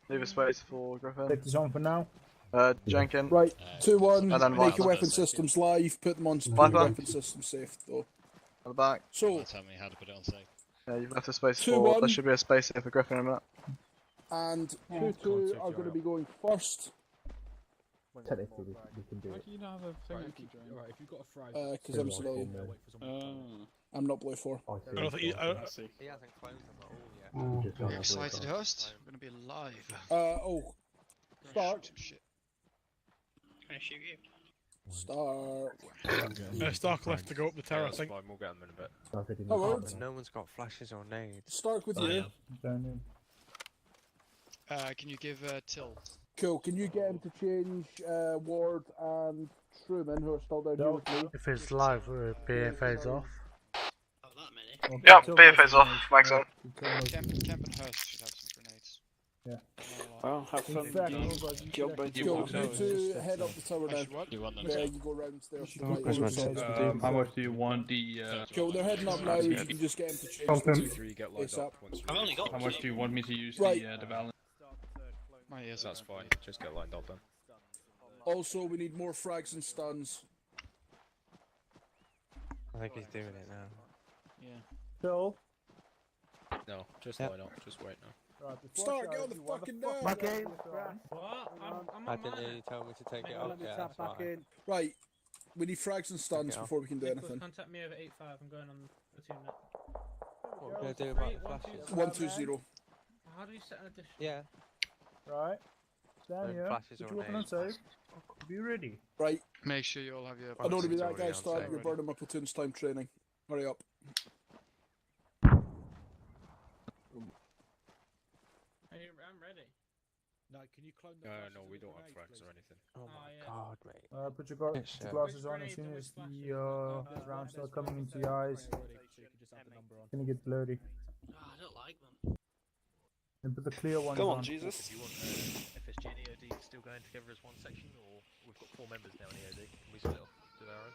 Leave a space for Griffin. Take this on for now. Jenkins. Right, 2-1. And then Make your what? weapon systems live. Put them on Viper. weapon system safe, though. At the back. So, Tell me how to put it on safe. Yeah, you've left a space 2-1. for. There should be a space here for Griffin in a minute. and 2-2 are going to be going first. Technically, we can do it. You don't have a thing Right, to keep going. right, if you've got a frag... Because I'm civilian. I'm not blue 4. I don't think He hasn't closed them at all yet. Are you excited, host? We're gonna be live. Stark. Shit. Can I shoot you? Stark. Stark left to go up the tower, I think. We'll get him in a bit. Hello. No one's got flashes or nades. Stark with you. Can you give Till? Cool. Can you get him to change Ward and Truman, who are still down here with me? If it's live, BFA's off. Yeah, BFA's off, Max on. Kemp and Hurst should have some grenades. Yeah. Well, have fun. In fact, Killed by two Cool. wolves. You two head up the tower now. Yeah, you go round there. How much do you want the? Cool, they're heading up now. You can just get them to chase Something. them. 2-3 get lined ASAP. up once I've only got How much do you want me to use Right. the balance? My ears, that's fine. Just get lined up then. Also, we need more frags and stuns. I think he's doing it now. Yeah. So. No, just line up. Just wait now. Right, Start, get on the fucking down. What? I'm I on didn't mine. hear you tell me to take it Hang off. on, Yeah, tap that's back fine. in. Right, we need frags and stuns Okay. before we can do Nicholas, anything. contact me over 85. I'm going on Platoon now. What are we going to do about the flashes? 120. How do you set an addition? Yeah. Right. Stand When here. flashes Put are your weapon on named. safe. Be ready. Right, Make sure you all have your. I don't want to be that guy already on starting. safe. You're burning my platoon's time training. Hurry up. I'm ready. No, can you clone No, we don't have frags or anything. Oh my yeah. god, mate. Put your Yes, your sir. glasses on as soon as the rounds start coming into your eyes. It's gonna get blurry. Oh, I don't like them. And put the clear ones Come on. on, Jesus. Do you want FSG and EOD still going together as one section, or we've got 4 members now in EOD? Can we split off, do our own?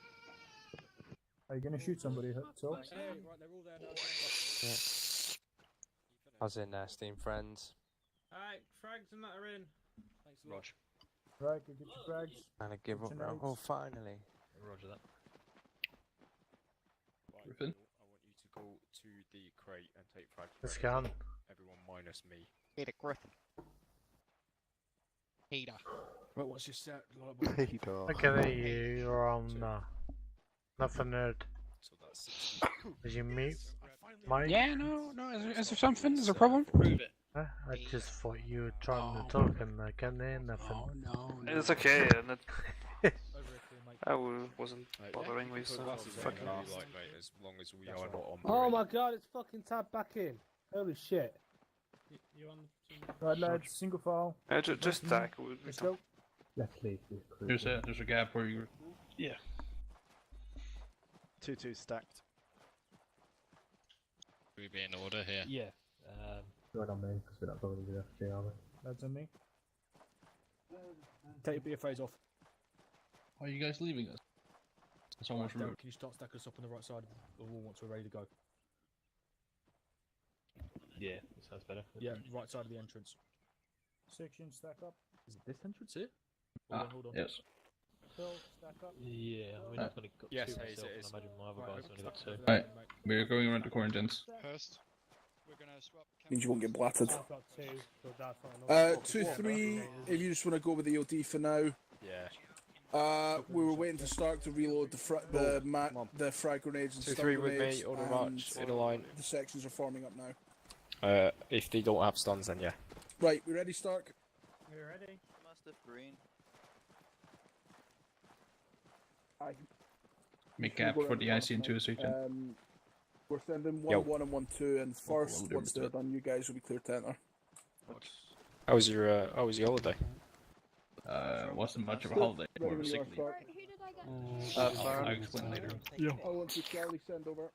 Are you gonna shoot somebody, so? Yeah. I was in there, Steam Friends. Alright, frags and that are in. Roger. Right, go get your frags. And I give up now. Oh, finally. Roger that. I Griffin? want you to go to the crate and take frags. Let's go on. Everyone minus me. Peter Griffin. Peter. Right, what's your set? Look at you, you're on nothing nerd. So that's 60. Did you mute Mike? Yeah, no. Is there something? Is there a problem? Prove it. I just thought you were trying to talk and I can't hear nothing. It's okay, and I wasn't bothering with fucking. Like, mate, as long as we are not on. Oh my god, it's fucking tabbed back in. Holy shit. You on Right, lads, single file. Just stack. Let's go. Let's leave this crew. There's a gap where you. Yeah. 2-2 stacked. We be in order here. Yeah. Right on me, because we're not bothered with FG, are we? Lads on me. Take your BFAs off. Are you guys leaving us? It's almost Darren, rude. can you start stacking us up on the right side of the wall once we're ready to go? Yeah, that sounds better. Yeah, right side of the entrance. Section, stack up. Is it this entrance here? Hold on. Yes. Phil, stack up. Yeah, I mean, I've only got Yes, 2 Hayes, myself, it and is. I imagine my other guys only got 2. Right, we're going around the corner, gents. Hurst, we're gonna swap. Means you won't get blatted. I've got 2, so that's fine. 2-3, if you just want to go with the OD for now. Yeah. We were waiting to start to reload the frag grenades and 2-3 stun with grenades. me, order and march, in a line. The sections are forming up now. If they don't have stuns, then yeah. Right, we ready, Stark? We're ready. Mastiff green. Aye. Make gap for the IC into a section. We're sending 1-1 and 1-2, and first, once they're done, you guys will be clear to enter. How was your holiday? Wasn't much of a holiday. More of a Ready sick when you are, leave. Stark? I'll explain later. I want to Charlie send over.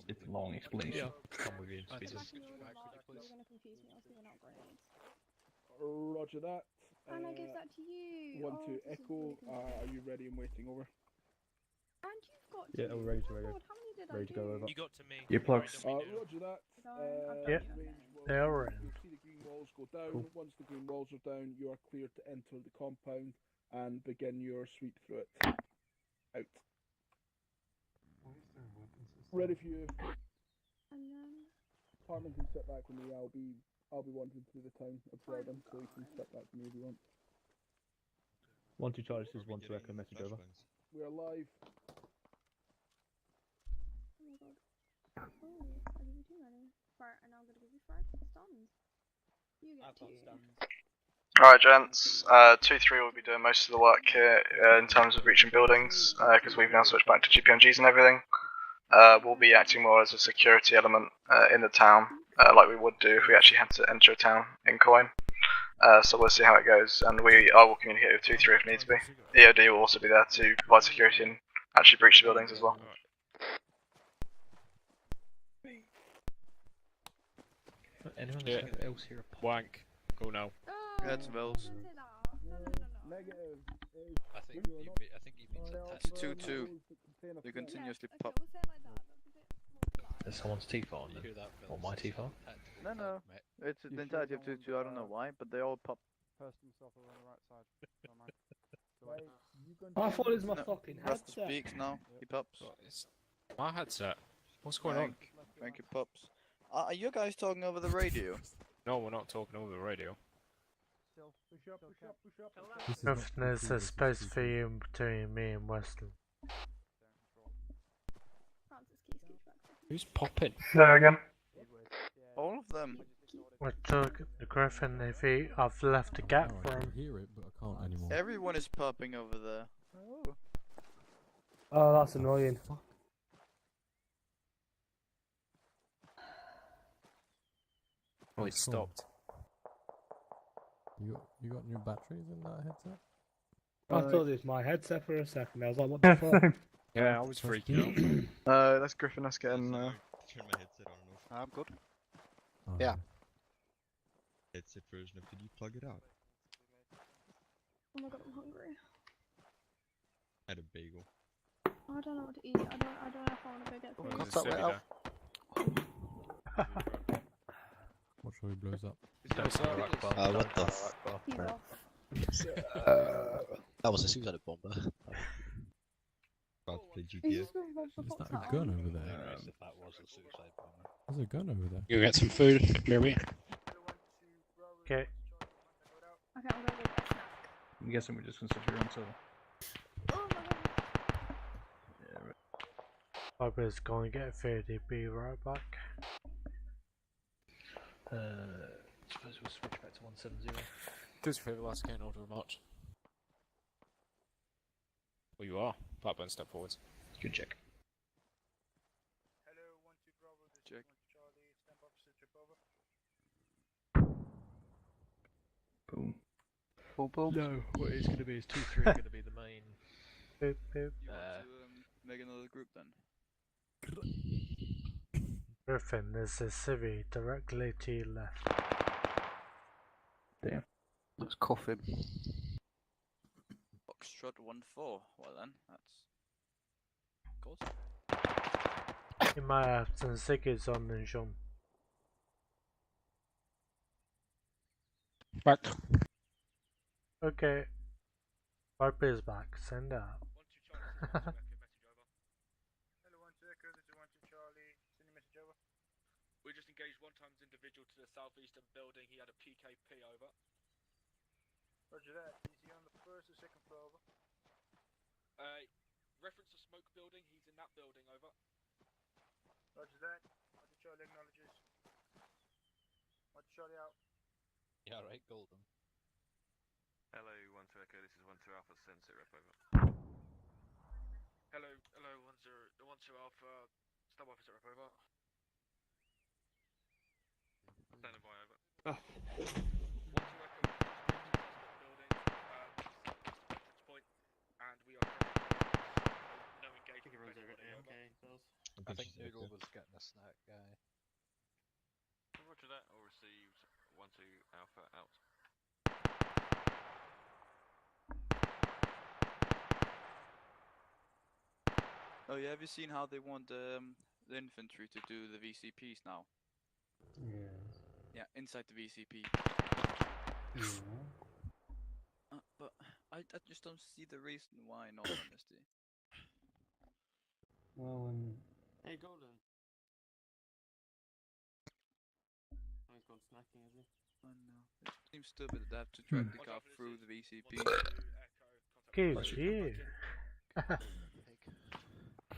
It's a long explanation. Come with you, speeders. Roger that. And I give that to you. 1-2 Echo. Are you ready and waiting over? And you've got Yeah, to. we're ready to Oh my radio. God, how many did I Ready to go do? over. You got to me. Your plugs. Roger that. Yep, they are in. You see the green walls go down. Once the green walls are down, you are cleared to enter the compound and begin your sweep through it. Out. Ready for you. And then. Harmon can step back with me. I'll be wandering through the town observing, so you can step back with me if you want. 1-2 Charlie says 1-2 Echo, message over. We are live. Oh my God. Oh, I give you 2 many. Right, and I'm gonna give you 5 stuns. You get 2. Alright, gents. 2-3 will be doing most of the work here in terms of reaching buildings, because we've now switched back to GPMGs and everything. We'll be acting more as a security element in the town, like we would do if we actually had to enter a town in coin. So we'll see how it goes, and I will communicate with 2-3 if needs be. EOD will also be there to provide security and actually breach the buildings as well. Anyone else here? Wank. Go now. Head to Mills. Negative. I think he means a test. 2-2. They continuously pop. There's someone's teeth on. You hear that, Or Mills? my teeth on. No. It's the entirety of 2-2. I don't know why, but they all pop. I thought it was my fucking Rust headset. speaks now. He pops. It's my headset. What's going on? Thank you, pops. Are you guys talking over the radio? No, we're not talking over the radio. Griffin, there's a space for you between me and Wesley. Who's popping? There again. All of them. I took the Griffin if I've left a gap for him. hear it, but I can't anymore. Everyone is popping over there. Oh. Oh, that's annoying. Oh, it stopped. You got new batteries in that headset? I thought it was my headset for a second. I was like, what the fuck? Yeah, I was freaking out. That's Griffin. That's getting. Turn my headset on and off. I'm good. Oh, Yeah. Headset version of. Did you plug it out? Oh my god, I'm hungry. I had a bagel. I don't know what to eat. I don't know if I want to go get food. Cut that way out. Watch how he blows up. What the fuck? He's off. That was a suicide bomber. About to play He's GTA. just going to Is that a gun over there? That was a suicide bomber. There's a gun over there. You get some food near me. Okay. Okay, I'm going to go get a snack. I'm guessing we're just going to sit here until. Oh my god. Barbara's going to get food, he'll be right back. Suppose we'll switch back to 170. Do us a favour, lads, can't order a march. Well, you are. Blackburn, step forwards. Good check. Hello, 1-2 Bravo. Check. Charlie, stand opposite trip over. Boom. No, what it's going to be is 2-3 going to be the main. Boop, boop. You want to make another group then? Griffin, there's a civvy directly to your left. Damn. Let's cuff him. Foxtrot 1-4. Well then, that's. Of course. You might have some ciggies on the Jean. Back. Okay. Barbara's back, send out. Hello, 1-2 Echo. This is 1-2 Charlie. Send your message over. We just engaged one times individual to the southeastern building. He had a PKP over. Roger that. Is he on the first or second floor over? Reference to smoke building. He's in that building over. Roger that. 1-2 Charlie acknowledges. 1-2 Charlie out. Yeah, right, golden. Hello, 1-2 Echo, this is 1-2 Alpha, send sit rep over. Hello, 1-2 Alpha. Stub officer rep over. Standing by over. 1-2 Echo. Building. Entrance point, and we are no engagement. I think Noodle was getting a snack guy. Roger that, or received 1-2 Alpha out. Oh yeah, have you seen how they want the infantry to do the VCPs now? Yeah. Yeah, inside the VCP. But I just don't see the reason why, in all honesty. Well, Hey, Golden. Oh, he's gone snacking, is he? I know. It seems stupid that they have to drag the car through the VCP. Excuse you.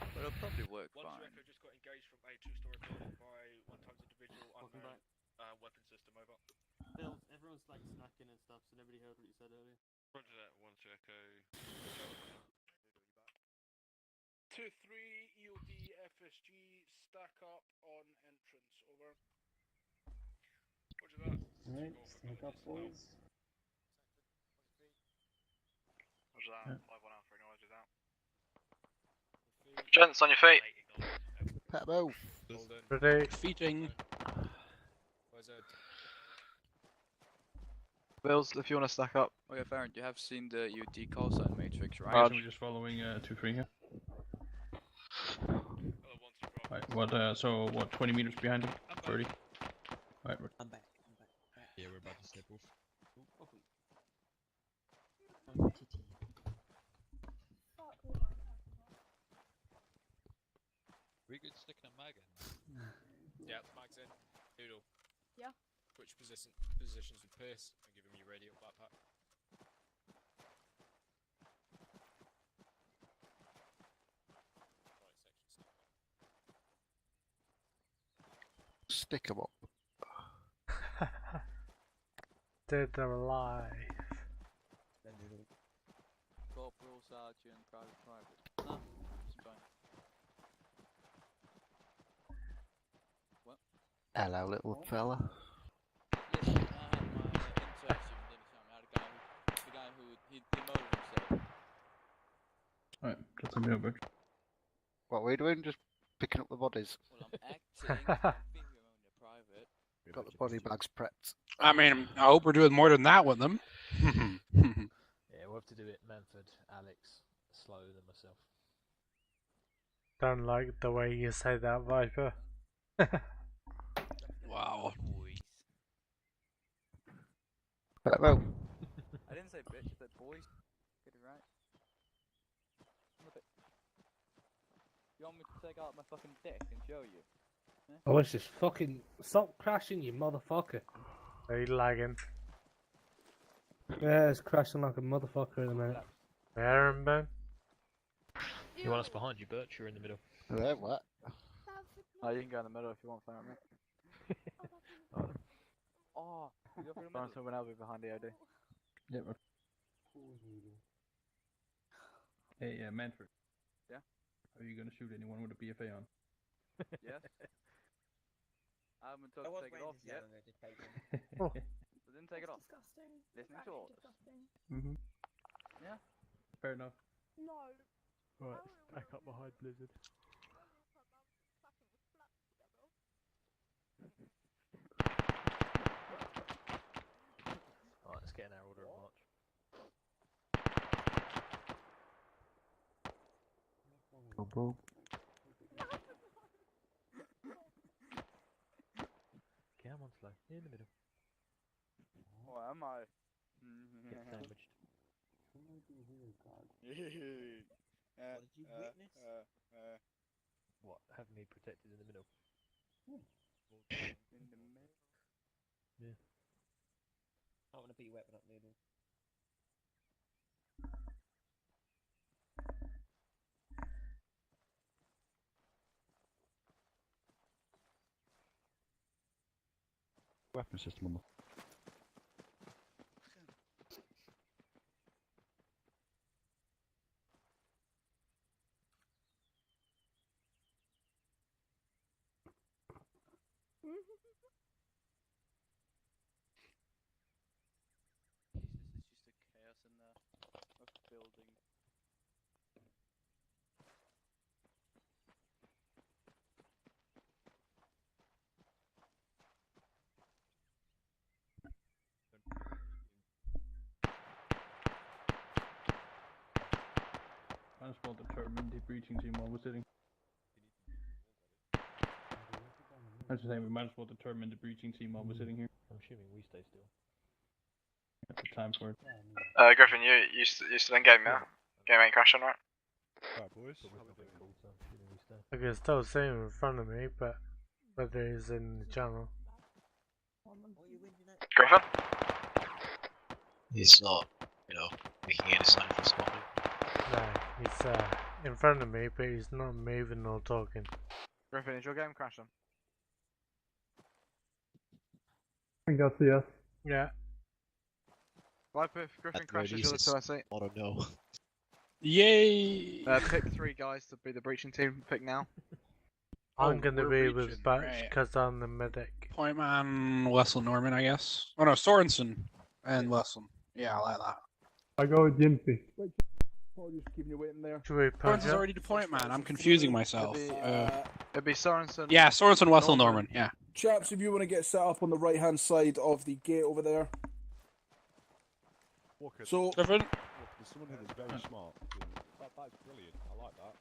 But it'll probably work fine. 1-2 Echo just got engaged from a two-story building by one times individual unknown weapon system over. Bill, everyone's like snacking and stuff, so nobody heard what you said earlier. Roger that, 1-2 Echo. 2-3 EOD FSG stack up on entrance over. Roger that. alright, stack up, boys. Roger that. 5-1 Alpha, acknowledges that. Gents, on your feet. Pebble. Ready? Feeding. Where's Ed? Bills, if you want to stack up. Oh yeah, Farron, you have seen the UT call sign matrix, right? Raj. We're just following 2-3 here. Right, what? So what? 20 meters behind him? 30. Right, I'm back. Yeah, we're about to step off. We could stick a mag in. Yeah, mag's in. Doodle. Yeah. Switch positions with pace and give him your radio backpack. Stick 'em up. Dead or alive. Corporal, sergeant, private. No, it's fine. What? Hello, little fella. Yes, I had my internship in dinner time. I had the guy who he demoted himself. Alright, that's a me over. What were you doing? Just picking up the bodies? Well, I'm acting. I think we're only a private. Got the body bags prepped. I mean, I hope we're doing more than that with them. Yeah, we'll have to do it Manford, Alex, slower than myself. Don't like the way you say that, Viper. Wow. Hello. I didn't say bitch, I said boys. Get it right. You want me to take out my fucking dick and show you? Oh, it's just fucking... Stop crashing, you motherfucker. Are you lagging? Yeah, it's crashing like a motherfucker in a minute. Aaron, Ben? You want us behind you, Birch? You're in the middle. Hello, what? Oh, you can go in the middle if you want, Farron, mate. Oh, you go through the Farron, middle. someone else be behind the OD. Yeah, bro. Hey, Manford. Yeah? Are you gonna shoot anyone with a BFA on? Yes. I haven't told to take it off yet. Oh. So didn't take it off. Disgusting. Listening to orders. Mm-hmm. Yeah. Fair enough. No. Right, back up behind Blizzard. Alright, let's get in our order of march. Bobo. Come on, slow. In the middle. What am I? Get sandwiched. What did you witness? What? Have me protected in the middle? In the middle. Yeah. I want to beat your weapon up, Noodle. Weapon system on the... This is just a chaos in there of building. Might as well determine the breaching team while we're sitting. I was just saying we might as well determine the breaching team while we're sitting here. I'm assuming we stay still. At the time for it. Griffin, you still in game, yeah? Game ain't crashing, right? Right, boys. I can still see him in front of me, but whether he's in the channel. Griffin? He's not, making any sign of responding. No, he's in front of me, but he's not moving or talking. Griffin, is your game crashing? I think that's a yes. Yeah. Viper, if Griffin crashes, you're the 2S8. I don't know. Yay! Pick 3 guys to be the breaching team. Pick now. I'm gonna be with breaching, Batch right. because I'm the medic. Point man, Wessel Norman, I guess. Oh no, Sorensen and Wessel. Yeah, I like that. I go with Jimpy. Oh, just keeping you waiting there. Should we punch Sorensen's up? already deployed, man. I'm confusing myself. It'd be Sorensen. Yeah, Sorensen, Wessel Norman. Yeah. Chaps, if you want to get set up on the right hand side of the gate over there. Walker, So Griffin? Walker, there's someone here that's very smart. That's brilliant. I like that.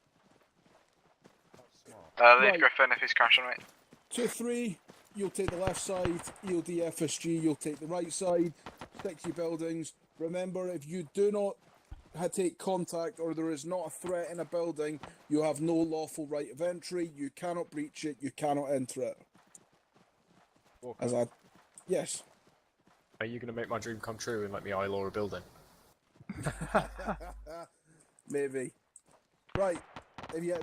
That's smart. Lead Right. Griffin if he's crashing, mate. 2-3, you'll take the left side. EOD FSG, you'll take the right side. Stick to your buildings. Remember, if you do not take contact or there is not a threat in a building, you have no lawful right of entry. You cannot breach it. You cannot enter it. Walker. Yes. Are you going to make my dream come true and let me eyelaw a building? Maybe. Right.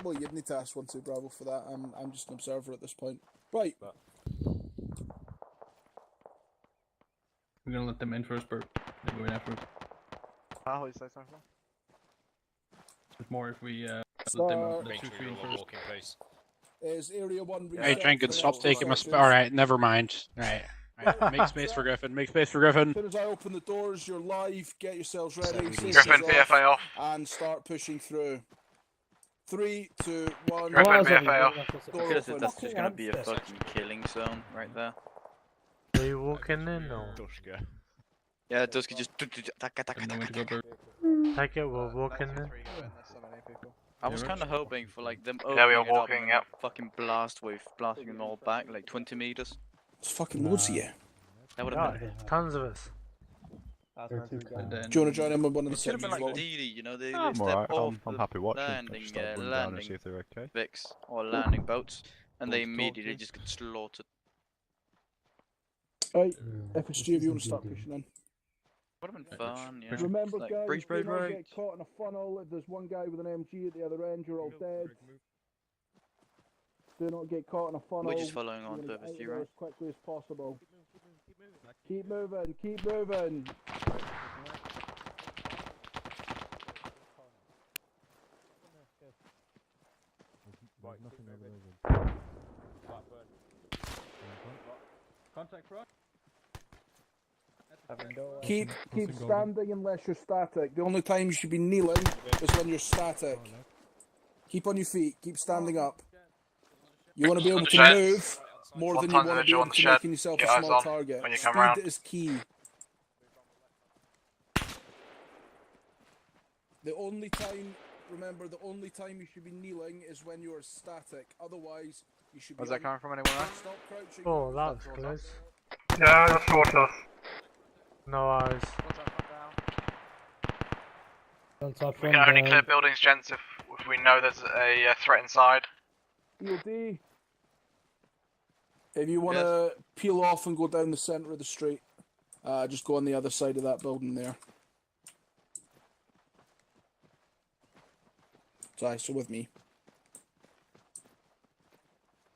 Well, you'd need to ask 1-2 Bravo for that. I'm just an observer at this point. Right. We're gonna let them in first, Bert. Then go in afterwards. What you say something? There's more if we let Start. them the 2-3 in first. Is Area 1 reset? Hey, Jenkins, for stop next taking my sessions? Alright, never mind. Right. Make space for Griffin. Make space for Griffin. As soon as I open the doors, you're live. Get yourselves ready. Griffin, systems PFA off. And start pushing through. 3, 2, 1. Griffin, PFA off. Door Because open. that's just gonna be a fucking killing zone right there. Are you walking in or? Dushka. Yeah, Dusky just. Take it, we're walking in. I was kind of hoping for like them Yeah, we are opening it up walking, and yep. fucking blast wave, blasting them all back like 20 meters. It's fucking loads of you. That would have been. Tons of us. Do you want to join in with one of the It should have sections? been like Roland? DD, you know, they I'm step alright. off I'm the happy watching. landing, Just start running down and see if they're okay. Vics or landing boats, and they Talk to immediately you. just get slaughtered. Right, FSG, if you want to start pushing in. Would have been fun, yeah. Remember, Like, guys, breach, do breach, not breach. get caught in a funnel. If there's one guy with an MG at the other end, you're all dead. Do not get caught in a funnel. We're just following on You to wanna get out FSG, of there right? as quickly as possible. Keep moving, keep moving. Nothing over there. Contact front. Keep Crossing standing unless you're static. The only time you should be kneeling is when you're static. Keep on your feet. Keep standing up. You want to be able to Shed. move more One than you times want to be vigil able on the to shed. making yourself Get a eyes small on target. when you come Speed round. is key. The only time, remember, the only time you should be kneeling is when you are static. Otherwise, you should be. Was that coming from anyone else? Stop crouching. Oh, that was close. Yeah, that's short us. No eyes. We can only clear buildings, gents, if we know there's a threat inside. EOD. If you want to peel off and go down the centre of the street, just go on the other side of that building there. Sorry, so with me.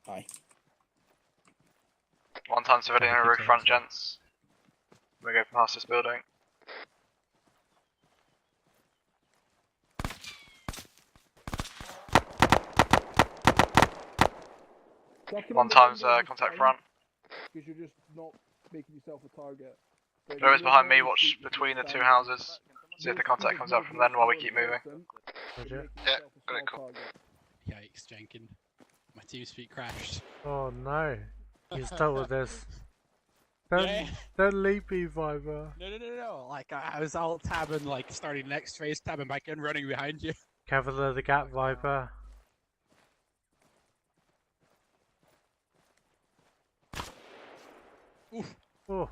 Aye. One time civilian roof front, gents. We go past this building. One time's contact front. Because you're just not making yourself a target. Whoever's behind me, watch between the two houses. See if the contact comes up from then while we keep moving. Yeah, got it, cool. Yikes, Jenkins. My team's feet crashed. Oh no. You stuck with this. Don't leave me, Viper. No. Like, I was alt tabbing, like, starting next phase, tabbing back in, running behind you. Cover the gap, Viper. Oof. Oh.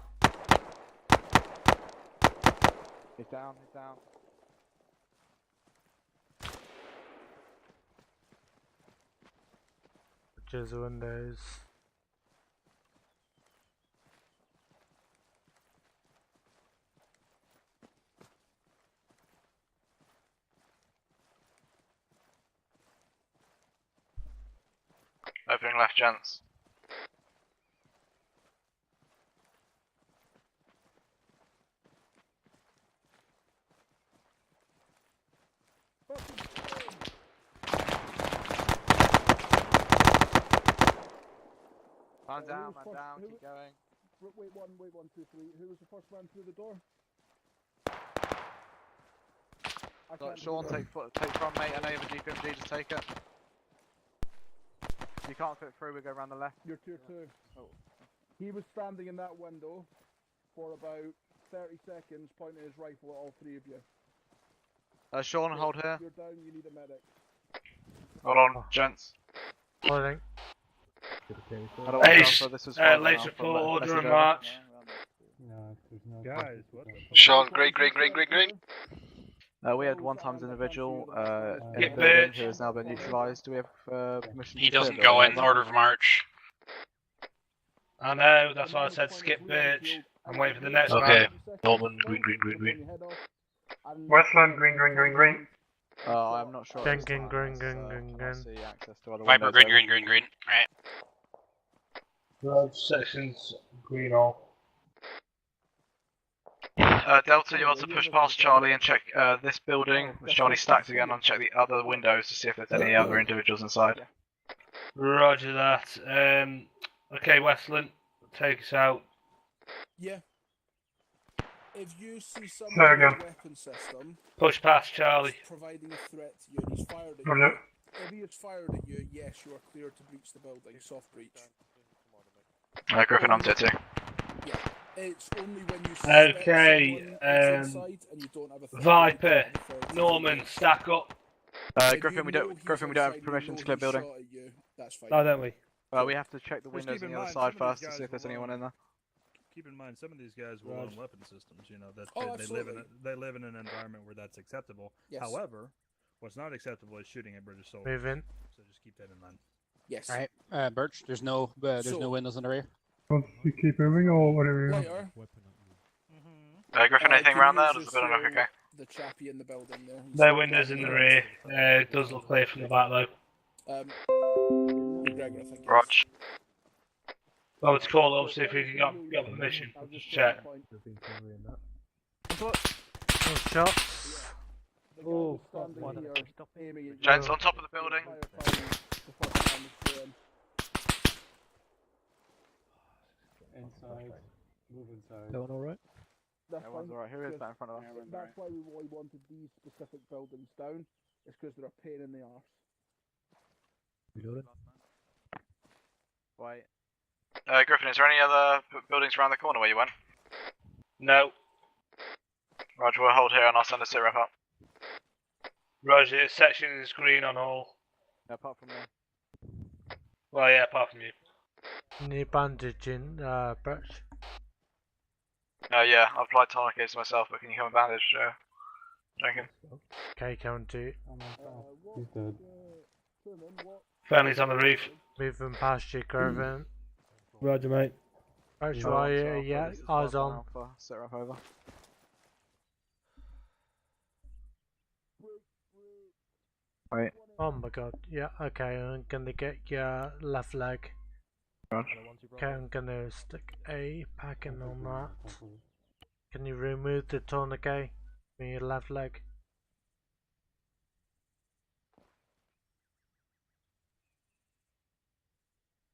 He's down, he's down. Just windows. Opening left, gents. I'm down, keep going. Wait, 1, 2, 3. Who was the first man through the door? Sean, take front, mate. I know you have a GPMG, just take it. If you can't fit through, we go around the left. You're tier 2. Oh. He was standing in that window for about 30 seconds, pointing his rifle at all three of you. Sean, hold here. You're down, you need a medic. Hold on, gents. Holding. Ace, late report, order and march. Guys, what? Sean, green. We had one times individual in Get the building bitch. who has now been neutralised. Do we have permission He to clear doesn't the go building? in order of march. I know, that's why I said skip bitch. I'm waiting for the next Okay, man. Norman, green. Westland, green. I'm not sure. at this Green. time, as, see access to other Viper, windows green. Right. Road sections, green all. Delta, you want to push past Charlie and check this building with Charlie stacked again and check the other windows to see if there's any other individuals inside. Roger that. Okay, Westland, take us out. Yeah. If you see someone There with a again. weapon system, Push past Charlie. providing a threat to you and he's fired at Roger. you, if he has fired at you, yes, you are clear to breach the building, soft breach. Griffin on tier 2. Yeah. It's only when you Okay, inside and you don't have a threat Viper, that you don't have authority Norman, to stack up. Griffin, we don't have permission to clear building. That's fine. No, don't we? We have to check the Just windows keep on in the other mind, side some of first these to see guys if there's will anyone in there. Keep in mind, some of these guys will own weapon systems. You know that Oh, they live in absolutely. they live in an environment where that's acceptable. Yes. However, what's not acceptable is shooting at British soldiers. Move in. So just keep that in mind. Yes. Alright, Birch, there's no windows in the rear. Want to keep moving or whatever you want? Later. Griffin, anything can around you there? Does just the building look show okay? The chappie in the building there. He's No windows in the rear. It does look clear from the back though. McGregor, I think. Rog. Well, it's call up, see if we can get permission. I'll just check. Oh, shots. Oh, Gents on top of the building. Inside. Move inside. Going alright? That's Everyone's fine. alright. Who is that in front of us? That's why we really wanted these specific buildings down. It's because they're a pain in the arse. Reloading. Wait. Griffin, is there any other buildings around the corner where you went? No. Roger, we'll hold here and I'll send a sit rep up. Roger, section is green on all. Apart from me. Well, yeah, apart from you. Need bandaging, Birch. Yeah, I've applied tourniquets myself, but can you come and bandage, Jenkins? Okay, count 2. He's dead. Family's on the roof. Moving past you, Gervin. Roger, mate. Birch, why are you? Yeah, eyes on. Sit rep over. Wait. Oh my god, yeah, okay, I'm gonna get your left leg. Okay, I'm gonna stick a packing on that. Can you remove the tourniquet from your left leg?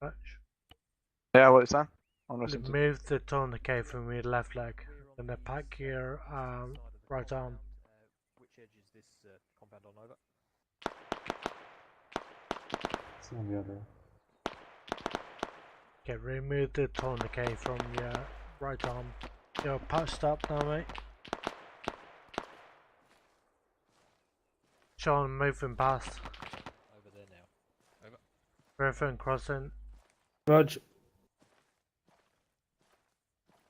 Birch? Yeah, what is that? I'm listening to. Remove the tourniquet from your left leg. Gonna pack your right arm. Which edge is this compound on over? It's on the other. Okay, remove the tourniquet from your right arm. You're patched up now, mate. Sean, moving past. Over there now. Over. Griffin crossing. Roger.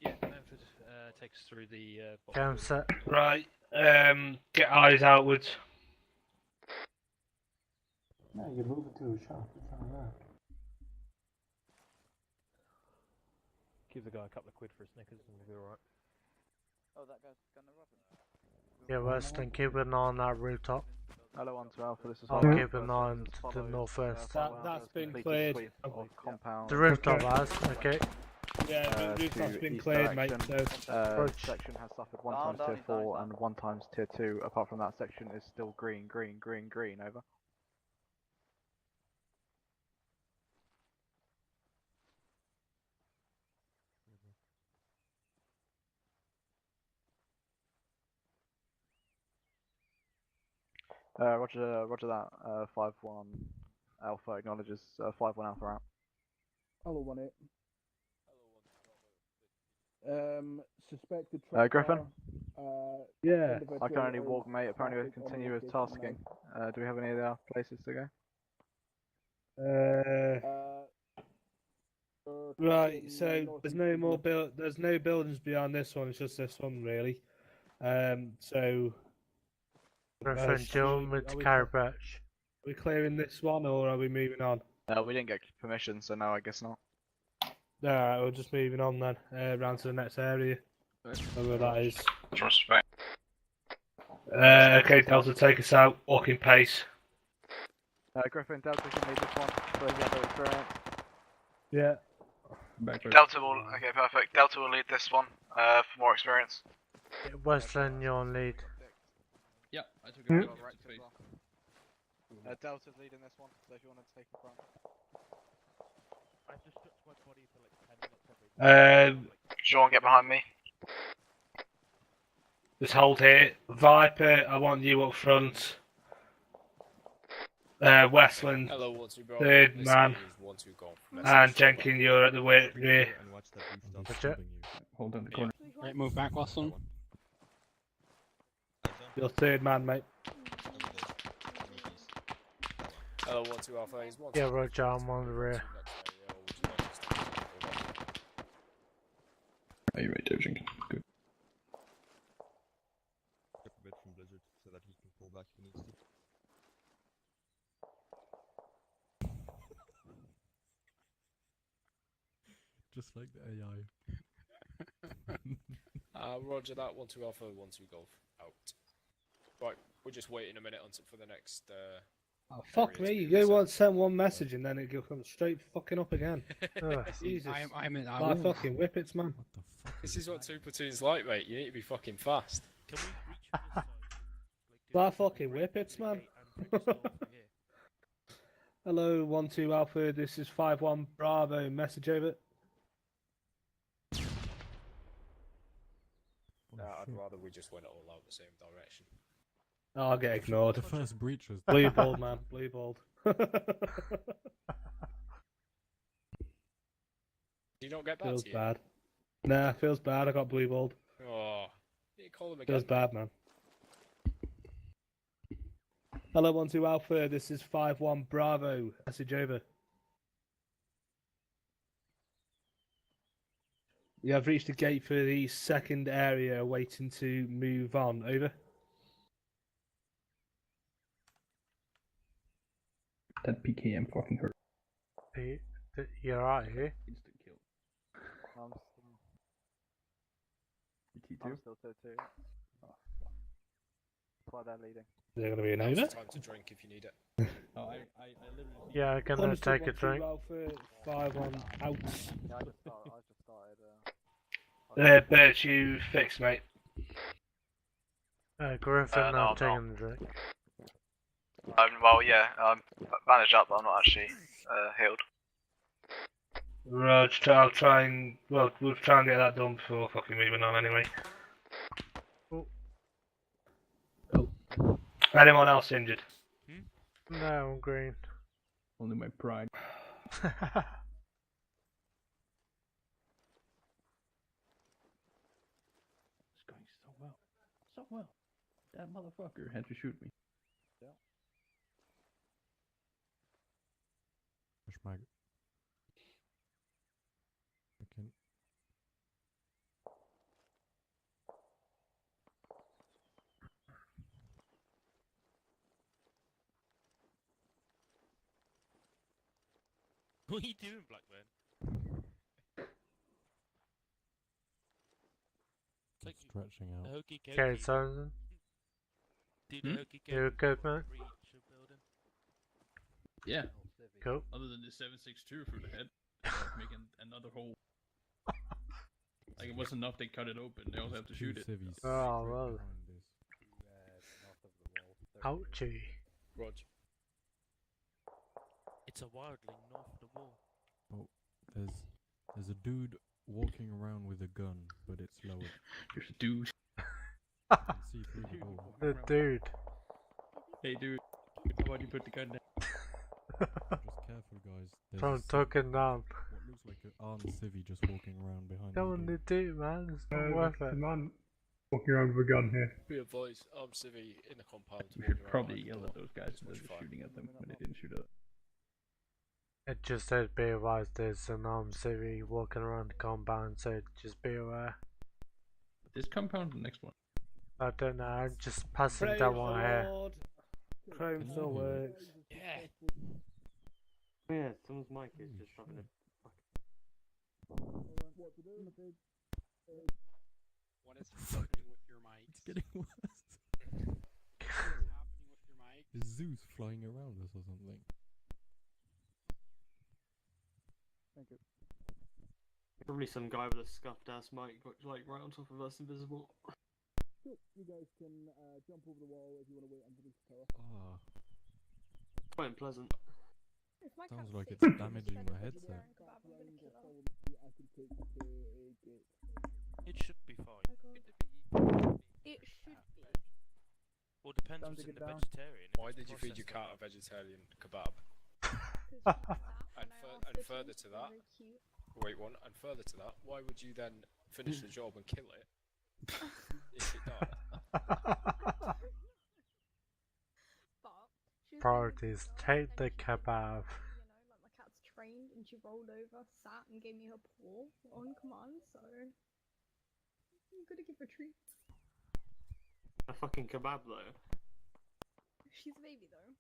Yeah, Manford takes through the Cam set. Right, get eyes outwards. No, you move it to a shop. It's on that. Give the guy a couple of quid for a Snickers and we'll be alright. Oh, that guy's gonna rob him. Yeah, Weston, keep an eye on that rooftop. Hello, 1 to Alpha, this is I'll Alpha. keep an eye on the northwest. That's been cleared. Compound. The rooftop has, okay. Yeah, the rooftop's to been east cleared, mate, direction. so... Section has suffered 1 times tier 4 and 1 times tier 2. Apart from that, section is still green, over. Roger that. 5-1 Alpha acknowledges 5-1 Alpha out. Hello, 1-8. Suspected Griffin? Yeah. I can only walk, mate. Apparently we continue with tasking. Do we have any other places to go? Right, so there's no more there's no buildings beyond this one, it's just this one really. So Griffin, do you want me to carry batch? Are we clearing this one or are we moving on? We didn't get permission, so no, I guess not. Alright, we're just moving on then, round to the next area. Wherever that is. Respect. Okay, Delta, take us out. Walking pace. Griffin, Delta can lead this one. So you have experience. Yeah. Delta will. Okay, perfect. Delta will lead this one for more experience. Westland, you're on lead. Yep, I took it. Delta's leading this one, so if you want to take the front. I just took my body for like 10 minutes. Sean, get behind me. Just hold here. Viper, I want you up front. Westland, Hello, 1-2 bro. third This man. is 1-2 golf. And Jenkins, you're at the rear. Hold on the corner. Right, move back, Westland. Your third man, mate. Hello, 1-2 Alpha. He's 1-2. Yeah, Roger, I'm on the rear. Are you right there, Jenkins? Good. Skip a bit from Blizzard so that he can pull back if he needs to. Just like the AI. Roger that. 1-2 Alpha, 1-2 Golf. Out. Right, we're just waiting a minute until for the next. Oh, fuck me, you go send one message and then it comes straight fucking up again. Ugh, Jesus. I'm in. Like fucking whippets, man. This is what 2 platoons like, mate. You need to be fucking fast. Can we reach this side? Like fucking whippets, man. Hello, 1-2 Alpha, this is 5-1 Bravo, message over. I'd rather we just went all out the same direction. Oh, I'll get ignored. The first breach was Blue balled, man. Blue balled. Do you not get back Feels to you? bad. Nah, feels bad. I got blue balled. Oh, you call him again. Feels bad, man. Hello, 1-2 Alpha. This is 5-1 Bravo. Message over. We have reached the gate for the second area, waiting to move on. Over. That PKM fucking hurt. Pete, you're out here. Instant kill. I'm still 2-2. Oh, fuck. They're leading. Is there going to be an Now's over? the time to drink if you need it. Oh, I literally. Yeah, I'm gonna Understood, take a 1-2 drink. Alpha, 5-1 out. Yeah, I just started. Birch, you fixed, mate. Griffin, no, I'm I'm taking the drink. Well, yeah, I'm bandaged up, but I'm not actually healed. Rog, I'll try and... Well, we'll try and get that done before fucking moving on anyway. Oh. Anyone else injured? No, I'm green. Only my pride. It's going so well. So well. That motherfucker had to shoot me. Yeah. Schmeichel. Okay. What are you doing, Blackburn? It's like Stretching out. a hokey cokey. Okay, Sorensen. Do the hokey cokey. You good, mate? breach of building. Yeah. Cool. Other than the 762 through the head, making another hole. Like it wasn't enough, they cut it open. They also have to shoot it. Oh, well. Ouchie. Rog. It's a wildling north of the wall. Oh, there's a dude walking around with a gun, but it's lowered. There's a dude. You can see through the hole. The dude. Hey dude, why'd you put the gun down? Just careful, guys. There's From a talking down. what looks like an armed civvy just walking around behind. Don't want to do, man. It's not worth The it. man walking around with a gun here. Be advised, armed civvy in the compound. We should probably yell at those guys instead of shooting at them when they didn't shoot up. It just said be advised there's an armed civvy walking around the compound, so just be aware. This compound, the next one. I don't know, I'm just passing that one here. Chrome still works. Yeah. Yeah, someone's mic is just having a What is happening with your mic? It's getting worse. What's happening with your mic? Is Zeus flying around us or something? Thank you. Probably some guy with a scuffed ass mic, but like right on top of us, invisible. You guys can jump over the wall if you want to wait underneath the tower. Ah, Quite unpleasant. sounds like it's damaging my headset. It should be fine. It should be. Well, depends what's in the vegetarian. Why did you feed your cat a vegetarian kebab? And further to that, wait one, and further to that, why would you then finish the job and kill it if it died? Priorities, take the kebab. Like my cat's trained and she rolled over, sat and gave me her paw on command, so I'm gonna give her treats. A fucking kebab though. She's a baby though.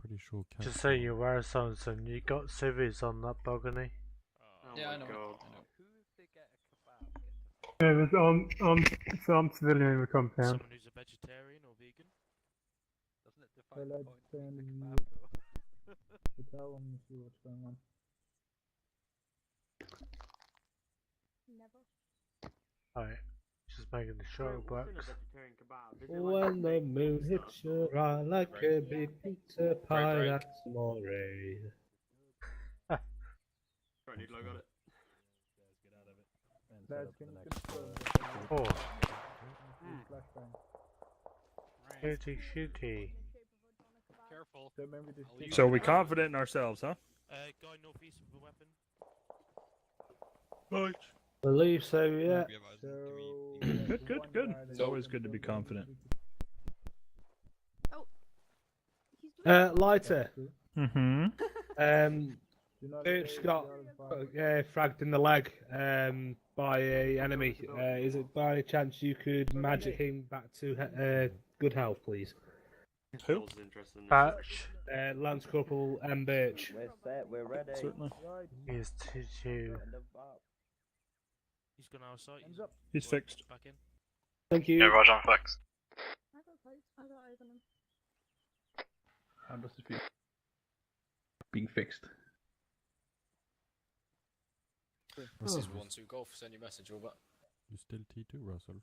Pretty sure cat. Just so you aware, Sonson, you got civvies on that balcony. Oh Yeah, I my know. god. Yeah, there's armed civilian in the compound. Someone who's a vegetarian or vegan? Doesn't it define the point of the hotel and see what's going on? Never. Alright, just making the show What's in a works. vegetarian kebab? Is it like When the bacon moon and hits stuff? your eye like a big pizza pie, Break. that's more. Right, Needle, I got it. Lads, can you confirm Oh, flashbang? shooty shooty. Careful. So remember this. So we're confident in ourselves, huh? Guy northeast with a weapon. Right. Believe so, yeah. Good, good, good. It's always good to be confident. Lighter. Mm-hmm. Birch got fragged in the leg by a enemy. Is it by any chance you could magic him back to good health, please? Who? Batch. Lance Corporal M. Birch. We're set, we're ready. Certainly. He's 2-2. He's gone outside. He's fixed. Back in. Thank you. Yeah, Roger, I'm fixed. I got open him. How does it feel? Being fixed. This is 1-2 golf, send your message over. You still T2, Russell?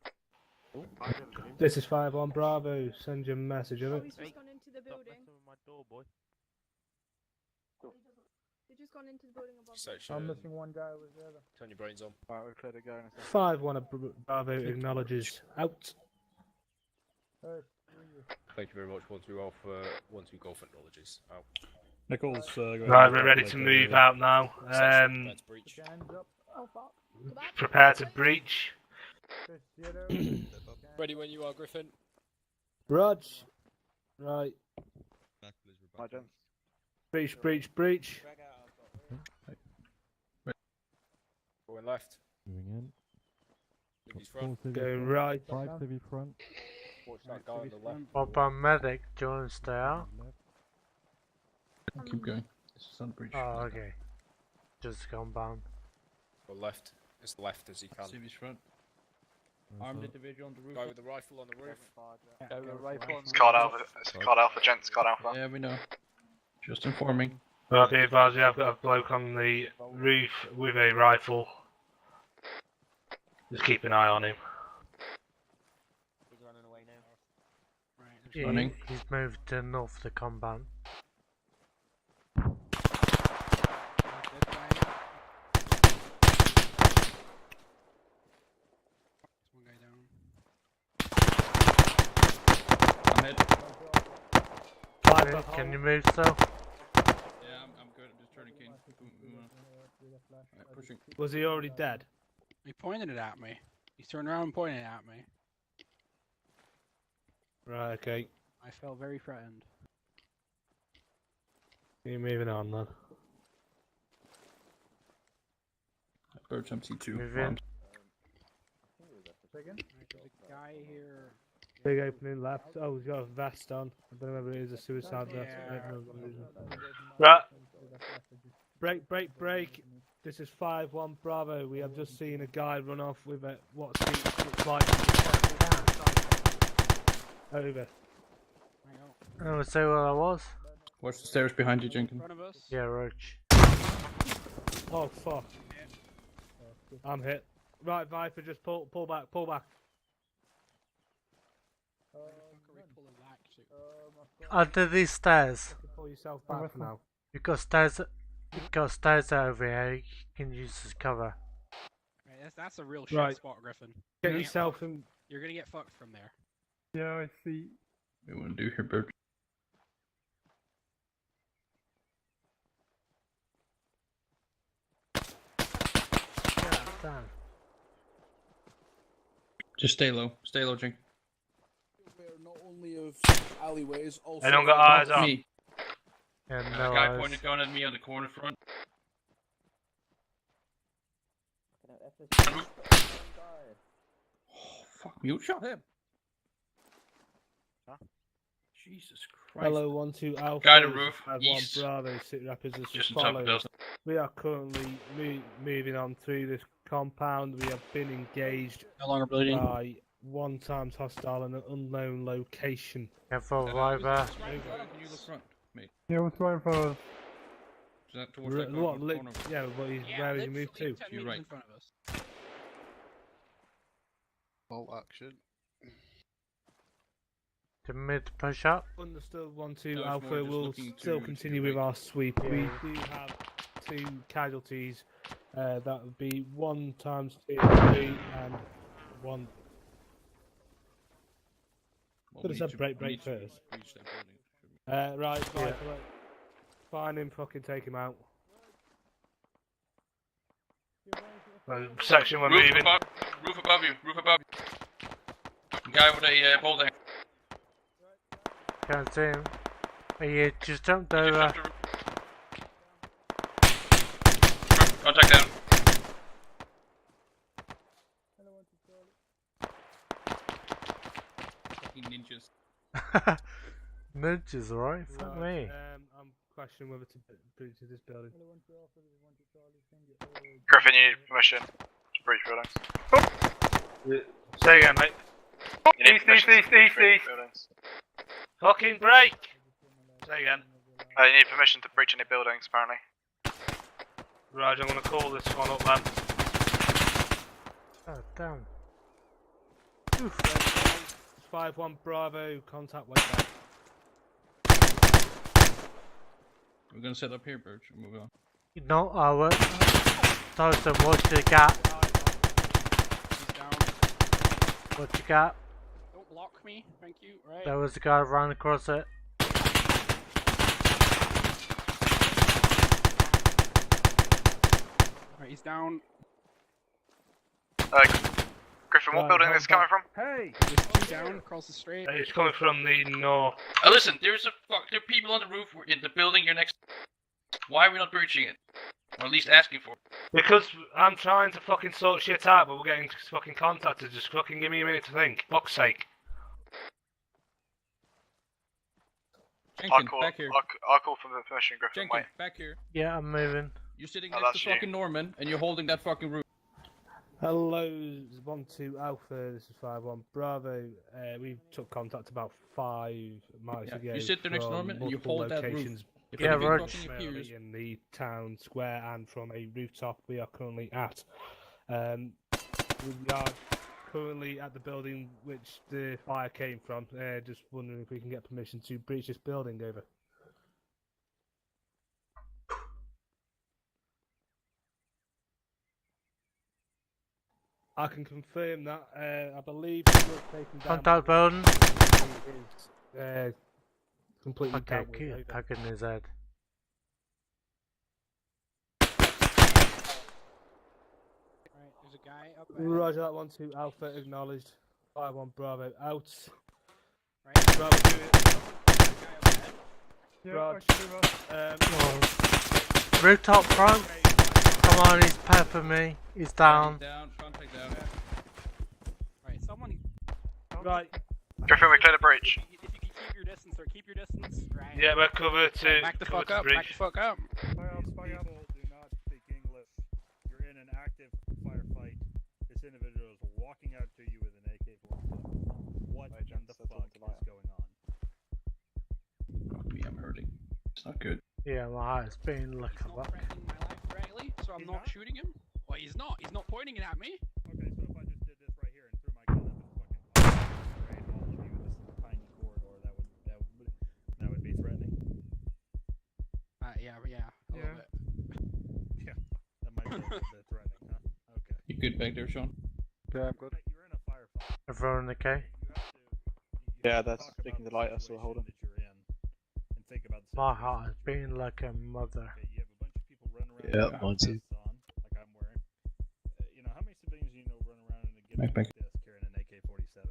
This is 5-1 Bravo. Send your message of Oh, it. he's just gone into the Stop building. messing with my door, boy. They've just gone into the building above. Search, I'm missing one guy with the other. turn your brains on. Alright, we've cleared a go in a second. 5-1 Bravo acknowledges. Out. Thank you very much, 1-2 golf, 1-2 golf acknowledges. Out. Nichols, go ahead. Right, we're ready to move out now. Let's breach. Oh fuck. Prepare to breach. Ready when you are, Griffin. Rog. Right. My turn. Breach, breach, breach. Going left. Moving in. Livy's Got front. 4 civvy Going front, right. 5 civvy front. Watch that guy on the left. What about medic? Do you want to stay out? Keep going. This is on breach. Oh, okay. Just compound. Go left. As left as you can. Civi's front. Armed individual on the roof. Guy with the rifle on the roof. Squad Alpha, gent, Squad Alpha. Yeah, we know. Just informing. Right, be advised, I've got a bloke on the roof with a rifle. Just keep an eye on him. He's running away now. Running. He's moved to north of the compound. One guy down. I'm hit. Can you move, so? Yeah, I'm good. I'm just turning king. Pushing. Was he already dead? He pointed it at me. He turned around and pointed it at me. Right, okay. I felt very threatened. You're moving on then. Birch MT2. Move in. There's a guy here. Big opening left. Oh, he's got a vest on. I don't know whether it is a suicide vest. Right. Break. This is 5-1 Bravo. We have just seen a guy run off with a what looks like. Over. I would say where I was. Watch the stairs behind you, Jenkins. In front of us. Yeah, Roach. Oh fuck. I'm hit. Right, Viper, just pull back. Under these stairs. Pull yourself back for now. You've got stairs over here. You can use as cover. Right, that's a real shit Right. spot, Griffin. Get yourself in. You're gonna get fucked from there. Yeah, I see. What do you want to do here, Birch? Damn. Just stay low, Jenkins. Aware not only of alleyways, also. Anyone got eyes on? Me. Yeah, That no guy eyes. pointed gun at me on the corner front. Oh, fuck me, who shot him? Jesus Christ. Hello, 1-2 Alpha. Guy on the roof, 5-1 east. Bravo. Sit rapids as Just on top of the follows. building. We are currently moving on through this compound. We have been engaged No longer bleeding. by one times hostile in an unknown location. Careful, Viper. Can you look front, mate? Yeah, what's right for us? Is that towards that guy What? in the corner? Yeah, but he's where did he move to? You're right. In front of us. Bolt action. To mid push up. Understood. 1-2 No, it's Alpha more just will looking still to continue make- with our sweep. We do have 2 casualties. That would be 1 times 2, 3, and 1. Well, Could have we said need to- break we need to first. reach that building. Right, Viper. Find him, fucking take him out. Section we're Roof moving. above you. Guy with a bolt action. Can't see him. He just jumped over. Contact down. Fucking ninjas. Ninjas, right? Fuck me. I'm questioning whether to breach to this building. Griffin, you need permission to breach buildings. Say again, mate. You need permission to breach buildings. Fucking break! Say again. You need permission to breach any buildings, apparently. Right, I'm gonna call this one up then. Oh, damn. 5-1 Bravo, contact way back. We're gonna set up here, Birch, and move on. No, I will. Toast him, watch the gap. He's down. Watch the gap. Don't block me, thank you. Right. There was a guy running across it. Right, he's down. Griffin, what building is this coming from? Hey! He's down across the street. It's coming from the north. Listen, there are people on the roof in the building you're next. Why are we not breaching it? Or at least asking for it? Because I'm trying to fucking sort shit out, but we're getting fucking contacted. Just fucking give me a minute to think. Fuck's sake. I'll call for the permission, Griffin. Jenkins, Wait. back here. Yeah, I'm moving. You're sitting Oh, next that's to fucking Norman, and you're holding that fucking roof. Hello, 1-2 Alpha, this is 5-1 Bravo. We took contact about 5 miles ago. You sit there next to from Norman, and you multiple hold that roof. locations. If Yeah, anything Roach. fucking appears, In the town square and from a rooftop we are currently at. We are currently at the building which the fire came from. Just wondering if we can get permission to breach this building over. I can confirm that. I believe he was taken down. Contact building. Is, completely Okay, dealt with. cute. Over. Pack in his head. Guy up ahead. Roger that 1-2 Alpha acknowledged. 5-1 Bravo out. Right. Bravo do it. Guy up ahead. Yeah, Rog. Rooftop front. Come on, he's peppering me. He's down. Down, contact down. Right, someone. Right. Griffin, we cleared the breach. If you can keep your distance, or keep your distance. Right. Yeah, we're covered to Back the cover fuck to up. breach. Back the fuck up. People do not speak English. You're in an active firefight. This individual is walking out to you with an AK-47. What in the fuck is going on? Copy, I'm hurting. It's not good. Yeah, my heart's being like a buck. Threatening my life directly, so I'm not shooting him. Well, he's not. He's not pointing it at me. Okay, so if I just did this right here and threw my gun up and fucking sprayed all of you with this tiny corridor, that would be threatening. Yeah, a little bit. Yeah, that might be a little bit threatening, huh? Okay. You good back there, Sean? Yeah, I'm good. You're in a firefight. Everyone okay? Yeah, that's speaking the light, I still hold him. And think about the My heart is beating like a mother. you have a bunch of people running around Yeah, with mine too. vests on, like I'm wearing. You know, how many civilians do you know running around in a gimmick Backpack. like this carrying an AK-47?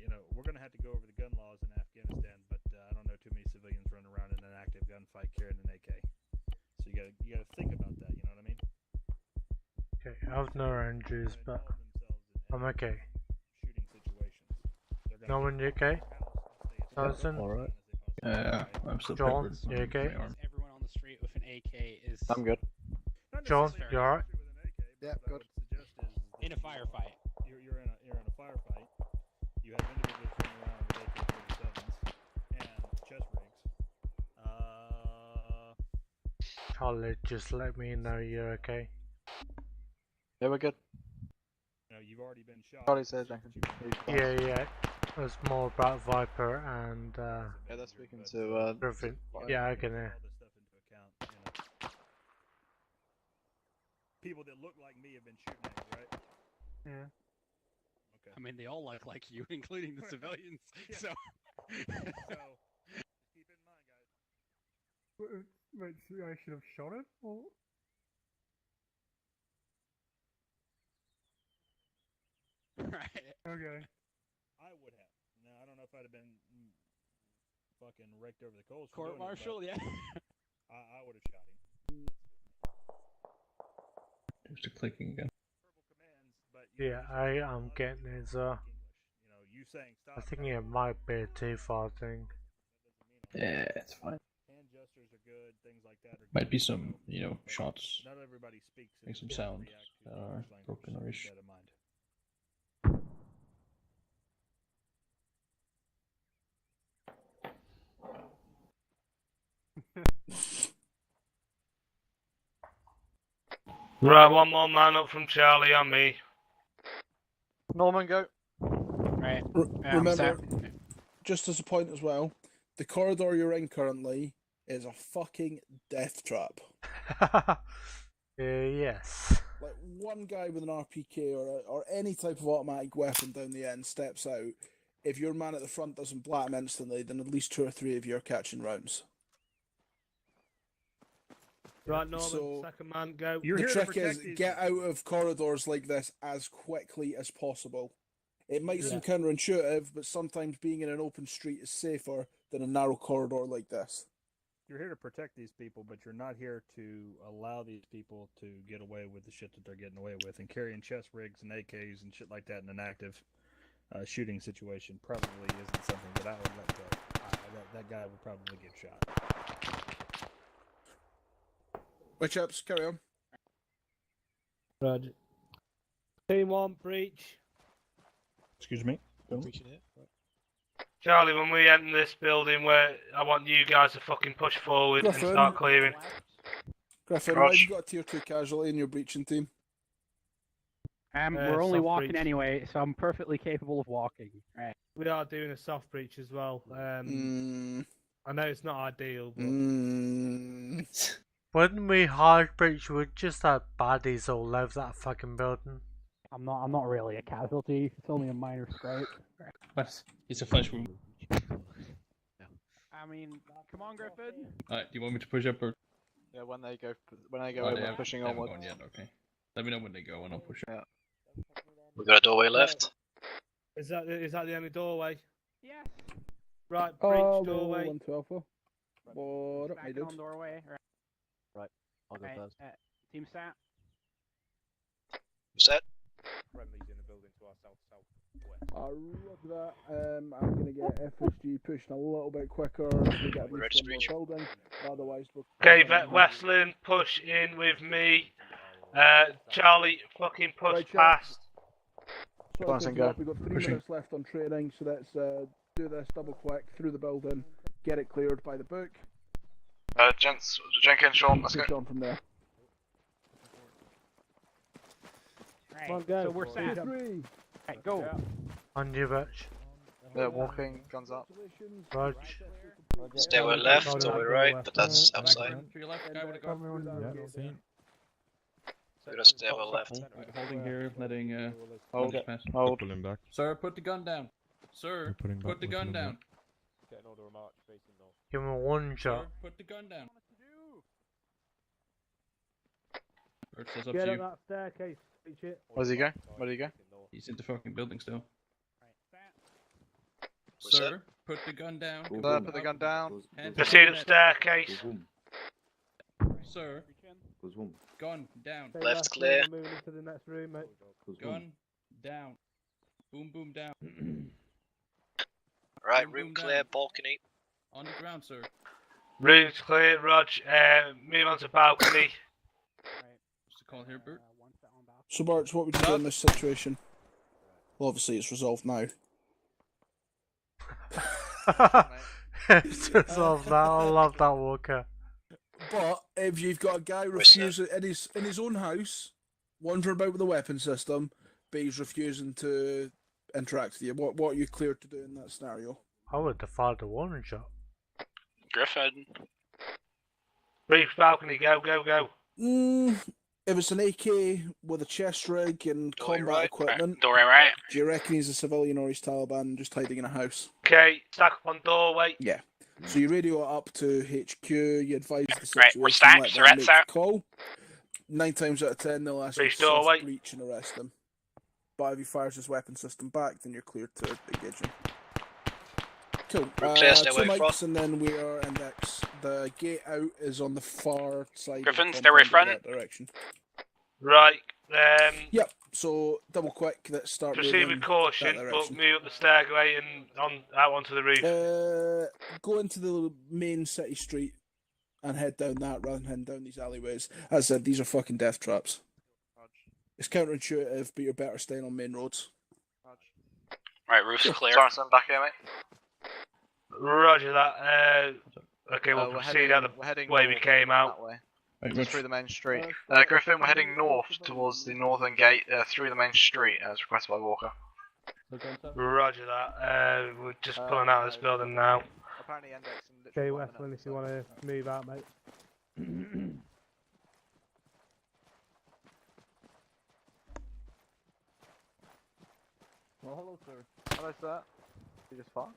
You know, we're going to have to go over the gun laws in Afghanistan, but I don't know too many civilians running around in an active gunfight carrying an AK. So you gotta think about that, you know what I mean? Okay, I have no injuries, but I'm okay. Shooting situations. No one, you okay? Jonathan? Alright. Yeah, I'm still John, peppered. you okay? Everyone on the street with an AK is. I'm good. John, you alright? Yeah, good. In a firefight. You're in a firefight. You have individuals running around with AK-47s and chest rigs. Charlie, just let me know you're okay. Yeah, we're good. You know, you've already been shot. Charlie says Jenkins. Yeah. It was more about Viper and Yeah, that's speaking to Griffin. Yeah, I can hear. All this stuff into account, you know. People that look like me have been shooting at you, right? Yeah. Okay. I mean, they all look like you, including the civilians. Yeah. So. So, keep in mind, guys. Wait, so I should have shot it? Or... Right. Okay. I would have. Now, I don't know if I'd have been fucking raked over the coals. Court martial, yeah. I would have shot him. There's the clicking again. Yeah, I am getting his. You know, you saying stop. I think it might be a too far thing. Yeah, it's fine. Hand gestures are good. Things like that are Might be some, you know, shots. Not everybody speaks. Make some sound that are broken or ish. Keep that in mind. Right, one more man up from Charlie on me. Norman, go. Right. Remember, just as a point as well, the corridor you're in currently is a fucking death trap. Yes. Like, one guy with an RPK or any type of automatic weapon down the end steps out. If your man at the front doesn't blat him instantly, then at least 2 or 3 of you are catching rounds. Right, Norman, So, second man, go. the trick is get out of corridors like this as quickly as possible. It might seem counterintuitive, but sometimes being in an open street is safer than a narrow corridor like this. You're here to protect these people, but you're not here to allow these people to get away with the shit that they're getting away with. And carrying chest rigs and AKs and shit like that in an active shooting situation probably isn't something that I would let go. That guy would probably get shot. Right, chaps, carry on. Roger. Team 1, breach. Excuse me? Charlie, when we enter this building, where I want you guys to fucking push forward and Griffin. start clearing. Griffin, why have you got a tier 2 casualty in your breaching team? We're only soft walking breach. anyway, so I'm perfectly capable of walking. Right. We are doing a soft breach as well. I know it's not ideal, but When we hard breach, we just had baddies all over that fucking building. I'm not really a casualty. It's only a minor scrape. But it's a flesh wound. I mean, come on, Griffin. Alright, do you want me to push up or? Yeah, when they go Oh, over, they pushing haven't onwards. gone yet, okay. Let me know when they go and I'll push up. Yeah. We got a doorway left. Is that the only doorway? Yeah. Right, breach doorway. 1 to Alpha. What up, Back on doorway. Right, I'll go Right, first. team sat. Set. Friendly's in the building to our south-southwest. Roger that. I'm going to get FSG pushing a little bit quicker so we get We're at ready least to one more breach. building. Otherwise, we're... Okay, Westland, push in with me. Charlie, fucking push Right, past. So we've got 3 minutes left on training, so let's do this double quick through the building, get it cleared by the book. Gents, Jenkins, Sean, let's Push go. on from there. Right, Come on, go. so we're sat. 3. Right, go. On your bitch. Walking, guns up. Rog. Stairway left, doorway right, but that's outside. To your left, guy with a gun. Yeah, seen. We got a stairway left. Holding here, letting Hold. pass. Hold. Pulling back. Sir, put the gun down. Sir, We're putting put back, the we're gun pulling down. back. Get an order of march facing north. Give him a one Sir, shot. put the gun down. Bert says up Get to up you. that staircase. Reach it. Where's he go? Where did he go? He's in the fucking building still. What's Sir, put the gun down. Sir, put the gun down. Hands Proceed on up the staircase. Sir, gun down. Stay Left clear. and move into the next room, mate. Gun down. Boom, boom, down. Right, Boom, room boom, clear, down. balcony. On the ground, sir. Room's clear, Rog. Move on to balcony. Just a call here, Bert. So, Barts, what would you do in this situation? Well, obviously, it's resolved now. It's resolved that. I love that, Walker. But if you've got a guy refusing in his own house, wandering about with a weapon system, but he's refusing to interact with you, what are you cleared to do in that scenario? I would have fired a one shot. Griffin. Brief balcony, go, go, go. If it's an AK with a chest rig and combat equipment, Doorway right. do you reckon he's a civilian or he's Taliban just hiding in a house? Okay, stack up on doorway. Yeah. So you radio it up to HQ, you advise the situation, Right, we're stacked, let them threats make the out. call. 9 times out of 10, they'll ask you Breach to soft doorway. breach and arrest him. But if he fires his weapon system back, then you're cleared to engage him. Cool. Room clear, 2 stairway mics front. and then we are index. The gate out is on the far side. Griffin, of the stairway compound in front. that direction. Right. Yep. So double quick. Let's start. Proceed moving with caution, that but direction. move up the stairway and out onto the roof. Go into the main city street and head down that rather than heading down these alleyways. As I said, these are fucking death traps. It's counterintuitive, but you're better staying on main roads. Right, roof's clear. Sorensen, back here, mate. Roger that. Okay, we'll proceed out the way we came out. That way. Right, Just through the main street. Griffin, we're heading north towards the northern gate, through the main street, as requested by Walker. Roger that. We're just pulling out of this building now. Apparently index in Okay, literally 1 Westland, minute, if you want to move out, mate. Well, hello, sir. Hello, sir. You just fine?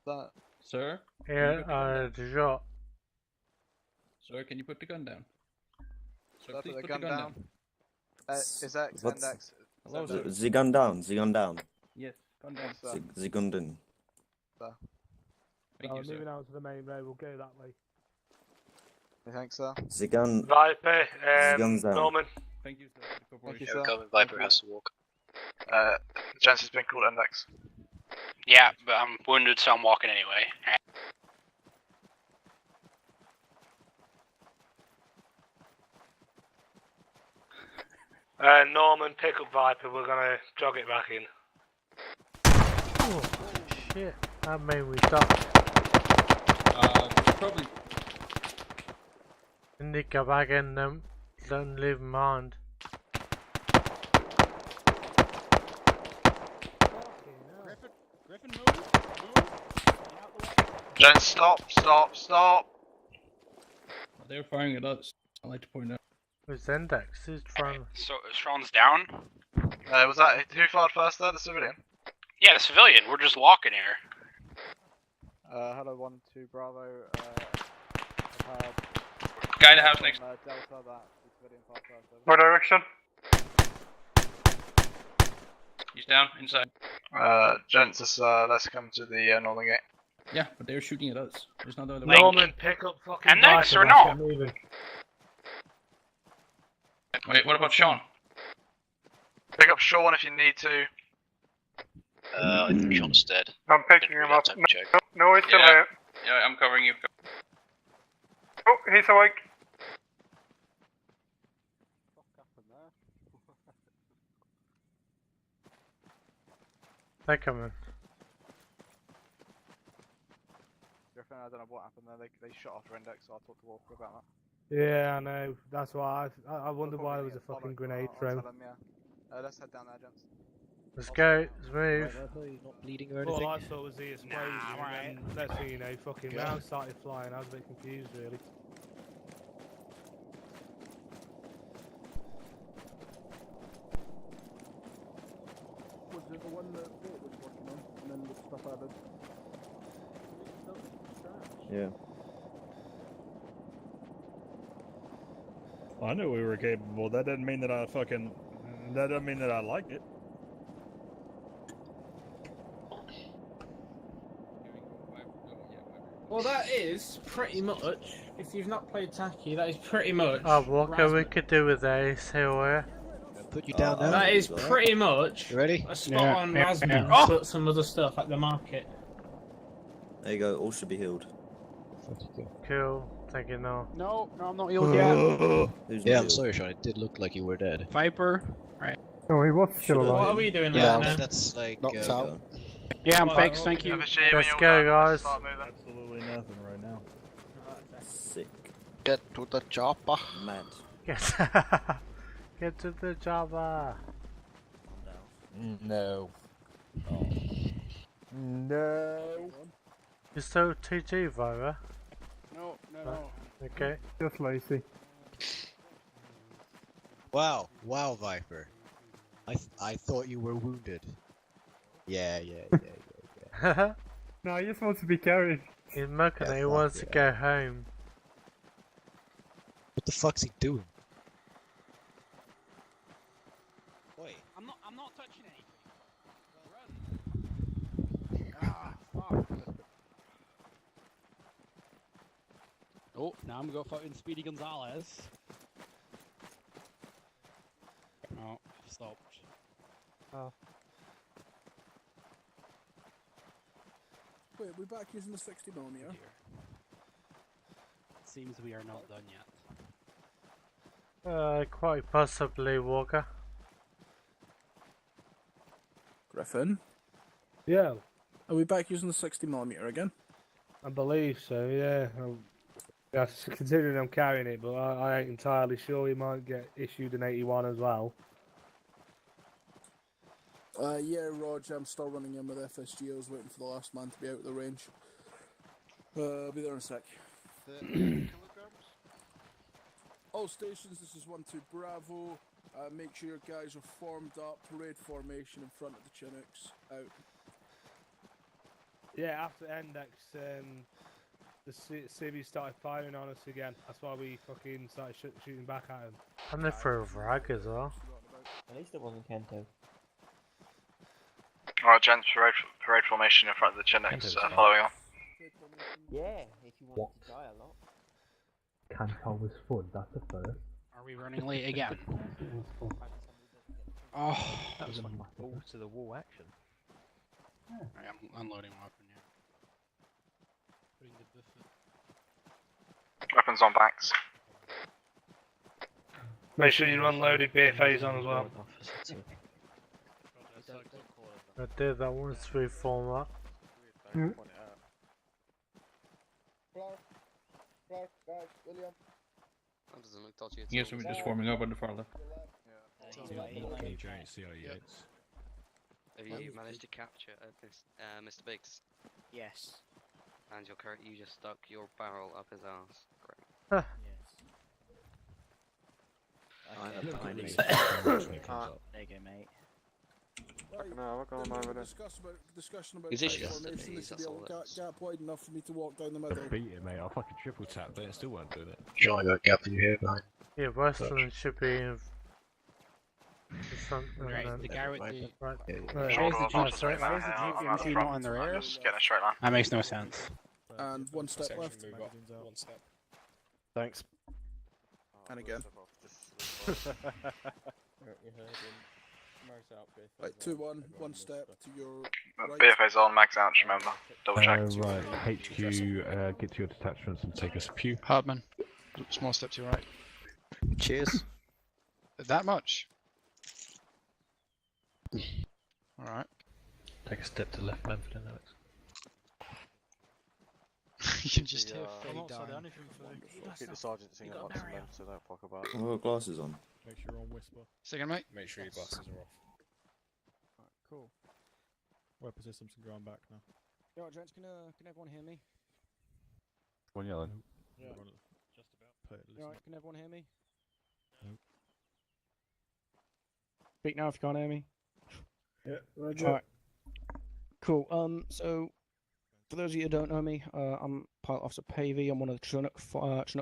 Sir. Sir? Yeah, shot. Sir, can you put the gun down? Sir, Sir, please put put the gun down. Is X, What's- index. Hello, Sir. sir. The gun down, the gun down. Yes, gun down. Sir. The gun down. Sir. Thank you, sir. Moving out to the main road, we'll go that way. Thanks, sir. The gun. Viper, gun's down. Norman. Thank you, sir. Thank you, Yeah, sir. we're coming, Viper has to walk. Jens has been called index. Yeah, but I'm wounded, so I'm walking anyway. Norman, pick up Viper. We're gonna jog it back in. Oh, shit. That made me stop. Probably. Didn't he go back in them? Don't leave him behind. Griffin, move. Jens, stop, stop, stop. They're firing at us. I like to point out. Who's index? Who's trying? So Sean's down. Was that who fired first there? The civilian. Yeah, the civilian. We're just walking here. Hello, 1-2 Bravo. I've had Guy in the house next. Delta that the civilian fired first. What direction? He's down, inside. Gents, let's come to the northern gate. Yeah, but they're shooting at us. There's not the other Norman, pick up fucking And next Viper, or let's not? get moving. Wait, what about Sean? Pick up Sean if you need to. I think Sean's dead. I'm picking him up. No, he's still Yeah. here. Yeah, I'm covering you. Oh, he's awake. They're coming. Griffin, I don't know what happened there. They shot off your index, so I'll talk to Walker about that. Yeah, I know. That's why I wonder why there was a fucking grenade thrown. Let's head down there, gents. Let's go. Let's move. Not bleeding or All anything. I saw was the explosion, and next thing you know, fucking rounds started flying. I was a bit confused, really. Was it the one that Bit was working on, and then the stuff added? Yeah. I knew we were capable. That doesn't mean that I fucking. That doesn't mean that I liked it. Well, that is pretty much. If you've not played Taki, that is pretty much. Oh, what we could do with those here. Put you down now. That is pretty much. You ready? A spot on raspberry, but some other stuff at the market. There you go. All should be healed. Cool. Thank you, no. No, I'm not healed yet. Yeah, I'm sorry, Sean. It did look like you were dead. Viper. Right. Oh, he was still alive. What are we doing Yeah, right now? that's like Knocked out. Yeah, I'm fixed. Thank you. Let's go, guys. Absolutely nothing right now. Sick. Get to the chopper. Mad. Get to the Java. No. No. You still 2G, Vira? No. Okay. Just lazy. Wow, Viper. I thought you were wounded. Yeah. No, he just wants to be carried. He's mucking. Yeah, He fuck wants to yeah. go home. What the fuck's he doing? Wait. I'm not touching anything. Ah, fuck. Oh, now I'm gonna go fucking Speedy Gonzalez. No, stopped. Oh. Wait, we're back using the 60mm. Seems we are not done yet. Quite possibly, Walker. Griffin, Yeah, are we back using the 60mm again? I believe so. Yeah. Yeah, considering I'm carrying it, but I ain't entirely sure. We might get issued an 81 as well. Yeah, Rog, I'm still running in with FSG. I was waiting for the last man to be out of the range. I'll be there in a sec. 30 kilograms? All stations, this is 1-2 Bravo. Make sure your guys are formed up, parade formation in front of the Chinooks. Out. Yeah, after Index, the CB started firing on us again. That's why we fucking started shooting back at him. And they threw a frag as well. At least it wasn't Kento. Alright, gents, parade formation in front of the Chinooks, following on. Yeah, if you want to die a lot. Cantor was fun, that's a first. Are we running late again? Oh, That was like balls to the wall action. Right, I'm unloading weapon, yeah. Putting the buff in. Weapons on backs. Make sure you run loaded BFAs on as well. I did that once through former. Mm. That doesn't look dodgy at all. Yes, we're just forming up on the far left. giant CIA8s. Have you managed to capture Mr. Biggs? Yes. And you just stuck your barrel up his ass. Huh. There you go, mate. Discussion about Is it parade just formation. these, This should be that's a gap wide enough for me to walk down the middle. Beat it, mate. I fucking triple tapped it. It still won't do it. Sure, I got a gap in your hair behind. Yeah, Westland should be in. Right, the guy with the... Right. Why is the GP machine not in the rear? Just get in a straight line. That makes no sense. And one step Section left. move up. One step. Thanks. And again. Right, 2-1, one step to your right. BFA's on, mags out, just remember. Double check. Right, HQ, get to your detachments and take us a pew. Hardman, small step to your right. Cheers. That much? Alright. Take a step to left, Manfred and Alex. You can just hear Faye dying. Keep the sergeant singing amongst them, so don't fuck about. I've got glasses on. Make sure you're on whisper. Second, mate. Make sure your glasses are off. Cool. Weapon systems can go on back now. Yeah, right, gents, can everyone hear me? One yelling. Yeah. Just about. Alright, can everyone hear me? Nope. Speak now if you can't hear me. Yeah, Roger. Alright. Cool. So, for those of you who don't know me, I'm Pilot Officer Pavey. I'm one of the Chinook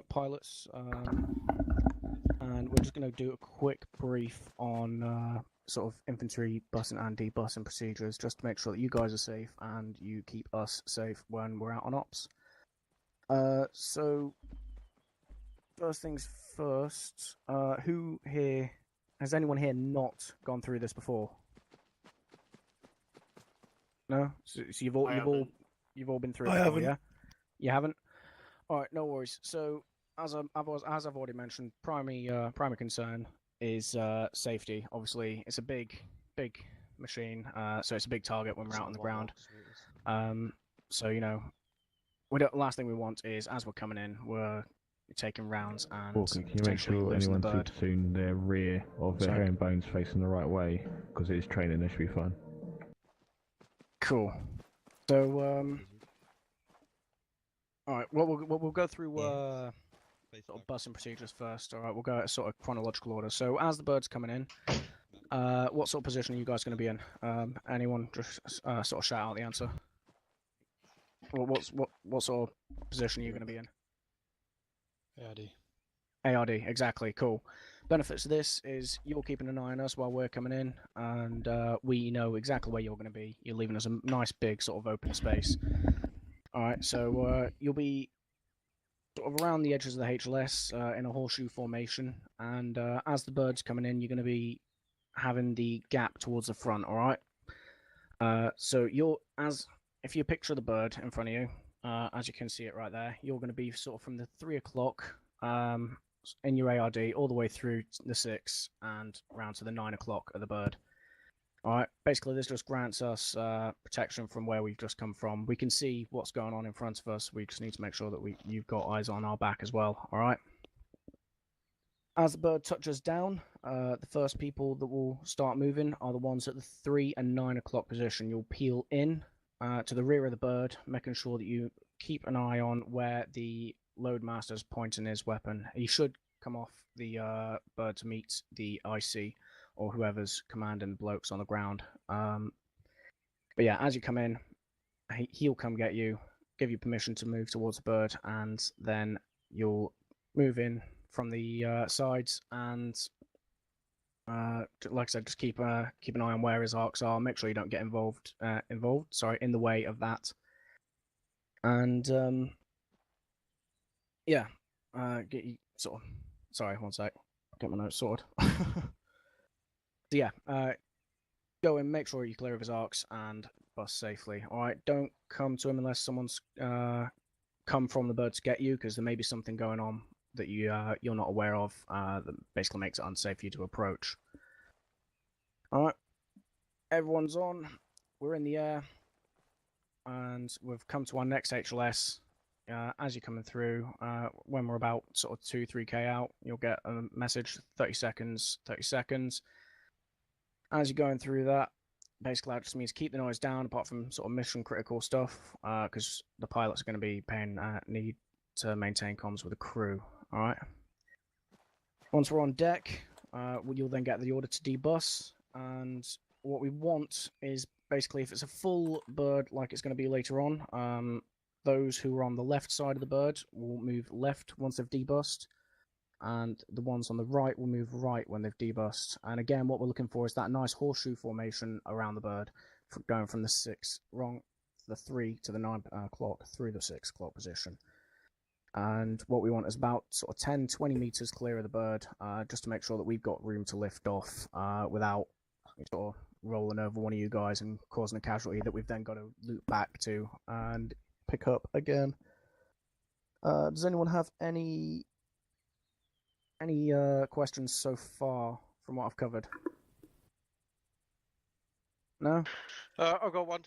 pilots. And we're just going to do a quick brief on sort of infantry busing and debussing procedures, just to make sure that you guys are safe and you keep us safe when we're out on ops. So, first things first, who here, has anyone here not gone through this before? No? So you've all been through it I before, haven't. yeah? You haven't? Alright, no worries. So, as I've already mentioned, primary concern is safety. Obviously, it's a big machine, so it's a big target when we're out on the ground. So you know, last thing we want is, as we're coming in, we're taking rounds and Can you make potentially sure losing the anyone bird. seats soon their rear of their herringbones facing the right way? Because it is training, they should be fine. Cool. So all right. Well, we'll go through sort of busing procedures first. All right. We'll go at sort of chronological order. So as the bird's coming in, what sort of position are you guys going to be in? Anyone just sort of shout out the answer. What sort of position are you going to be in? ARD. ARD, exactly. Cool. Benefits of this is you're keeping an eye on us while we're coming in, and we know exactly where you're going to be. You're leaving us a nice big sort of open space. All right, so you'll be sort of around the edges of the HLS in a horseshoe formation, and as the bird's coming in, you're going to be having the gap towards the front. All right. So if you picture the bird in front of you, as you can see it right there, you're going to be sort of from the 3 o'clock in your ARD all the way through the 6 and round to the 9 o'clock of the bird. Alright, basically this just grants us protection from where we've just come from. We can see what's going on in front of us, we just need to make sure that you've got eyes on our back as well, alright? As the bird touches down, the first people that will start moving are the ones at the 3 and 9 o'clock position. You'll peel in to the rear of the bird, making sure that you keep an eye on where the loadmaster's pointing his weapon. He should come off the bird to meet the IC or whoever's commanding the blokes on the ground. But yeah, as you come in, he'll come get you, give you permission to move towards the bird, and then you'll move in from the sides and like I said, just keep an eye on where his arcs are. Make sure you don't get involved in the way of that. And yeah, get you sort of. Sorry, one sec. Get my notes sorted. So yeah, go in, make sure you clear of his arcs, and bust safely. All right, don't come to him unless someone's come from the bird to get you, because there may be something going on that you're not aware of that basically makes it unsafe for you to approach. All right, everyone's on. We're in the air, and we've come to our next HLS. As you're coming through, when we're about sort of 2-3k out, you'll get a message, 30 seconds, 30 seconds. As you're going through that, basically that just means keep the noise down, apart from sort of mission critical stuff, because the pilots are going to be need to maintain comms with the crew. All right. Once we're on deck, you'll then get the order to debus, and what we want is basically, if it's a full bird like it's going to be later on, those who are on the left side of the bird will move left once they've debussed. and the ones on the right will move right when they've debussed. And again, what we're looking for is that nice horseshoe formation around the bird, going from the 3 to the 9 o'clock through the 6 o'clock position. And what we want is about sort of 10-20 meters clear of the bird, just to make sure that we've got room to lift off without sort of rolling over one of you guys and causing a casualty that we've then got to loop back to and pick up again. Does anyone have any questions so far from what I've covered? No? I've got one.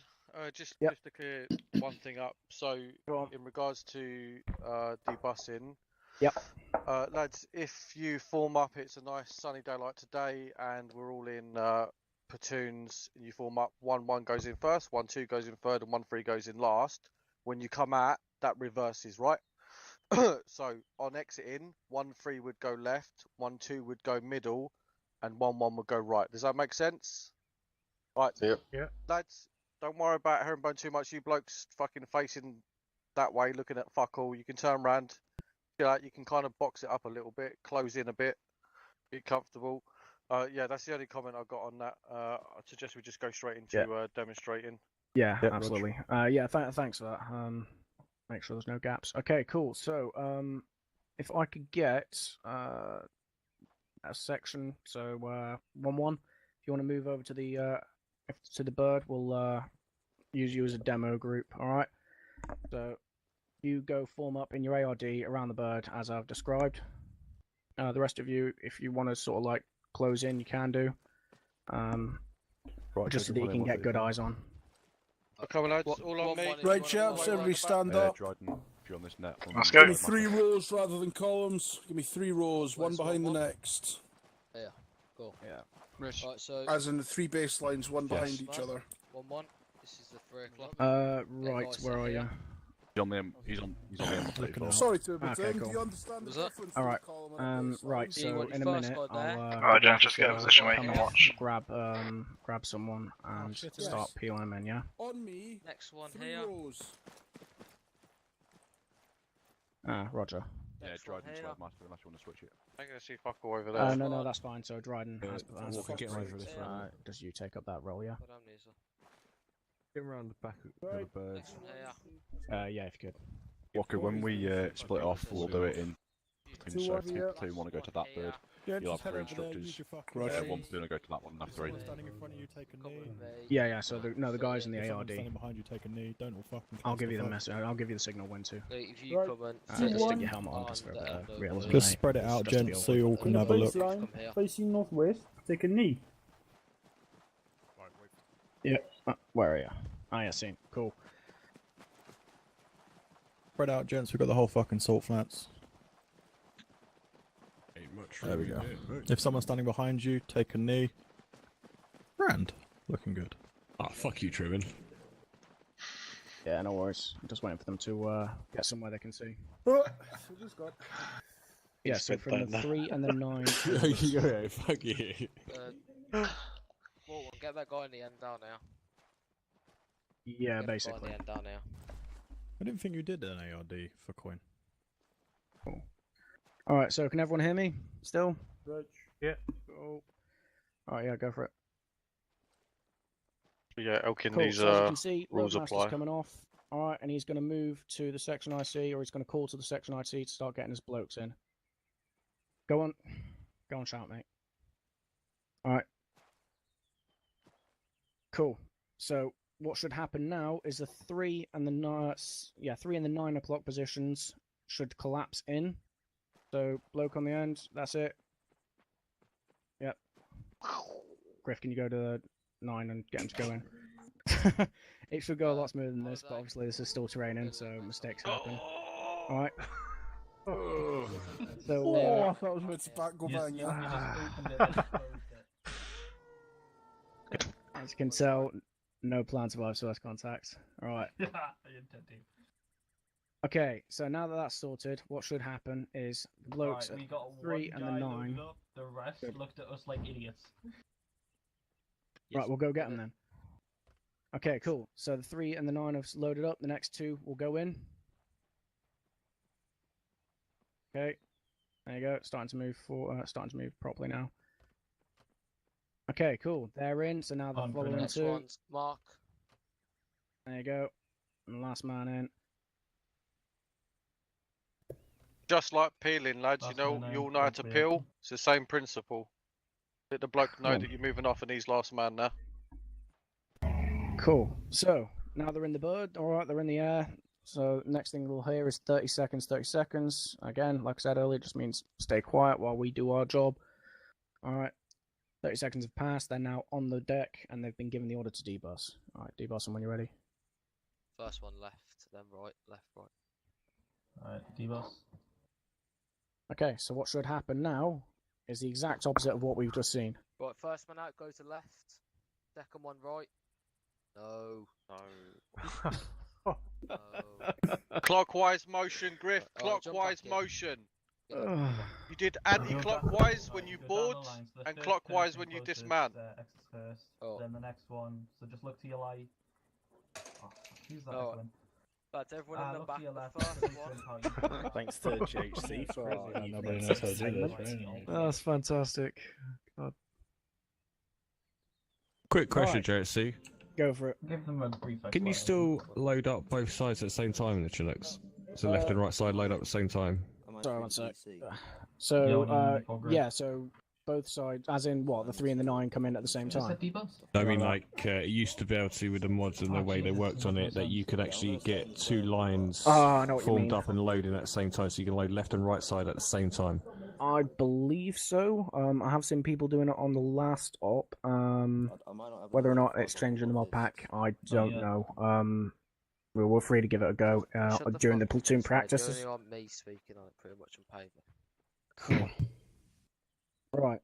Just to clear one thing up. So, in regards to debussing, lads, if you form up, it's a nice sunny day like today, and we're all in platoons. And you form up. 1-1 goes in first, 1-2 goes in third, and 1-3 goes in last. When you come out, that reverses, right? So on exiting, 1-3 would go left, 1-2 would go middle, and 1-1 would go right. Does that make sense? Right. Yeah. Lads, don't worry about herringbone too much. You blokes fucking facing that way, looking at fuck all. You can turn around. You can kind of box it up a little bit, close in a bit, get comfortable. Yeah, that's the only comment I've got on that. I suggest we just go straight into demonstrating. Yeah, absolutely. Thanks for that. Make sure there's no gaps. Okay, cool. So, if I could get a section, so 1-1. If you want to move over to the bird, we'll use you as a demo group. All right. So, you go form up in your ARD around the bird as I've described. The rest of you, if you want to sort of like close in, you can do. Just so that you can get good eyes on. Come on, lads, all on me. Right, chaps, everybody stand up. Dryden, if you're on this net. Let's go. Give me 3 rows rather than columns. Give me 3 rows, one behind the next. Yeah, cool. Yeah. Right, so As in the 3 baselines, one behind each other. 1-1. This is the 3 o'clock. Right, where are you? He's on the M34. Sorry to but Okay, do cool. you understand the difference? All right. Between a column and a baseline? Right. So in a minute, I'll Alright, Dan, just get a position where you can watch. grab someone and start peeling them in. Yeah. On me. Next one 3 here. rows. Roger. Yeah, Dryden, slide master, unless you want to switch it. I'm going to see fuck all over there. No, that's fine. So Dryden has get over this round. does you take up that role? Yeah. Get around the back of the birds. Yeah, if you could. Walker, when we split off, we'll do it in platoon. So if platoon want to go to that bird, you'll have 3 instructors. One platoon will go to that one and have 3. Yeah. So the guys in the ARD. Behind you, take a knee. Don't all fucking. I'll give you the message. I'll give you the signal when to. If you come and just stick your helmet on just for realism. Just spread it out, gents, so you all can have a look. Facing northwest, take a knee. Yeah. Where are you? Ah, yeah, seen. Cool. Spread out, gents. We've got the whole fucking salt flats. Ain't much. There we go. If someone's standing behind you, take a knee. Grand. Looking good. Ah, fuck you, Truman. Yeah, no worries. I'm just waiting for them to get somewhere they can see. Yeah, so from the 3 and the 9. Yeah, fuck you. Well, get that guy in the end down now. Yeah, Get the basically. guy in the end down now. I didn't think you did an ARD for coin. Cool. Alright, so can everyone hear me still? Yeah. Cool. Alright, yeah, go for it. Yeah, Elkin, Cool. these So as you can see, rules Roadmaster's apply. coming off. Alright, and he's going to move to the section IC, or he's going to call to the section IC to start getting his blokes in. Go on, shout, mate. Alright. Cool. So what should happen now is the 3 and the 9 o'clock positions should collapse in. So bloke on the end, that's it. Yep. Griff, can you go to the 9 and get him to go in? It should go a lot smoother than this, but obviously this is still terraining, so mistakes happen. Alright. So, I thought I was about to back go bang, yeah. As you can tell, no plan to survive first contact. Alright. Okay, so now that that's sorted, what should happen is the blokes we at got 3 and the 9. Up, the rest looked at us like idiots. Right, we'll go get them then. Okay, cool. So the 3 and the 9 have loaded up. The next 2 will go in. Okay. There you go. It's starting to move starting to move properly now. Okay, cool. They're in. So now they're following Next two. one's Mark. There you go. And last man in. Just like peeling, lads. You all know how to peel. It's the same principle. Let the bloke know that you're moving off and he's last man now. Cool. So now they're in the bird. All right, they're in the air. So next thing we'll hear is 30 seconds, 30 seconds. Again, like I said earlier, just means stay quiet while we do our job. All right. 30 seconds have passed. They're now on the deck, and they've been given the order to debus. All right, debus them when you're ready. First one left, then right, left, right. Alright, debus. Okay, so what should happen now is the exact opposite of what we've just seen. Right, first man out, go to left. Second one right. No. No. No. Clockwise motion, Griff. Clockwise motion. You did anti-clockwise when you board, and clockwise when you dismount. Exits first, then the next one. So just look to your right. Oh, who's that echoing? That's everyone in the back. To your left. The first one. Thanks to JHC for nobody knows how to do this, right? That's fantastic. God. Quick question, Right. JHC. Go for it. Give them a brief Can you still load up both sides at the same time in the Chinooks? So left and right side load up at the same time? Sorry, one sec. So, yeah, so both sides, as in what, the 3 and the 9 come in at the same time? I mean, like, it used to be able to, with the mods and the way they worked on it, that you could actually get 2 lines I know what you formed mean. up and loading at the same time, so you can load left and right side at the same time. I believe so. I have seen people doing it on the last op. Whether or not it's changed in the mod pack, I don't know. We're free to give it a go during the platoon practices. You only want me speaking on it pretty much on paper. Cool. Right.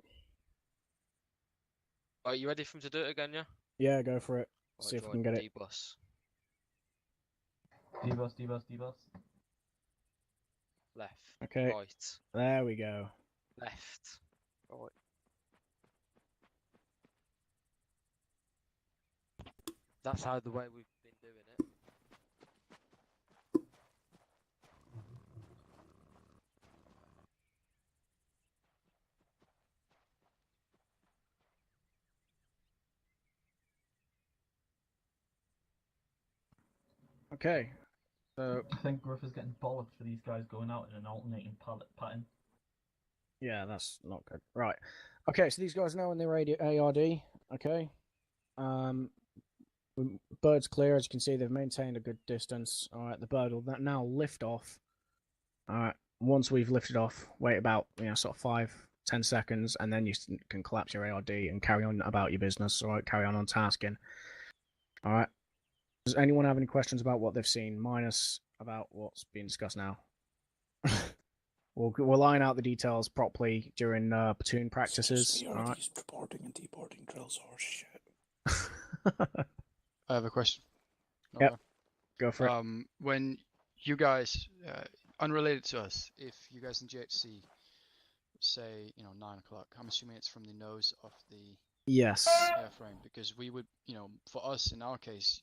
Are you ready for him to do it again, yeah? Yeah, go for it. See if we can get it. Debus. Debus. Left. Okay. Right. There we go. Left. Right. That's how the way we've been doing it. Okay. So I think Griff is getting bollocked for these guys going out in an alternating pattern. yeah, that's not good. Right. Okay, so these guys are now in their ARD. Okay. Bird's clear, as you can see. They've maintained a good distance. All right, the bird will now lift off. All right. Once we've lifted off, wait about sort of 5-10 seconds, and then you can collapse your ARD and carry on about your business. All right, carry on tasking. All right. Does anyone have any questions about what they've seen, minus about what's being discussed now? We'll line out the details properly during platoon practices. All right. These boarding and deboarding drills are shit. I have a question. Yep. Go for it. When you guys, unrelated to us, if you guys in GHC say 9 o'clock, I'm assuming it's from the nose of the Yes. airframe, because we would, for us in our case,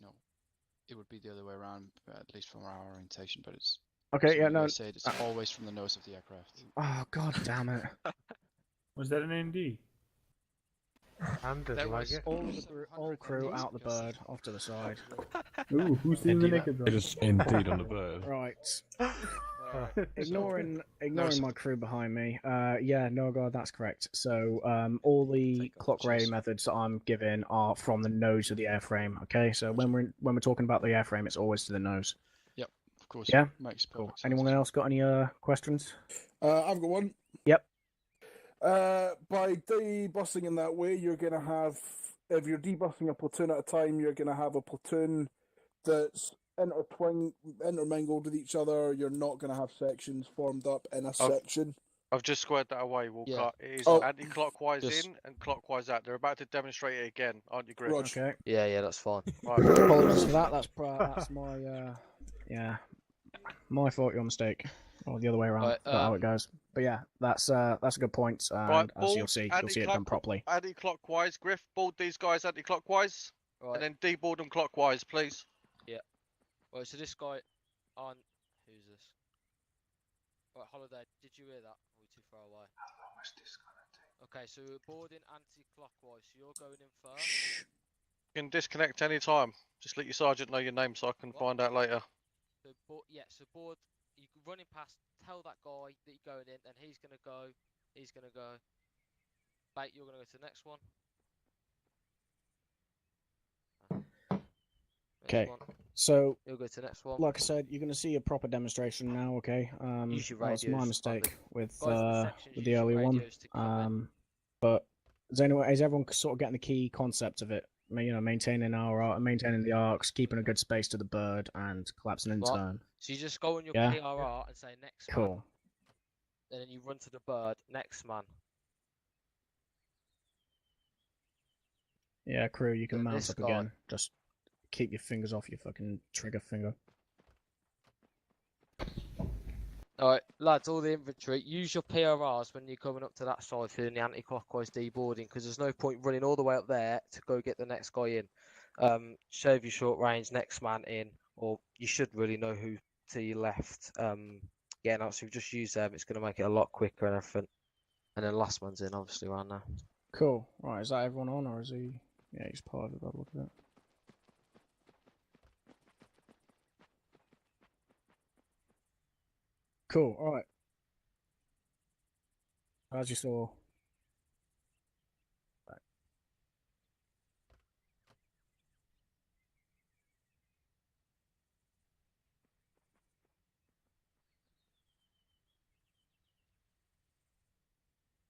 it would be the other way around, at least from our orientation. But it's okay. Yeah, no. Say it's always from the nose of the aircraft. Oh God damn it! Was that an ND? All crew out the bird, off to the side. Ooh, who's seen the naked It is indeed on the bird. Right. Ignoring my crew behind me. Yeah, no, God, that's correct. So, all the clock ray methods that I'm giving are from the nose of the airframe. Okay, so when we're talking about the airframe, it's always to the nose. Yep, of course. Yeah. Makes Cool. perfect sense. Anyone else got any questions? I've got one. Yep. By debussing in that way, you're going to have, if you're debussing a platoon at a time, you're going to have a platoon that's intermingled with each other. You're not going to have sections formed up in a section. I've just squared that away, Walker. It is anti-clockwise in and clockwise out. They're about to demonstrate it again, aren't you, Griff? Okay. Yeah, that's fine. Right. Apologies for that. That's my my fault. Your mistake, or the other way around. Right, That's how it goes. But yeah, that's a good point. And Right, as you'll see it done properly. Anti-clockwise, Griff. Board these guys anti-clockwise, and then deboard them clockwise, please. Yeah. Right, so this guy on who's this? Right, Holiday. Did you hear that? Or are we too throw away. Okay, so we're boarding anti-clockwise. So you're going in first. You can disconnect any time. Just let your sergeant know your name so I can find out later. So so board. You running past. Tell that guy that you're going in, and he's gonna go. He's gonna go. Bait, you're gonna go to the next one. Okay, so you'll go to the next one. like I said, you're going to see a proper demonstration now. Okay, Use your that was my radios mistake with guys in the use your earlier one. radios to come But is everyone sort of getting the key concept of it? You know, maintaining maintaining the arcs, keeping a good space to the bird, and collapsing in turn. So you just go on your Yeah? PRR and say next man. Cool. And then you run to the bird, next man. Yeah, crew, you can Then mount this up guy. again. Just keep your fingers off your fucking trigger finger. Alright, lads, all the infantry, use your PRRs when you're coming up to that side doing the anti-clockwise deboarding, because there's no point running all the way up there to go get the next guy in. Shave your short range, next man in, or you should really know who to your left. Yeah, no, so just use them, it's going to make it a lot quicker and everything. And then last man's in, obviously, right now. Cool. Right, is that everyone on, or is he... Yeah, he's part of it, I'll look at it. Cool, alright. As you saw... Right.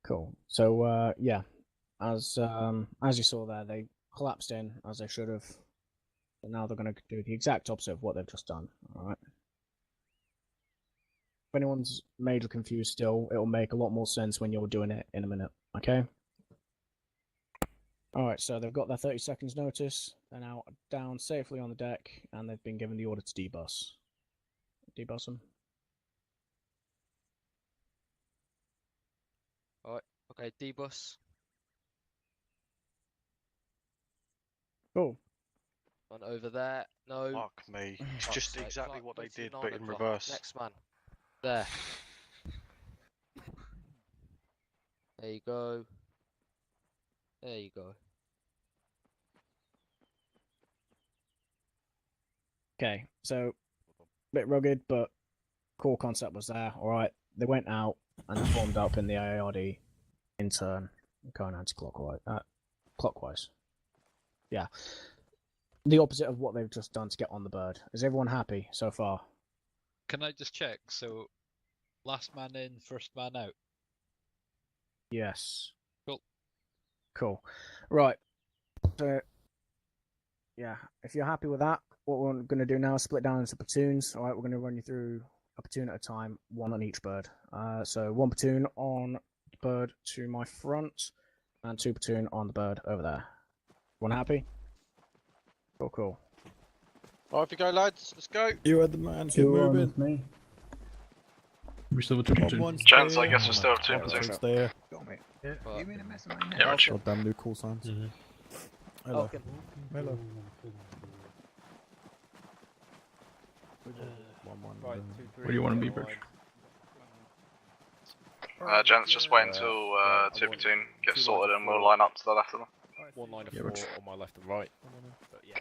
Cool. So, yeah. As you saw there, they collapsed in, as they should have. And now they're going to do the exact opposite of what they've just done, alright? If anyone's major confused still, it'll make a lot more sense when you're doing it in a minute, okay? Alright, so they've got their 30 seconds notice, they're now down safely on the deck, and they've been given the order to debus. Debus them. Alright, okay, debus. Cool. On over there, no. Fuck me. It's just exactly what they did, but in 9 o'clock. reverse. Next man. There. There you go. There you go. Okay, so a bit rugged, but core concept was there. Alright, they went out and formed up in the ARD in turn, going anti-clockwise. Clockwise. Yeah. The opposite of what they've just done to get on the bird. Is everyone happy so far? Can I just check? So, last man in, first man out. Yes. Cool. Cool. Right. So, yeah, if you're happy with that, what we're going to do now is split down into platoons. All right, we're going to run you through a platoon at a time, one on each bird. So one platoon on the bird to my front, and two platoon on the bird over there. Everyone happy? Cool, cool. Off you go, lads. Let's go. You are the man. Keep Two on moving. with me. We still have two platoon. Gents, I guess we still have two platoons. There. Yeah, Yeah, damn new call signs. Hello. Okay. Hello. Where do you want to be, Birch? Gents, just wait until two platoon gets sorted and we'll line up to the left of them. One line of four on my left and right. But yeah.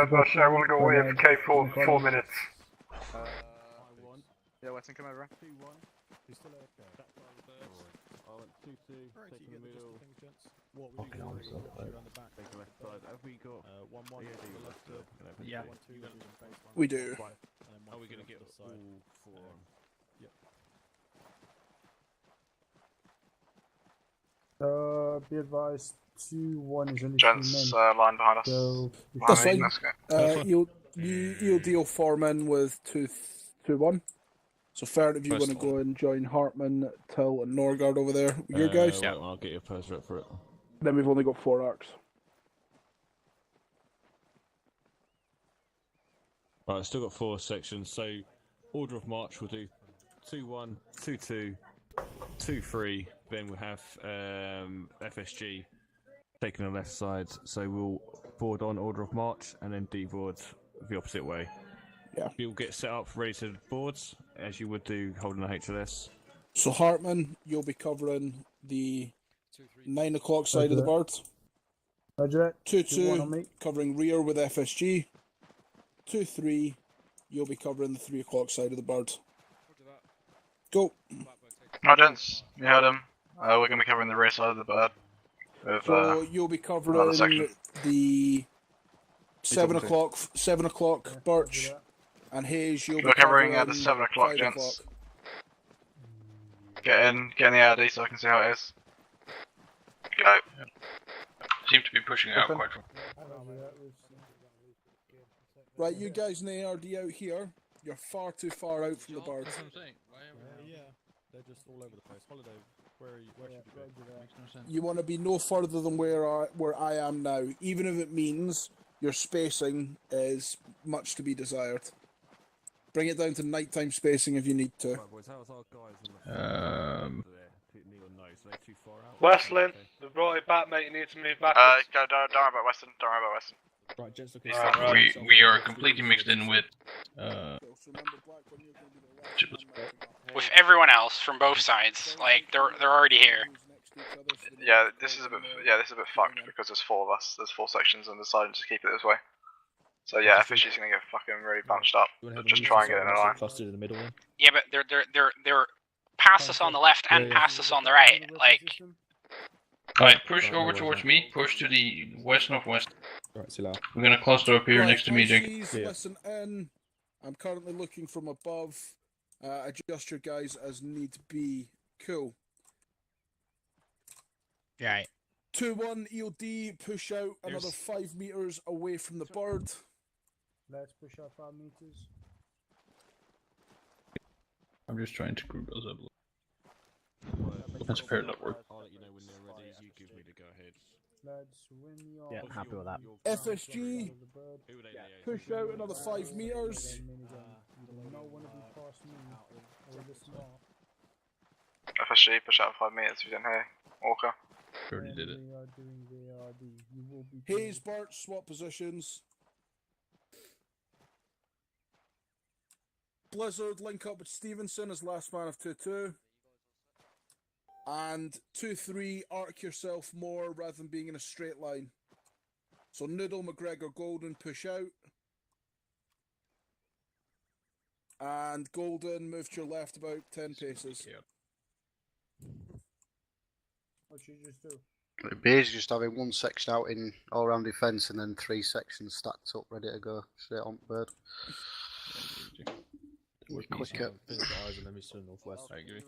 Bush, I will go AFK for 4 minutes. Yeah, Weston, come over. 2-1. You're still okay. I went 2-2, taking the middle. What would you around the back? Take the left side. Have we got 1-1 to the left? Yeah. 1-2 We do. Are we going to get all 4 on? Yep. Be advised, 2-1 is only 3 Gents, men. line behind us. So, That's Behind fine. me, let's go. You'll deal 4 men with 2-1. So fair if you want to go and join Hartman, Till, and Norgard over there with your guys. Yeah, I'll get your purser up for it. Then we've only got 4 arcs. Right, still got 4 sections, so order of march we'll do 2-1, 2-2, 2-3, then we'll have FSG taking the left side, so we'll board on order of march and then deboard the opposite way. Yeah. You'll get set up ready to board, as you would do holding a HLS, So Hartman, you'll be covering the 9 o'clock side of the bird. Roger. 2-2, covering rear with FSG. 2-3, you'll be covering the 3 o'clock side of the bird. Go. Right, gents, you heard him. We're going to be covering the rear side of the bird. With, So you'll be covering the 7 o'clock Birch, and Hayes, you'll be we're covering covering the 7 o'clock, 5 gents. o'clock. Get in the ARD so I can see how it is. Go. Seem to be pushing out quite from. Right, you guys in the ARD out here, you're far too far out from the bird. That's what I'm saying. Yeah, they're just all over the place. Holiday, where should you be? Makes no sense. You want to be no further than where I am now, even if it means your spacing is much to be desired. Bring it down to nighttime spacing if you need to. Westland, they've brought it back, mate. You need to move back. Don't worry about Western. Don't worry about Western. Right, gents, We are completely mixed in with. With everyone else from both sides, like they're already here. Yeah, this is a bit fucked because there's 4 of us. There's 4 sections and decided to keep it this way. So yeah, FSG's gonna get fucking really bunched up. Just try and get in a line. Clustered in the middle then. Yeah, but they're past us on the left and past us on the right. Like. Alright, push over towards me. Push to the west-northwest. Right, Sila. We're gonna cluster up here Right, next to me, Jake. please listen in. I'm currently looking from above. Adjust your guys as need be. Cool. Right. 2-1 EOD, push out another 5 meters away from the bird. Let's push out 5 meters. I'm just trying to group us up. That's a fair network. I'll let you know when they're ready. You give me the go ahead. Yeah, happy with that. FSG, push out another 5 meters. FSG, push out 5 meters if you didn't hear. Walker. Already did it. Hayes, Bart, swap positions. Blizzard, link up with Stevenson as last man of 2-2. And 2-3, arc yourself more rather than being in a straight line. So Noodle, McGregor, Golden, push out. And Golden, move to your left about 10 paces. What should you just do? Basically just having 1 section out in all-round defence and then 3 sections stacked up ready to go straight on bird. Quicker. Eyes and then we turn northwest. I agree.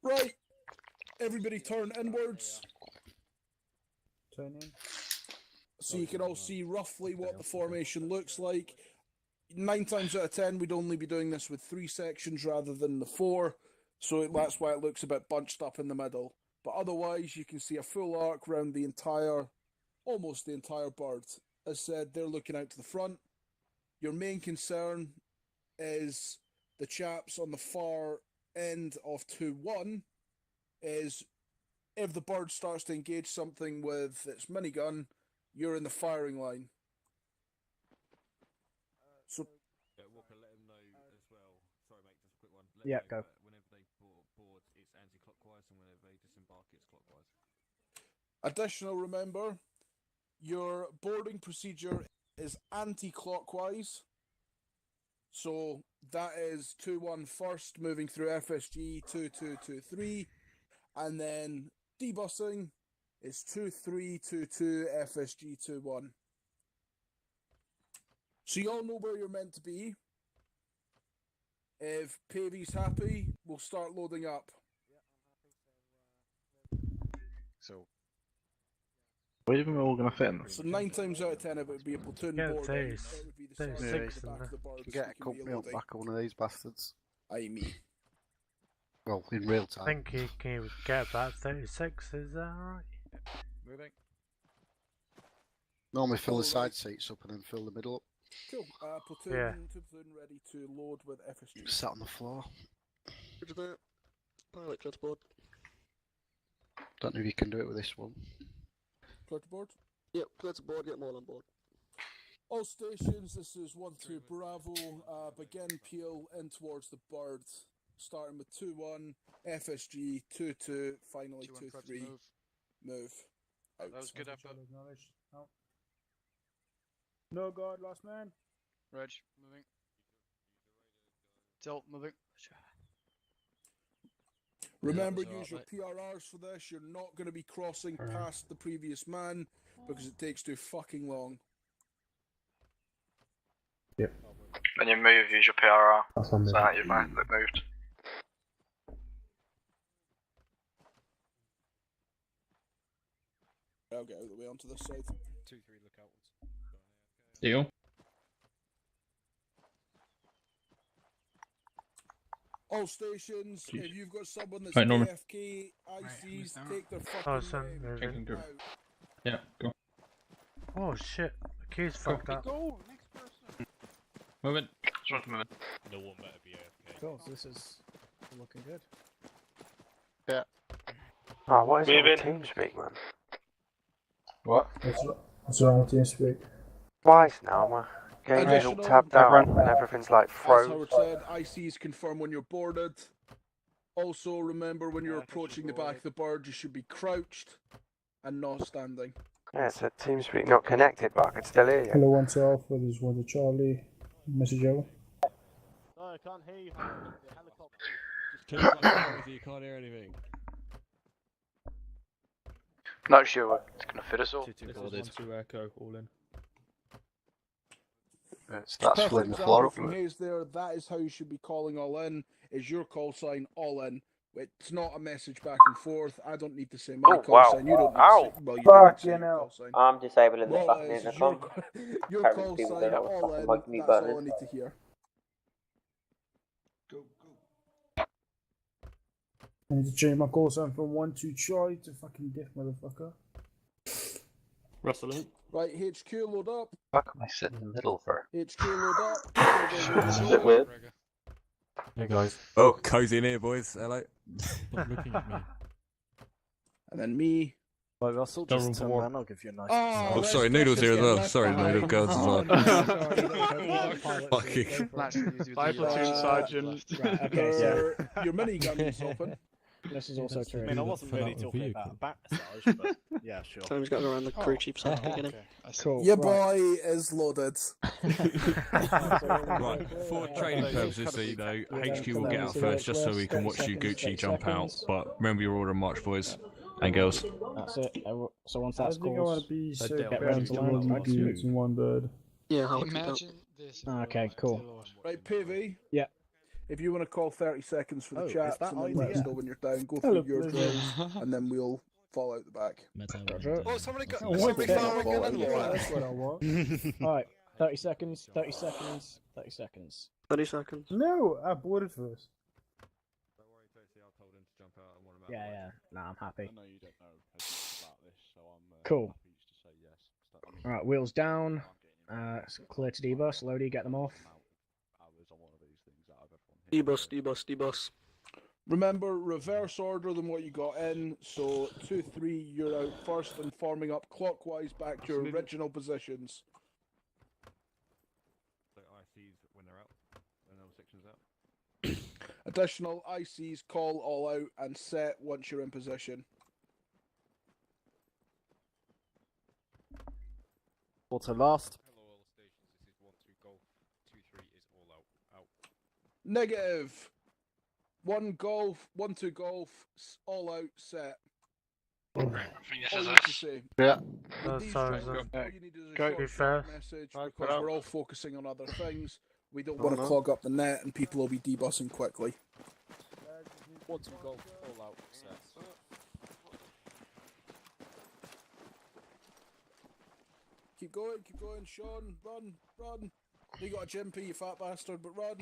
Right. Everybody turn inwards. Turn in. So you can all see roughly what the formation looks like. 9 times out of 10, we'd only be doing this with 3 sections rather than the 4. So that's why it looks a bit bunched up in the middle. But otherwise, you can see a full arc around the entire, almost the entire bird. As said, they're looking out to the front. Your main concern is the chaps on the far end of 2-1 is if the bird starts to engage something with its minigun, you're in the firing line. So, Walker, let them know as well. Sorry, mate, just a quick one. Yeah, go. Whenever they board, it's anti-clockwise, and whenever they disembark, it's clockwise. additional, remember, your boarding procedure is anti-clockwise. So that is 2-1 first, moving through FSG 2-2-2-3, and then debussing is 2-3-2-2 FSG 2-1. So you all know where you're meant to be. If Pavy's happy, we'll start loading up. So, where do you think we're all going to fit in? So 9 times out of 10, if it would be a platoon board, it would be the size of the back of the bird. Get a company up back of one of these bastards. Aye, me. Well, in real I time. think you can get about 36, is that right? Moving. Normally fill the side seats up and then fill the middle up. Cool. Platoon, Yeah. platoon ready to load with FSG. Sat on the floor. Pilot transport. Don't know if you can do it with this one. Clear to board? Yep, clear to board, get them all on board. All stations, this is 1-2 Bravo. Begin peel in towards the bird. starting with 2-1, FSG 2-2, finally 2-3. Move. Out. That was good effort. Acknowledged. No. No guard, last man. Reg, moving. Tilt, moving. Remember, Yeah, use your PRRs for this. You're not going to be crossing past the previous man because it takes too fucking long. Yep. When you move, use your PRR. That's So on that you've moved. I'll get out of the way onto this side. 2-3, look outwards. Deal. All stations, if you've got someone that's Right, Norman. AFK, ICs, take their Oh, fucking son, name moving. out. Yeah, go. Oh shit, the key's fucked up. Go, next person. Move it. Just want to move it. No one better be AFK. Cool, so this is looking good. Yeah. Oh, what is Move wrong with it. TeamSpeak, man? What? What's wrong with TeamSpeak? Twice now, my game is all tabbed out and everything's like As froze. Howard said, ICs confirm when you're boarded. Also, remember when you're approaching the back of the bird, you should be crouched and not standing. Yeah, it's a TeamSpeak not connected, but I could still hear you. Hello, 1 to Alpha, there's 1 to Charlie. Message over. No, I can't hear you. The helicopter. Just keep like you can't hear anything. Not sure it's going to fit us all. This is 1-2 Echo, all in. Start Perfect splitting the floor example up. from Hayes there. That is how you should be calling all in. Is your call sign all in? It's not a message back and forth. I don't need to say my call sign. You don't need to say, well, you don't need to say your call sign. I'm disabling the All fucking it is intercom. your Apparently call people sign don't know what all fucking in. my mute That's button all I is. need to hear. I need to change my call sign from 1 to Charlie to fucking diff, motherfucker. Russell in. Right, HQ load up. Fuck am I sitting in the middle for? HQ load up. This is a bit weird. Hey guys. Oh, cozy in here, boys. Hello. Stop looking at me. And then me. Right, Russell, No just room for turn more. around, I'll give you a nice... Oh, sorry, Noodle's here as well. Sorry, Noodle girls as well. Fucking. Bye, Platoon Sergeant. Right, okay, Your minigun is open. This is also true. I mean, I wasn't really talking about back massage, but yeah, sure. Time's going around the crew chief side again. Cool. Your right. boy is loaded. Right, for training purposes, so you know, HQ will get out first just so we can watch you Gucci jump out. But remember your order, march, boys and girls. That's it. So once I that's think I want called, to be so get ready bad to to line one up. units and 1 bird. Yeah, I'll Imagine this. Okay, cool. Right, PV. Yeah. If you want to call 30 seconds for the Oh, is chats that and then let us idea? know when you're down, go Hello, through your pleasure. drills and then we'll fall out the back. Oh, somebody got. Oh, Somebody okay. found Fall a out gun the back. That's what I want. Alright, 30 seconds, 30 seconds, 30 seconds. 30 seconds. No, I boarded first. Don't worry, Toasty, I told him to jump out and want him out. Yeah, yeah. Nah, I'm happy. I know you don't know anything about this, so I'm Cool. happy just to say yes. Alright, wheels down. It's clear to debus. Lodi, get them off. Hours on one of these things out of everyone here. D-bus, D-bus, D-bus. Remember, reverse order than what you got in. So 2-3, you're out first and forming up clockwise back to your original positions. So ICs when they're out, when all sections out. Additional ICs call all out and set once you're in position. Auto last. Hello, all stations. This is 1-2 golf. 2-3 is all out. Out. Negative. 1 golf, 1-2 golf, all out, set. Right, I think All this you is need to us. say. Yeah. With these sorry, drills, sorry. all you need is a Go. short, Be sharp fair. message Right, because put out. we're all focusing on other things. We don't Oh, want to no. clog up the net and people will be debussing quickly. 1-2 golf, all out, set. Keep going, Sean. Run. You got a Jimpy, you fat bastard, but run.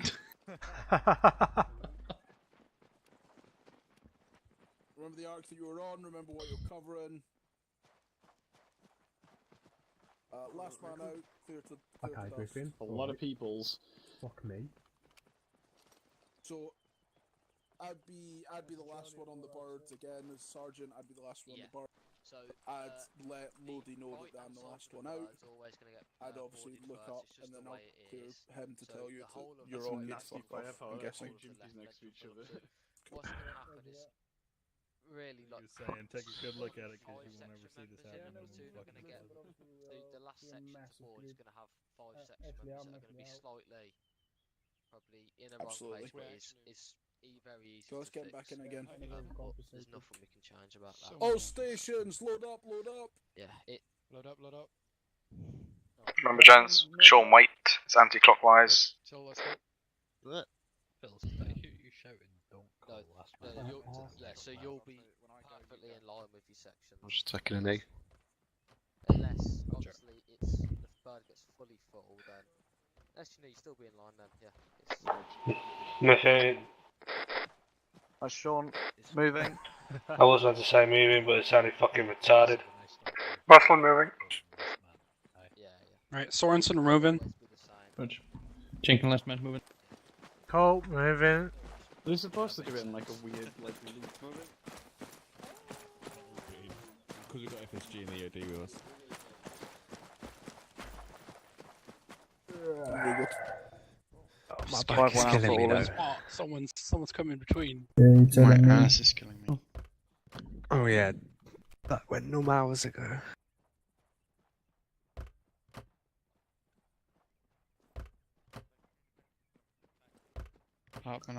Remember the arc that you were on, remember what you're covering. Last man out, clear to Okay, dust. Griffin. A lot of peoples. Fuck me. So I'd be the last one on the birds again as sergeant. I'd be the last one on the bird. I'd let Lodi know that I'm the last one out. I'd obviously look up and then I'll to him to tell you that you're all good fuck off, I'm guessing. next to each other. What's going to happen is really like. Saying, take a good look at it because you won't ever see this happen. Platoon are going to get the last section to board is going to have 5 section members that are going to be slightly, probably in a wrong place, but it's very easy. So let's get back in again. There's nothing we can change about that. All stations, load up, load up. Yeah, Load up, load up. Remember, gents, Sean White, it's anti-clockwise. So let's go. Phil, I hear you shouting, don't call last yeah, so you'll be perfectly in line with your section. I'm just taking a knee. Unless, obviously, the bird gets fully full, then... Actually, no, you still be in line then, yeah. Nothing. That's Sean. Moving. I was about to say moving, but it sounded fucking retarded. Russell moving. Right, Sorensen moving. Punch. Jenkins last man moving. Colt moving. They're supposed to do it in like a weird, like, release moving. Because we've got FSG and EOD with us. My back is killing me though. Oh, someone's coming between. My ass is killing me. Oh yeah, that went normal hours ago.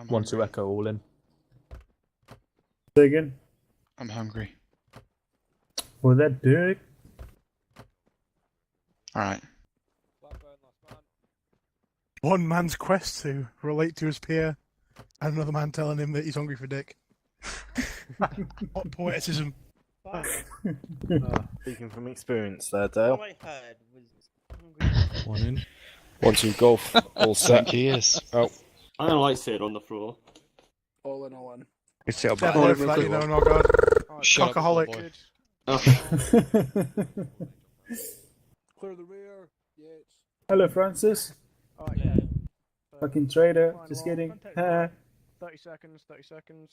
One to echo all in. Say again. I'm hungry. Was that dick? Alright. One man's quest to relate to his peer, and another man telling him that he's hungry for dick. What poeticism. Speaking from experience there, Dale. All I heard was One in. 1, 2, golf. All set. Cheers. Oh. I don't like sitting on the floor. All in, all in. Good sit Step left, that you know, no god. Shut up, Cockaholic. boy. Clear the rear. Yes. Hello, Francis. Yeah. Fucking trader. Just kidding. 30 seconds, 30 seconds.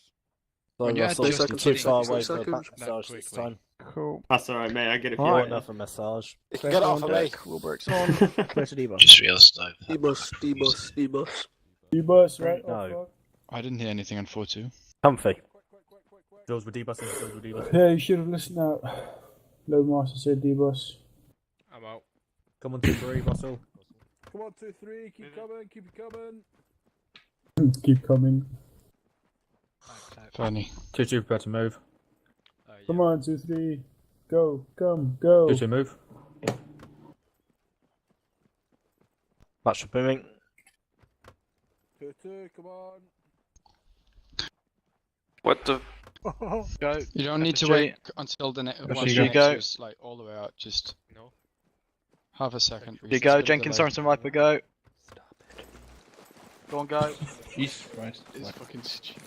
So Yeah, Russell, 30 you're seconds, too 30 far away seconds. for a back That massage this quickly. time. Cool. That's alright, mate. I get it for You want you. enough for massage. Get it off of me. Rule breaks on. Clear to debug. Just realised though. D-bus, D-bus, D-bus. You boss, right? No. I didn't hear anything on 4-2. Comfy. Those were debussing, those were debussing. Yeah, you should have listened out. Loadmaster said D-bus. I'm out. Come on, 2-3, Russell. Come on, 2, 3. Keep coming. Keep it coming. Keep coming. Funny. 2-2, prepare to move. Come on, 2, 3. Go. Come. Go. 2-2, move. Match for booming. 2, 2. Come on. What the? Go. You don't need to FSG. wait until the next FSG, you go. is like all the way out. Just have a second. You go, Jenkins, Sorensen, Viper, go. Go on, go. Jesus Christ. It's fucking stupid.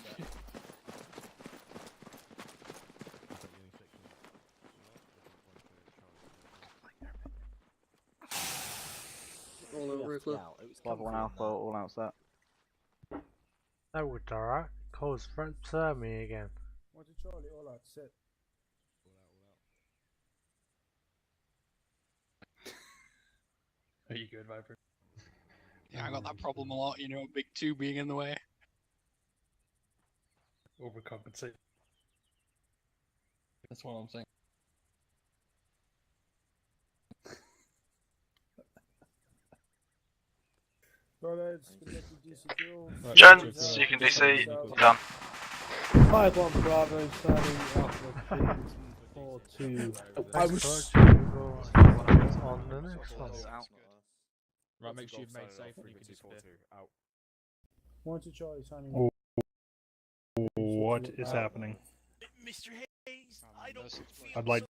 All out, Rickler. Level 1 alpha, all out set. That would alright. Cole's front to me again. What did Charlie all out set? Are you good, Viper? Yeah, I got that problem a lot, you know, big 2 being in the way. Overcompensate. That's what I'm saying. Gents, you can DC. Done. 5-1 Bravo, starting Alpha 4-2. I was on the next one. Right, make sure you've made safe and you can do 4-2. Out. 1 to Charlie, signing. What is happening? Mr. Hayes, I don't I'd like